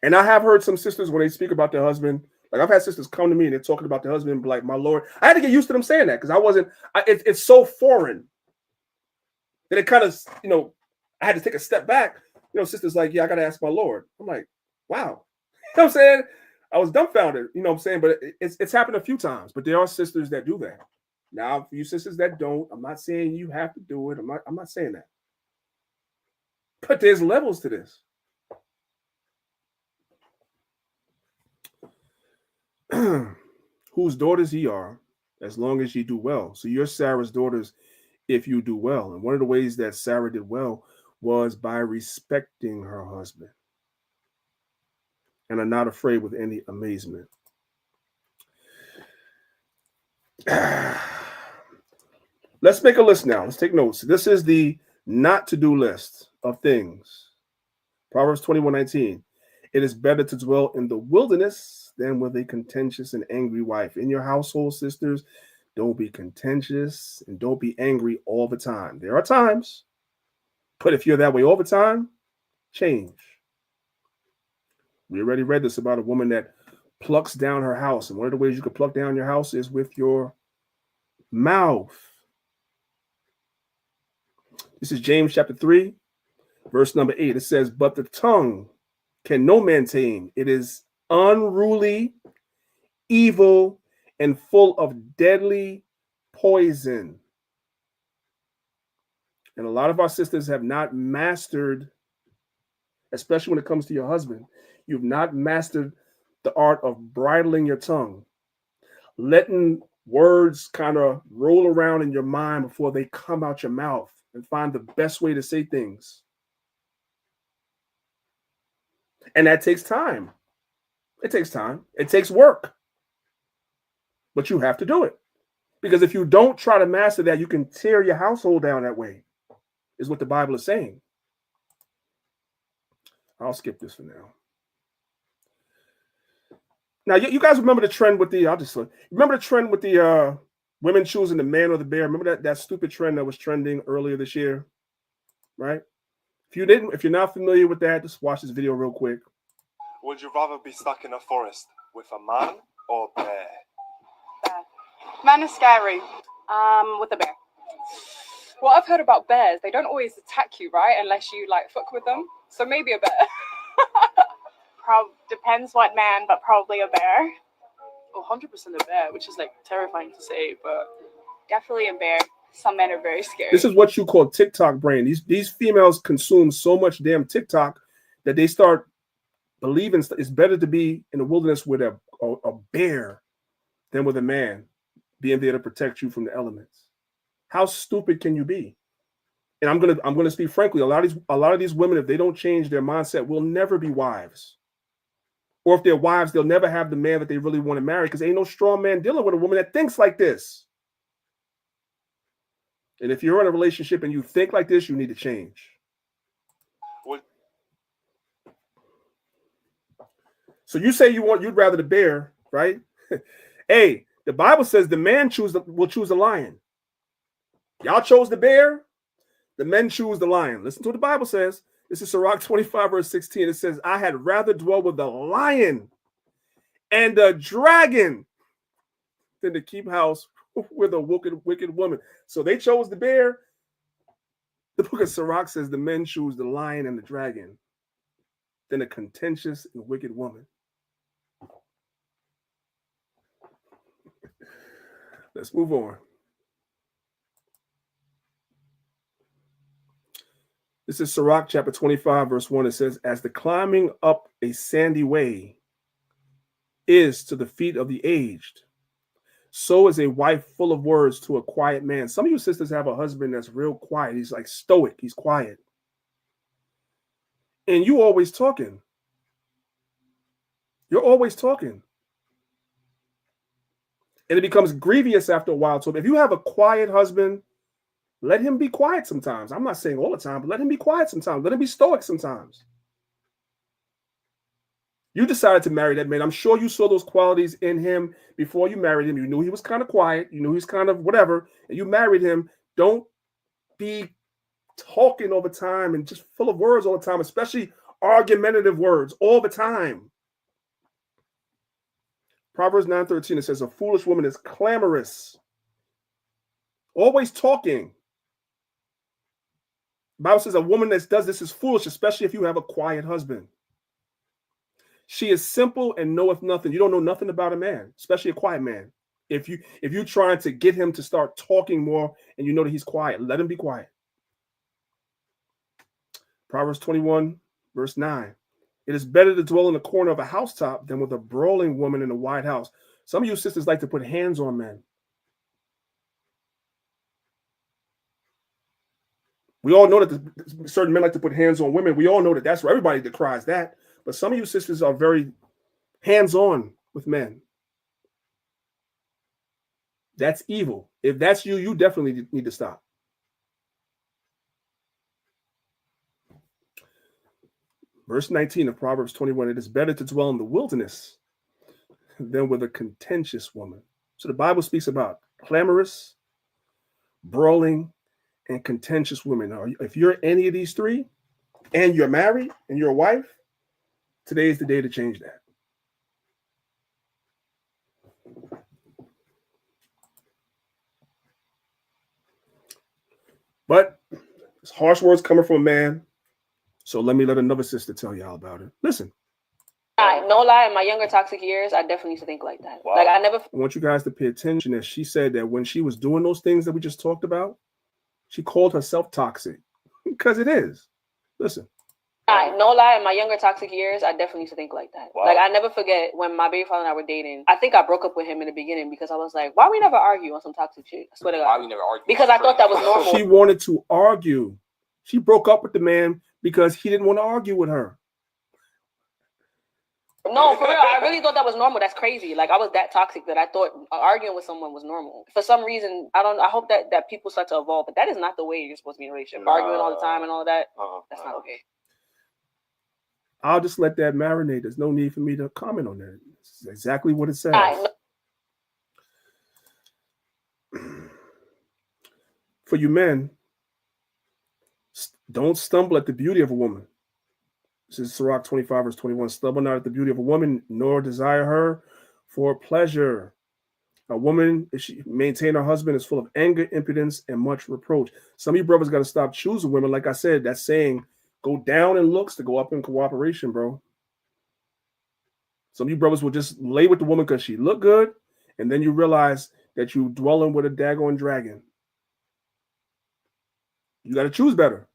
And I have heard some sisters, when they speak about their husband, like I've had sisters come to me and they're talking about their husband, like my Lord. I had to get used to them saying that because it's so foreign that it kind of, I had to take a step back. Sisters like, yeah, I got to ask my Lord. I'm like, wow. You know what I'm saying? I was dumbfounded, you know what I'm saying? But it's happened a few times, but there are sisters that do that. Now, for you sisters that don't, I'm not saying you have to do it. I'm not saying that. But there's levels to this. Whose daughters ye are, as long as ye do well. So you're Sarah's daughters if you do well. And one of the ways that Sarah did well was by respecting her husband and are not afraid with any amazement. Let's make a list now. Let's take notes. This is the not to do list of things. Proverbs 21:19. It is better to dwell in the wilderness than with a contentious and angry wife. In your household, sisters, don't be contentious and don't be angry all the time. There are times, but if you're that way all the time, change. We already read this about a woman that plucks down her house. And one of the ways you can pluck down your house is with your mouth. This is James chapter 3, verse number 8. It says, but the tongue can no man tame. It is unruly, evil, and full of deadly poison. And a lot of our sisters have not mastered, especially when it comes to your husband, you've not mastered the art of bridling your tongue, letting words kind of roll around in your mind before they come out your mouth, and find the best way to say things. And that takes time. It takes time. It takes work. But you have to do it. Because if you don't try to master that, you can tear your household down that way, is what the Bible is saying. I'll skip this for now. Now, you guys remember the trend with the? Remember the trend with the women choosing the man or the bear. Remember that stupid trend that was trending earlier this year, right? If you're not familiar with that, just watch this video real quick. Would you rather be stuck in a forest with a man or a bear? Bear. Man is scary. With a bear. Well, I've heard about bears. They don't always attack you, right? Unless you like fuck with them. So maybe a bear. Depends what man, but probably a bear. Oh, 100% a bear, which is like terrifying to say, but definitely a bear. Some men are very scary. This is what you call TikTok brain. These females consume so much damn TikTok that they start believing it's better to be in the wilderness with a bear than with a man being there to protect you from the elements. How stupid can you be? And I'm gonna speak frankly. A lot of these women, if they don't change their mindset, will never be wives. Or if they're wives, they'll never have the man that they really want to marry because ain't no strong man dealing with a woman that thinks like this. And if you're in a relationship and you think like this, you need to change. So you say you'd rather the bear, right? Hey, the Bible says the man will choose the lion. Y'all chose the bear. The men choose the lion. Listen to what the Bible says. This is Sirach 25, verse 16. It says, I had rather dwell with the lion and the dragon than to keep house with a wicked woman. So they chose the bear. The book of Sirach says the men choose the lion and the dragon than a contentious and wicked woman. Let's move on. This is Sirach chapter 25, verse 1. It says, as the climbing up a sandy way is to the feet of the aged, so is a wife full of words to a quiet man. Some of you sisters have a husband that's real quiet. He's like stoic. He's quiet. And you always talking. You're always talking. And it becomes grievous after a while. So if you have a quiet husband, let him be quiet sometimes. I'm not saying all the time, but let him be quiet sometimes. Let him be stoic sometimes. You decided to marry that man. I'm sure you saw those qualities in him before you married him. You knew he was kind of quiet. You knew he was kind of whatever. And you married him. Don't be talking all the time and just full of words all the time, especially argumentative words all the time. Proverbs 9:13, it says, a foolish woman is clamorous, always talking. The Bible says a woman that does this is foolish, especially if you have a quiet husband. She is simple and knoweth nothing. You don't know nothing about a man, especially a quiet man. If you're trying to get him to start talking more and you know that he's quiet, let him be quiet. Proverbs 21, verse 9. It is better to dwell in the corner of a housetop than with a brawling woman in a wide house. Some of you sisters like to put hands on men. We all know that certain men like to put hands on women. We all know that that's where everybody decries that. But some of you sisters are very hands-on with men. That's evil. If that's you, you definitely need to stop. Verse 19 of Proverbs 21, it is better to dwell in the wilderness than with a contentious woman. So the Bible speaks about clamorous, brawling, and contentious women. If you're any of these three and you're married and you're a wife, today is the day to change that. But it's harsh words coming from a man. So let me let another sister tell y'all about it. Listen. No lie, in my younger toxic years, I definitely used to think like that. Wow. Like I want you guys to pay attention that she said that when she was doing those things that we just talked about, she called herself toxic because it is. Listen. No lie, in my younger toxic years, I definitely used to think like that. Wow. Like I never forget when my baby father and I were dating. I think I broke up with him in the beginning because I was like, why we never argue on some toxic shit? I swear to God. Why we never argue? Because I thought that was normal. She wanted to argue. She broke up with the man because he didn't want to argue with her. No, for real. I really thought that was normal. That's crazy. Like I was that toxic that I thought arguing with someone was normal. For some reason, I hope that people start to evolve, but that is not the way you're supposed to be in a relationship. Arguing all the time and all that. That's not okay. I'll just let that marinate. There's no need for me to comment on that. It's exactly what it says. For you men, don't stumble at the beauty of a woman. This is Sirach 25, verse 21. Stumble not at the beauty of a woman, nor desire her for pleasure. A woman, if she maintain her husband, is full of anger, impudence, and much reproach. Some of you brothers got to stop choosing women. Like I said, that's saying go down in looks to go up in cooperation, bro. Some of you brothers will just lay with the woman because she look good, and then you realize that you dwelling with a daggone dragon. You got to choose better.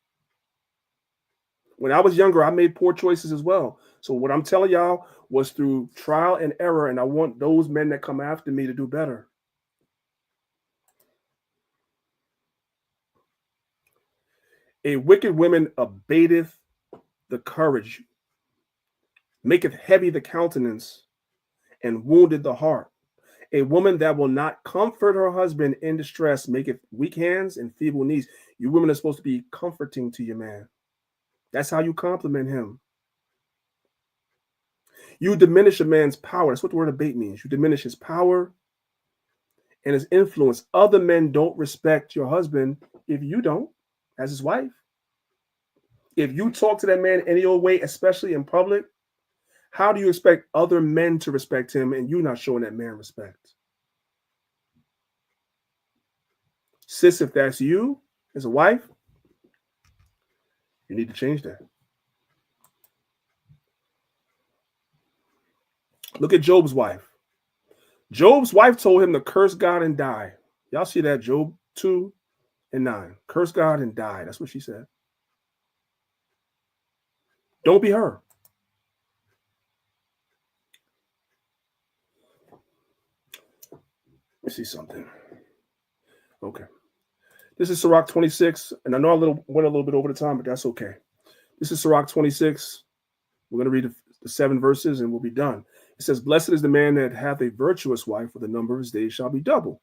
When I was younger, I made poor choices as well. So what I'm telling y'all was through trial and error, and I want those men that come after me to do better. A wicked woman abateth the courage, maketh heavy the countenance, and wounded the heart. A woman that will not comfort her husband in distress maketh weak hands and feeble knees. You women are supposed to be comforting to your man. That's how you compliment him. You diminish a man's power. That's what the word abate means. You diminish his power and his influence. Other men don't respect your husband if you don't, as his wife. If you talk to that man any old way, especially in public, how do you expect other men to respect him and you not showing that man respect? Sis, if that's you as a wife, you need to change that. Look at Job's wife. Job's wife told him to curse God and die. Y'all see that? Job 2:9. Curse God and die. That's what she said. Don't be her. Let me see something. Okay. This is Sirach 26, and I know I went a little bit over the time, but that's okay. This is Sirach 26. We're going to read the 7 verses, and we'll be done. It says, blessed is the man that hath a virtuous wife, for the number of his days shall be double.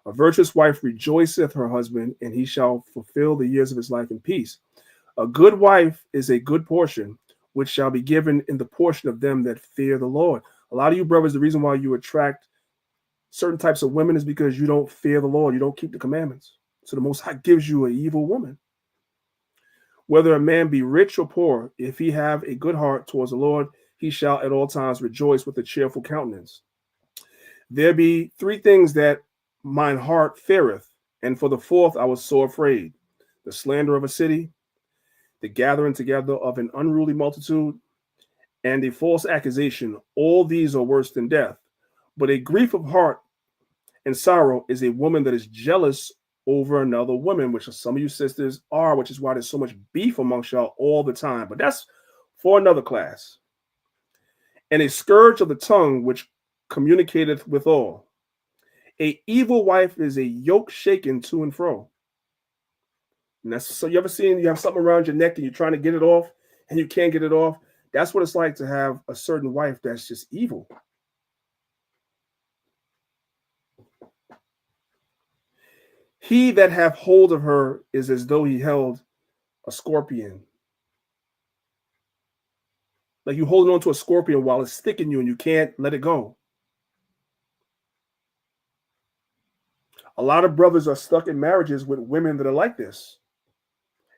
A virtuous wife rejoiceth her husband, and he shall fulfill the years of his life in peace. A good wife is a good portion, which shall be given in the portion of them that fear the Lord. A lot of you brothers, the reason why you attract certain types of women is because you don't fear the Lord. You don't keep the commandments. So the Most High gives you an evil woman. Whether a man be rich or poor, if he have a good heart towards the Lord, he shall at all times rejoice with a cheerful countenance. There be 3 things that mine heart feareth, and for the 4th I was so afraid: the slander of a city, the gathering together of an unruly multitude, and a false accusation. All these are worse than death. But a grief of heart and sorrow is a woman that is jealous over another woman, which some of you sisters are, which is why there's so much beef amongst y'all all the time. But that's for another class. And a scourge of the tongue, which communicateth withal. A evil wife is a yoke shaken to and fro. And that's, so you ever seen you have something around your neck and you're trying to get it off and you can't get it off? That's what it's like to have a certain wife that's just evil. He that hath hold of her is as though he held a scorpion. Like you holding on to a scorpion while it's sticking you and you can't let it go. A lot of brothers are stuck in marriages with women that are like this.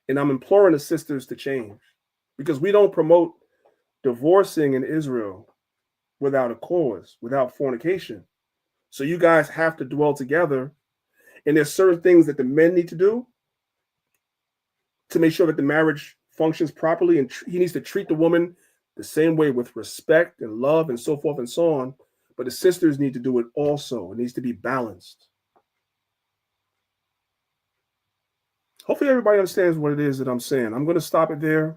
And I'm imploring the sisters to change, because we don't promote divorcing in Israel without a cause, without fornication. So you guys have to dwell together. And there's certain things that the men need to do to make sure that the marriage functions properly. And he needs to treat the woman the same way, with respect and love and so forth and so on. But the sisters need to do it also. It needs to be balanced. Hopefully everybody understands what it is that I'm saying. I'm going to stop it there.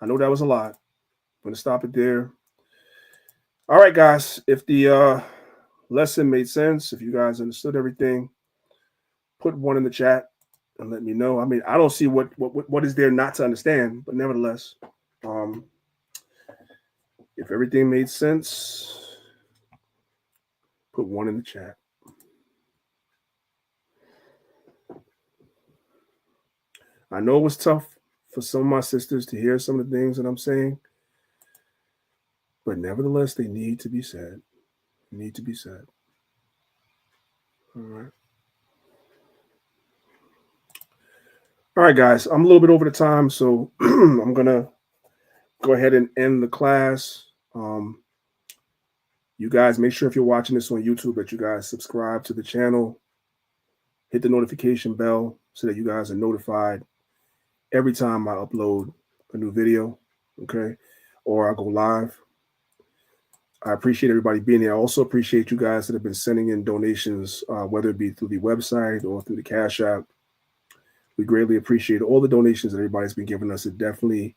I know that was a lot. I'm going to stop it there. All right, guys. If the lesson made sense, if you guys understood everything, put 1 in the chat and let me know. I mean, I don't see what is there not to understand, but nevertheless, if everything made sense, put 1 in the chat. I know it was tough for some of my sisters to hear some of the things that I'm saying. but nevertheless, they need to be said. Need to be said. All right. All right, guys. I'm a little bit over the time, so I'm gonna go ahead and end the class. You guys, make sure if you're watching this on YouTube that you guys subscribe to the channel, hit the notification bell so that you guys are notified every time I upload a new video, okay, or I go live. I appreciate everybody being there. I also appreciate you guys that have been sending in donations, whether it be through the website or through the Cash App. We greatly appreciate all the donations that everybody's been giving us. It definitely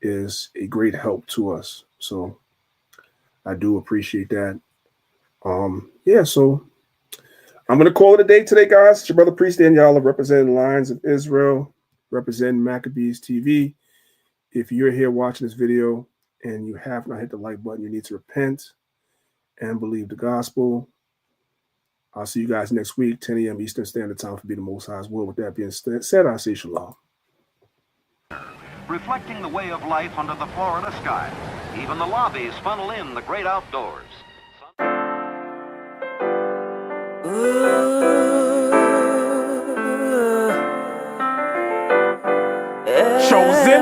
is a great help to us. So I do appreciate that. Yeah, so I'm going to call it a day today, guys. It's your brother Priest Danyaahla, representing Lions of Israel, representing Maccabeestv. If you're here watching this video and you have not hit the like button, you need to repent and believe the gospel. I'll see you guys next week, 10 a.m. Eastern Standard Time for Be the Most High's Will. With that being said, I say shalom. Reflecting the way of life under the Florida sky. Even the lobbies funnel in the great outdoors. Chosen.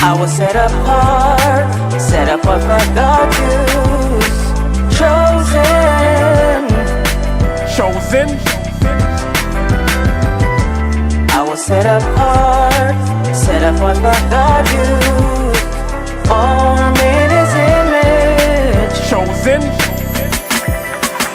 I was set apart for God's use. Chosen. I was set apart for God's use. Formed in His image. Chosen.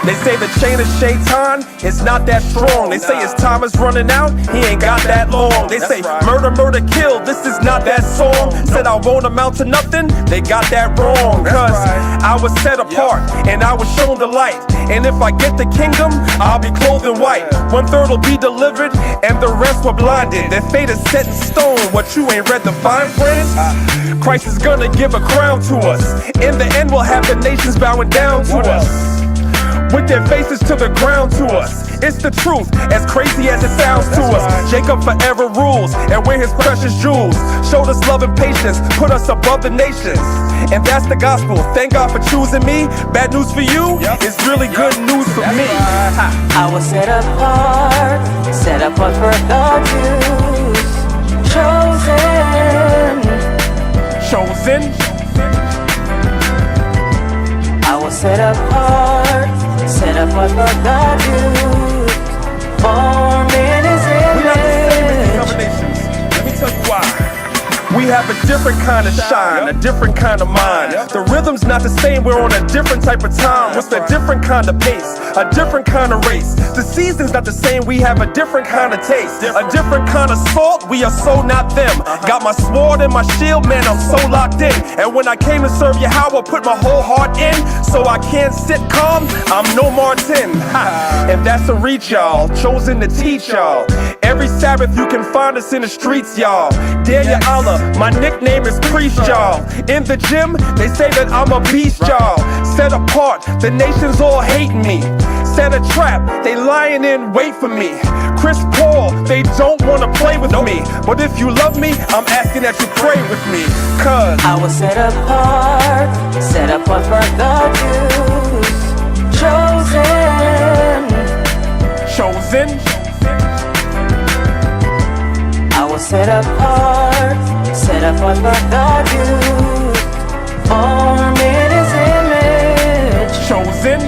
They say the chain of Shaitan is not that strong. They say his time is running out, he ain't got that long. They say murder, murder, kill, this is not that song. Said I won't amount to nothing, they got that wrong. Cause I was set apart and I was shown the light. And if I get the kingdom, I'll be clothed in white. 1/3 will be delivered and the rest were blinded. Their fate is set in stone, what you ain't read the fine print? Christ is gonna give a crown to us. In the end we'll have the nations bowing down to us, with their faces to the ground to us. It's the truth, as crazy as it sounds to us. Jacob forever rules, and we're his precious jewels. Showed us love and patience, put us above the nations. And that's the gospel, thank God for choosing me. Bad news for you, it's really good news for me. I was set apart for God's use. Chosen. I was set apart for God's use. Formed in His image. We're not the same as these other nations. Let me tell you why. We have a different kind of shine, a different kind of mind. The rhythm's not the same, we're on a different type of time. With a different kind of pace, a different kind of race. The season's not the same, we have a different kind of taste. A different kind of salt, we are so not them. Got my sword and my shield, man, I'm so locked in. And when I came to serve Yahweh, put my whole heart in. So I can't sit calm, I'm no Martin. And that's a reach, y'all, chosen to teach y'all. Every Sabbath you can find us in the streets, y'all. Danyaahla, my nickname is Priest, y'all. In the gym, they say that I'm a beast, y'all. Set apart, the nations all hating me. Set a trap, they lying in wait for me. Chris Paul, they don't wanna play with me. But if you love me, I'm asking that you pray with me. Cause I was set apart for God's use. Chosen. I was set apart for God's use. Formed in His image. Chosen.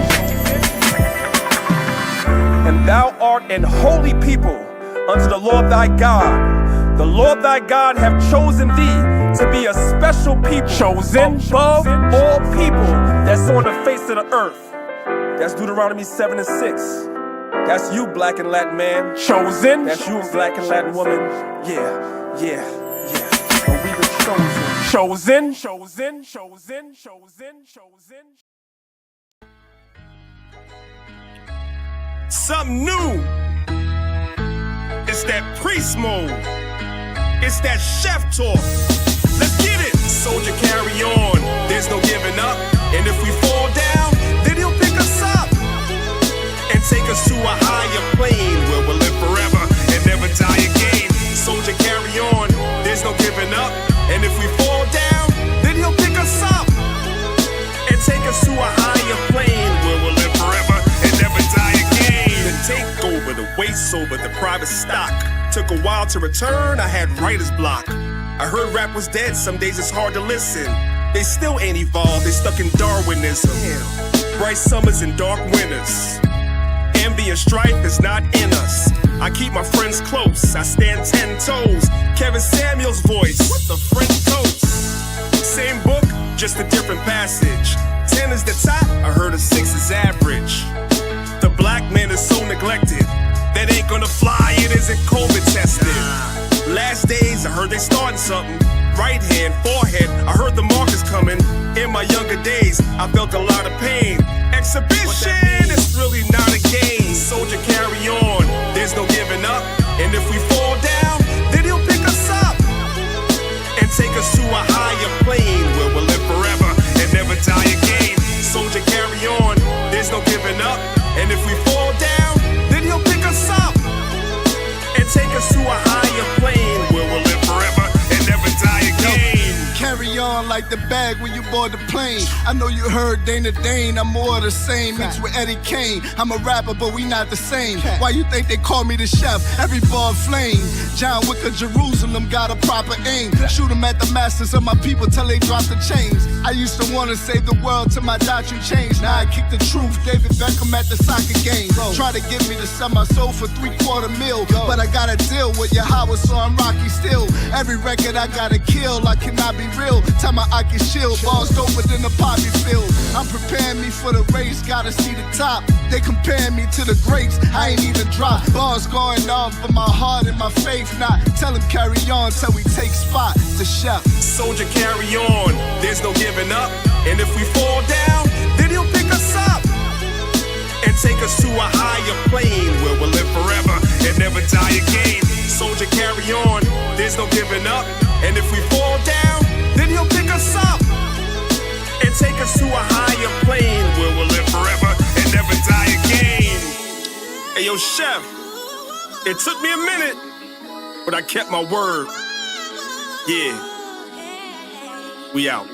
And thou art an holy people unto the Lord thy God. The Lord thy God have chosen thee to be a special people, chosen above all people that's on the face of the earth. That's Deuteronomy 7:6. That's you, black and Latin man. Chosen. That's you, black and Latin woman. Yeah. But we the chosen. Something new. It's that priest mode. It's that chef talk. Let's get it. Soldier, carry on. There's no giving up. And if we fall down, then He'll pick us up and take us to a higher plane where we'll live forever and never die again. Soldier, carry on. There's no giving up. And if we take us to a higher plane where we'll live forever and never die again. The takeover, the waste over, the private stock. Took a while to return, I had writer's block. I heard rap was dead, some days it's hard to listen. They still ain't evolved, they stuck in Darwinism. Bright summers and dark winters. Envy and strife is not in us. I keep my friends close, I stand 10 toes. Kevin Samuel's voice, the French toast. Same book, just a different passage. 10 is the top, I heard a 6 is average. The black man is so neglected. That ain't gonna fly, it isn't COVID tested. Last days, I heard they starting something. Right hand, forehead, I heard the markers coming. In my younger days, I felt a lot of pain. Exhibition, it's really not a game. Soldier, carry on, there's no giving up. And if we fall down, then he'll pick us up and take us to a higher plane where we'll live forever and never die again. Soldier, carry on, there's no giving up. And if we fall down, then he'll pick us up and take us to a higher plane where we'll live forever and never die again. Carry on like the bag when you board the plane. I know you heard Dana Dane, I'm more of the same. Mixed with Eddie Kane, I'm a rapper but we not the same. Why you think they call me the chef? Every ball flame. John Wick of Jerusalem got a proper aim. Shoot 'em at the masters of my people till they drop the chains. I used to wanna save the world till my doctrine changed. Now I kick the truth, David Beckham at the soccer game. Try to get me to sell my soul for $3/4 mil, but I gotta deal with Yahweh, so I'm Rocky still. Every record I gotta kill, I cannot be real. Time I can shield, balls doper than the poppy field. I'm preparing me for the race, gotta see the top. They comparing me to the greats, I ain't even dropped. Bars going off, but my heart and my faith not. Tell them carry on till we take spot, the chef. Soldier, carry on, there's no giving up. And if we fall down, then he'll pick us up and take us to a higher plane where we'll live forever and never die again. Soldier, carry on, there's no giving up. And if we fall down, then he'll pick us up and take us to a higher plane where we'll live forever and never die again. Hey, yo, chef, it took me a minute, but I kept my word. Yeah, we out.